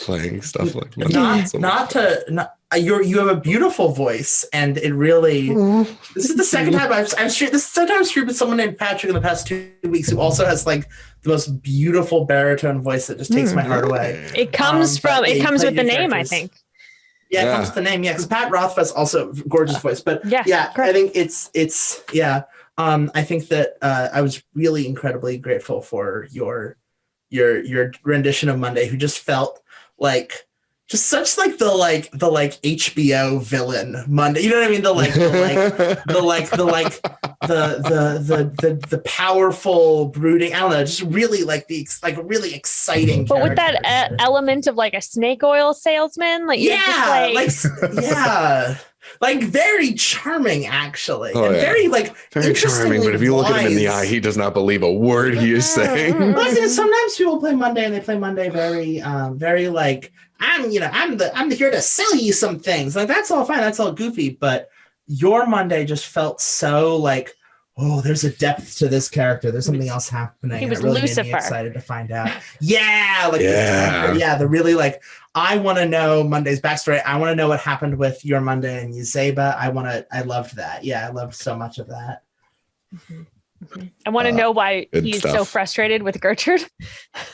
playing stuff like that. You have a beautiful voice, and it really. This is the second time I've streamed with someone named Patrick in the past 2 weeks who also has like the most beautiful baritone voice that just takes my heart away. It comes with the name, I think. Yeah, it comes with the name. Yeah, because Pat Rothfuss also gorgeous voice, but correct. I think it's I think that I was really incredibly grateful for your rendition of Monday, who just felt like just such like the HBO villain Monday. You know what I mean? The powerful brooding. I don't know. Just really like really exciting. But with that element of like a snake oil salesman, like like very charming actually, and very charming. But if you look at him in the eye, he does not believe a word he is saying. Sometimes people play Monday and they play Monday very like. I'm here to sell you some things. Like that's all fine. That's all goofy. But your Monday just felt so like, oh, there's a depth to this character. There's something else happening. He was it really Lucifer. made me excited to find out. The really like, I want to know Monday's backstory. I want to know what happened with your Monday and Yazeba. I loved that. Yeah, I loved so much of that. I want to know why he's so frustrated with Gertrude.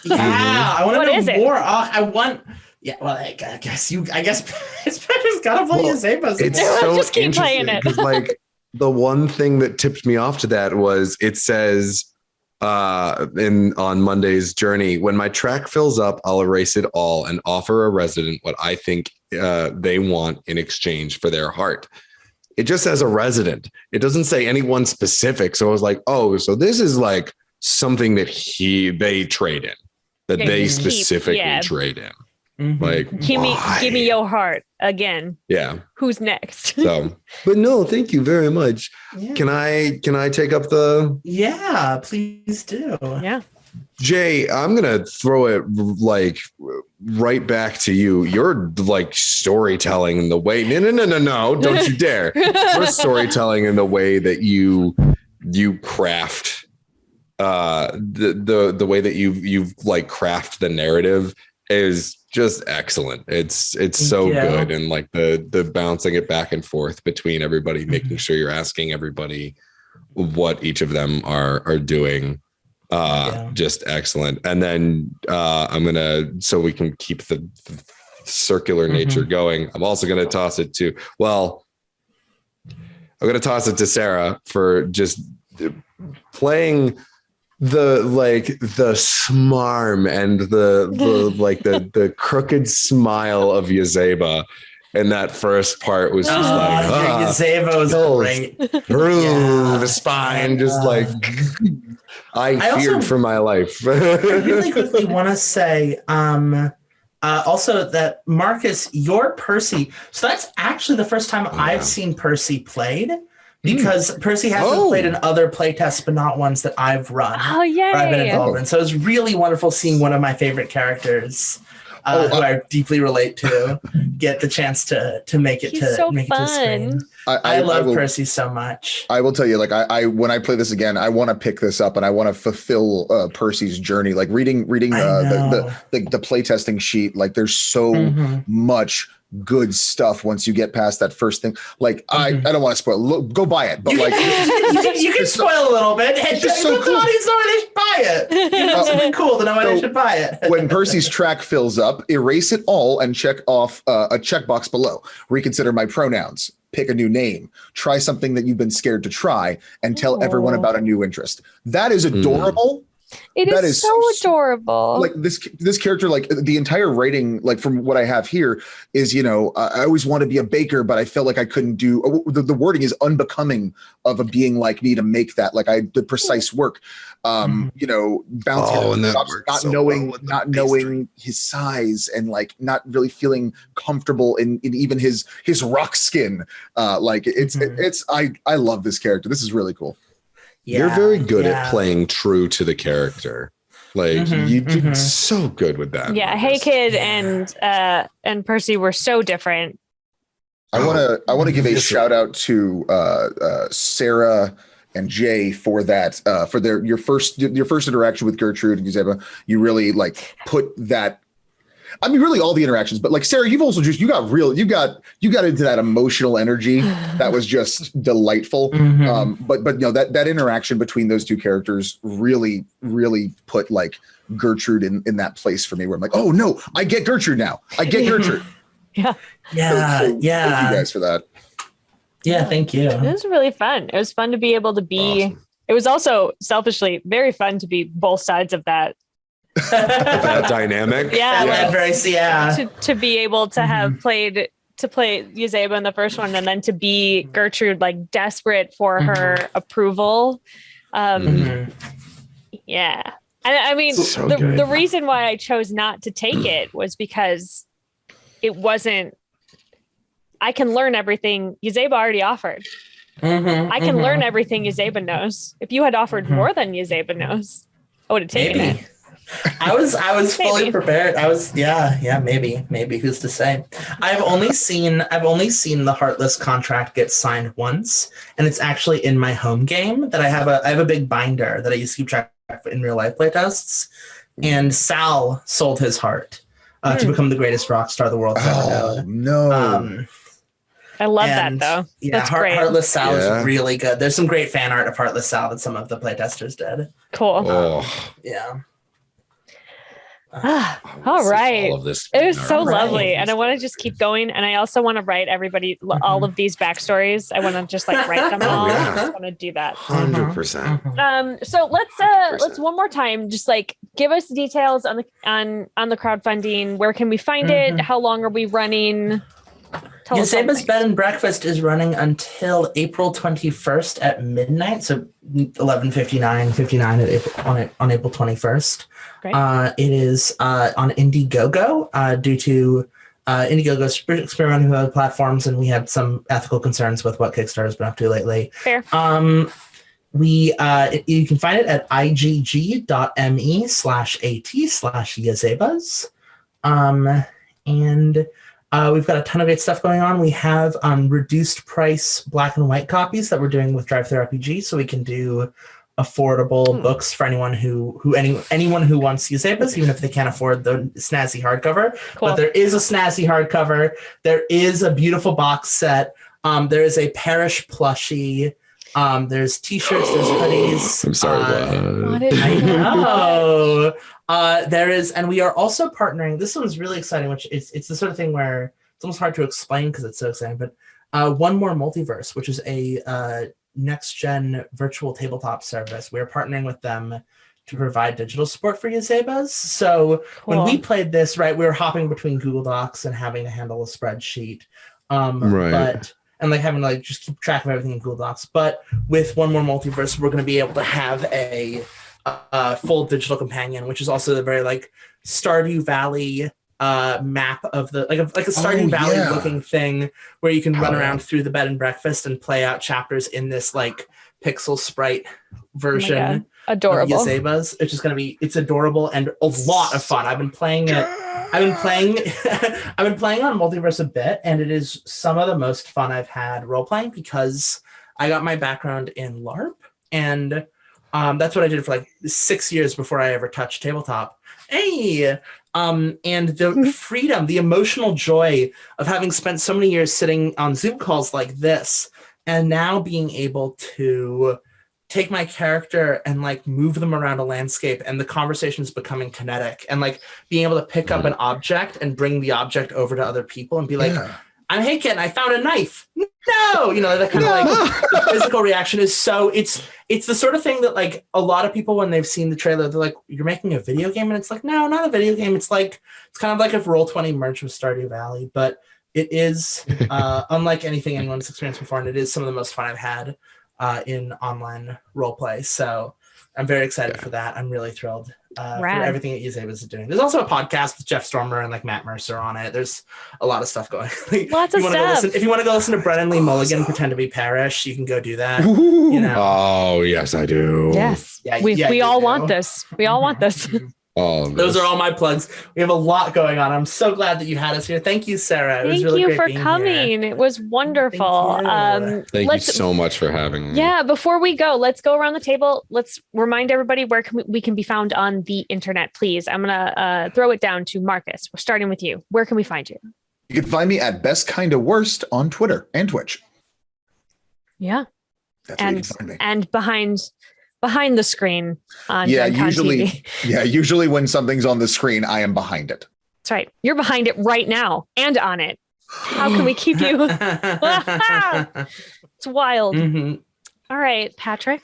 Yeah, I want to know more. I want. Yeah, well, I guess Patrick's gotta play Yazeba. It's so just keep playing it. Like the one thing that tipped me off to that was it says on Monday's journey, when my track fills up, I'll erase it all and offer a resident what I think they want in exchange for their heart. It just says a resident. It doesn't say anyone specific. So I was like, oh, so this is like something that they trade in, that they specifically trade in. Mm-hmm. Like, give me your heart again. Yeah. Who's next? So, but no, thank you very much. Yeah. Can I take up the? Yeah, please do. Yeah. Jay, I'm gonna throw it like right back to you. You're like storytelling in the way. No! Don't you dare! You're storytelling in the way that you craft the way that you've like craft the narrative is just excellent. It's so good, and like the bouncing it back and forth between everybody, making sure you're asking everybody what each of them are doing. Just excellent. And then I'm gonna, so we can keep the circular nature going, I'm also gonna toss it to Sarah for just playing the smarm and the crooked smile of Yazeba. And that first part was just Yazeba was great. Through the spine, just like I feared for my life. I really quickly want to say also that Marcus, your Percy. So that's actually the first time I've seen Percy played, because Percy has been played in other playtests, but not ones that I've run. Oh, yay. I've been involved in. So it was really wonderful seeing one of my favorite characters who I deeply relate to, get the chance to make it He's so make it to the screen. I love Percy so much. I will tell you, like, I when I play this again, I want to pick this up and I want to fulfill Percy's journey. Like reading the playtesting sheet. Like, there's so much good stuff once you get past that first thing. Like, I don't want to spoil. Look, go buy it. But like, you can spoil a little bit. It's just so cool. The audience know they should buy it. It's really cool to know why they should buy it. When Percy's track fills up, erase it all and check off a checkbox below. Reconsider my pronouns. Pick a new name. Try something that you've been scared to try, and tell everyone about a new interest. That is adorable. It is so adorable. Like this character, like the entire writing, like from what I have here is, I always want to be a baker, but I felt like I couldn't do the wording is unbecoming of a being like me to make that, like the precise work, bouncing not knowing his size and like not really feeling comfortable in even his rock skin. I love this character. This is really cool. Yeah, you're very good at playing true to the character. Like you did so good with that. Yeah, Hey Kid and Percy were so different. I want to give a shout out to Sarah and Jay for that for your first interaction with Gertrude and Yazeba. You really like put that. I mean, really all the interactions, but like Sarah, you've also you got into that emotional energy that was just delightful. But that interaction between those two characters really, really put like Gertrude in that place for me where I'm like, oh no, I get Gertrude now. I get Gertrude. Yeah. Thank you guys for that. Yeah, thank you. It was really fun. It was fun to be able to be. Awesome. It was also selfishly very fun to be both sides of that. That dynamic. To be able to have play Yazeba in the first one and then to be Gertrude, like desperate for her approval. Yeah. I mean, the reason why I chose not to take it was because it wasn't, I can learn everything Yazeba already offered. I can learn everything Yazeba knows. If you had offered more than Yazeba knows, I would have taken it. I was fully prepared. Maybe who's to say? I've only seen the Heartless contract get signed once, and it's actually in my home game that I have a big binder that I used to keep track of in real life playtests. And Sal sold his heart to become the greatest rock star the world has ever known. No. I love that though. Yeah, that's great. Heartless Sal is really good. There's some great fan art of Heartless Sal that some of the playtesters did. Cool. Yeah. All right. It was so lovely. And I want to just keep going. And I also want to write everybody, all of these backstories. I want to just like write them all. I just want to do that. 100%. So let's one more time, just like give us details on the crowdfunding. Where can we find it? How long are we running? Yazeba's Bed and Breakfast is running until April 21st at midnight. So 11:59 on April 21st. Great. It is on Indiegogo due to Indiegogo's experimenting with other platforms, and we had some ethical concerns with what Kickstarter's been up to lately. Fair. You can find it at igg.me/at/Yazebas. And we've got a ton of great stuff going on. We have reduced price black and white copies that we're doing with Drive-Thru RPG, so we can do affordable books for anyone who wants Yazebas, even if they can't afford the snazzy hardcover. Cool. But there is a snazzy hardcover. There is a beautiful box set. There is a Parish plushie. There's t-shirts. There's hoodies. I'm sorry. I know. There is, and we are also partnering. This one's really exciting, which it's the sort of thing where it's almost hard to explain because it's so exciting. But One More Multiverse, which is a next-gen virtual tabletop service. We're partnering with them to provide digital support for Yazebas. So when we played this, we were hopping between Google Docs and having to handle a spreadsheet. But like having to just keep track of everything in Google Docs. But with One More Multiverse, we're going to be able to have a full digital companion, which is also the very Stardew Valley map of the like a Stardew Valley looking thing where you can run around through the bed and breakfast and play out chapters in this pixel sprite version. Adorable. Of Yazebas. It's just it's adorable and a lot of fun. I've been playing it I've been playing I've been playing on Multiverse a bit, and it is some of the most fun I've had role playing because I got my background in LARP, and that's what I did for like 6 years before I ever touched tabletop. Hey, and the freedom, the emotional joy of having spent so many years sitting on Zoom calls like this, and now being able to take my character and like move them around a landscape, and the conversations becoming kinetic, and like being able to pick up an object and bring the object over to other people and be like, I'm Haken, I found a knife. No, that kind of like the physical reaction is so it's the sort of thing that like a lot of people, when they've seen the trailer, they're like, you're making a video game? And it's like, no, not a video game. It's kind of like if Roll20 merged with Stardew Valley, but it is unlike anything anyone's experienced before, and it is some of the most fun I've had in online role play. So I'm very excited for that. I'm really thrilled for everything that Yazeba is doing. There's also a podcast with Jeff Stormer and like Matt Mercer on it. There's a lot of stuff going. Lots of stuff. If you want to go listen to Brennan Lee Mulligan pretend to be Parrish, you can go do that. Oh yes, I do. Yes, we all want this. We all want this. Those are all my plugs. We have a lot going on. I'm so glad that you had us here. Thank you, Sarah. Thank you for coming. It was wonderful. Thank you so much for having me. Yeah, before we go, let's go around the table. Let's remind everybody where we can be found on the internet, please. I'm going to throw it down to Marcus. We're starting with you. Where can we find you? You can find me at Best Kinda Worst on Twitter and Twitch. Yeah. That's where you can find me. And behind the screen on Gen Con TV. Usually when something's on the screen, I am behind it. That's right. You're behind it right now and on it. How can we keep you? It's wild. Mm-hmm. All right, Patrick.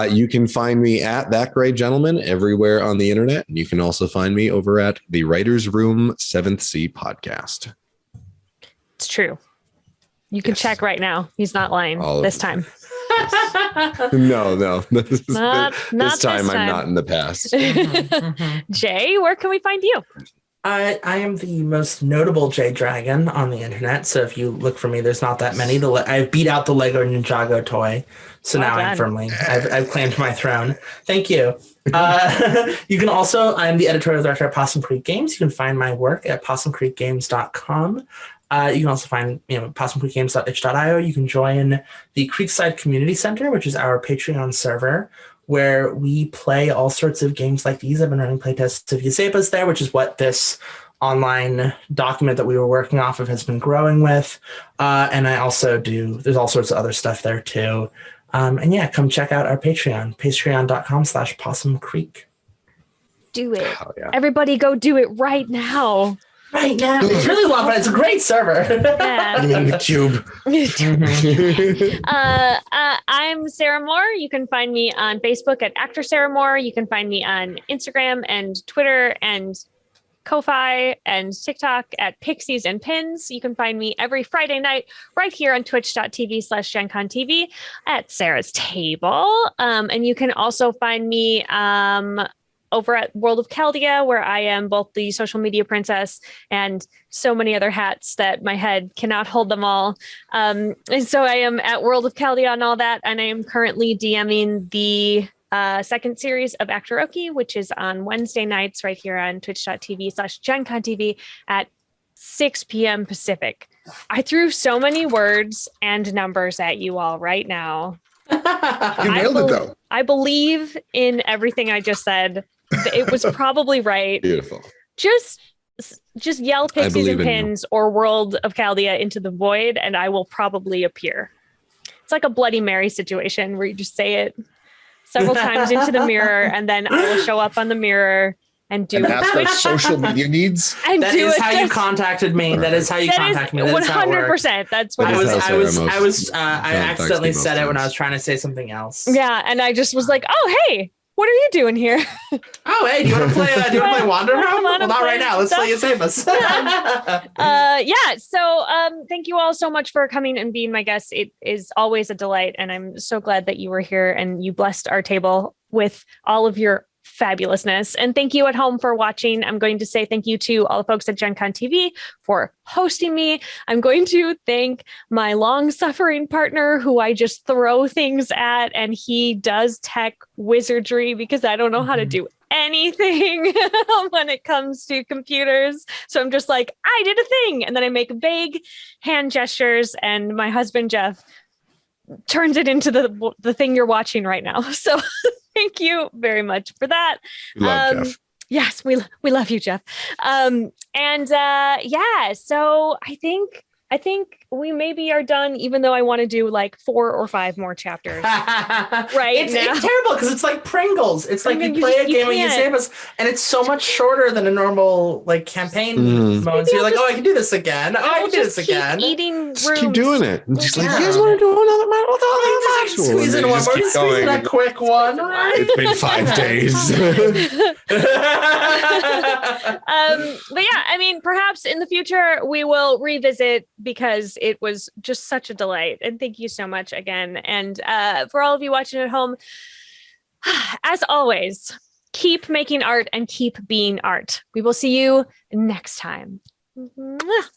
You can find me at That Great Gentleman everywhere on the internet. And you can also find me over at the Writer's Room 7th Sea podcast. It's true. You can check right now. He's not lying this time. No. This time I'm not in the past. Jay, where can we find you? I am the most notable Jay Dragon on the internet. So if you look for me, there's not that many. I've beat out the Lego Ninjago toy. So now I've claimed my throne. Thank you. You can also, I'm the editorial director at Possum Creek Games. You can find my work at possumcreekgames.com. You can also find possumcreekgames.itch.io. You can join the Creekside Community Center, which is our Patreon server, where we play all sorts of games like these. I've been running playtests of Yazeba's there, which is what this online document that we were working off of has been growing with. And I also there's all sorts of other stuff there too. And come check out our Patreon, patreon.com/possumcreek. Do it. Everybody go do it right now. Right now. It's really a lot of fun. It's a great server. Yeah. I'm in the cube. I'm Sarah Moore. You can find me on Facebook at Actor Sarah Moore. You can find me on Instagram and Twitter and Ko-Fi and TikTok at Pixies and Pins. You can find me every Friday night right here on twitch.tv/GenConTV at Sarah's Table. And you can also find me over at World of Chaldea, where I am both the social media princess and so many other hats that my head cannot hold them all. And so I am at World of Chaldea and all that. And I am currently DMing the second series of Actoroki, which is on Wednesday nights right here on twitch.tv/GenConTV at 6 p.m. Pacific. I threw so many words and numbers at you all right now. You nailed it, though. I believe in everything I just said. It was probably right. Beautiful. Just yell Pixies and Pins or World of Chaldea into the void, and I will probably appear. It's like a Bloody Mary situation where you just say it several times into the mirror, and then I will show up on the mirror and do that's for social media needs. That is how you contacted me. That is how you contacted me. 100%. That's what I accidentally said it when I was trying to say something else. Yeah, and I just was like, "Oh, hey, what are you doing here?" Oh, hey, do you want to play? Wander Home? Well, not right now. Let's play Yazeba. So thank you all so much for coming and being my guests. It is always a delight, and I'm so glad that you were here and you blessed our table with all of your fabulousness. And thank you at home for watching. I'm going to say thank you to all the folks at Gen Con TV for hosting me. I'm going to thank my long-suffering partner who I just throw things at, and he does tech wizardry because I don't know how to do anything when it comes to computers. So I'm just like, I did a thing. And then I make vague hand gestures, and my husband, Jeff, turns it into the thing you're watching right now. So thank you very much for that. Love Jeff. Yes, we love you, Jeff. So I think we maybe are done, even though I want to do like 4 or 5 more chapters. It's terrible because it's like Pringles. It's like you play a game of Yazeba's, and it's so much shorter than a normal like campaign mode. So you're like, I can do this again. Oh, I can do this again. Just keep doing it. And just like, you guys want to do another module? Squeeze in one more. Just squeeze in a quick one. It's been 5 days. But yeah, I mean, perhaps in the future we will revisit, because it was just such a delight. And thank you so much again. And for all of you watching at home, as always, keep making art and keep being art. We will see you next time. Mwah.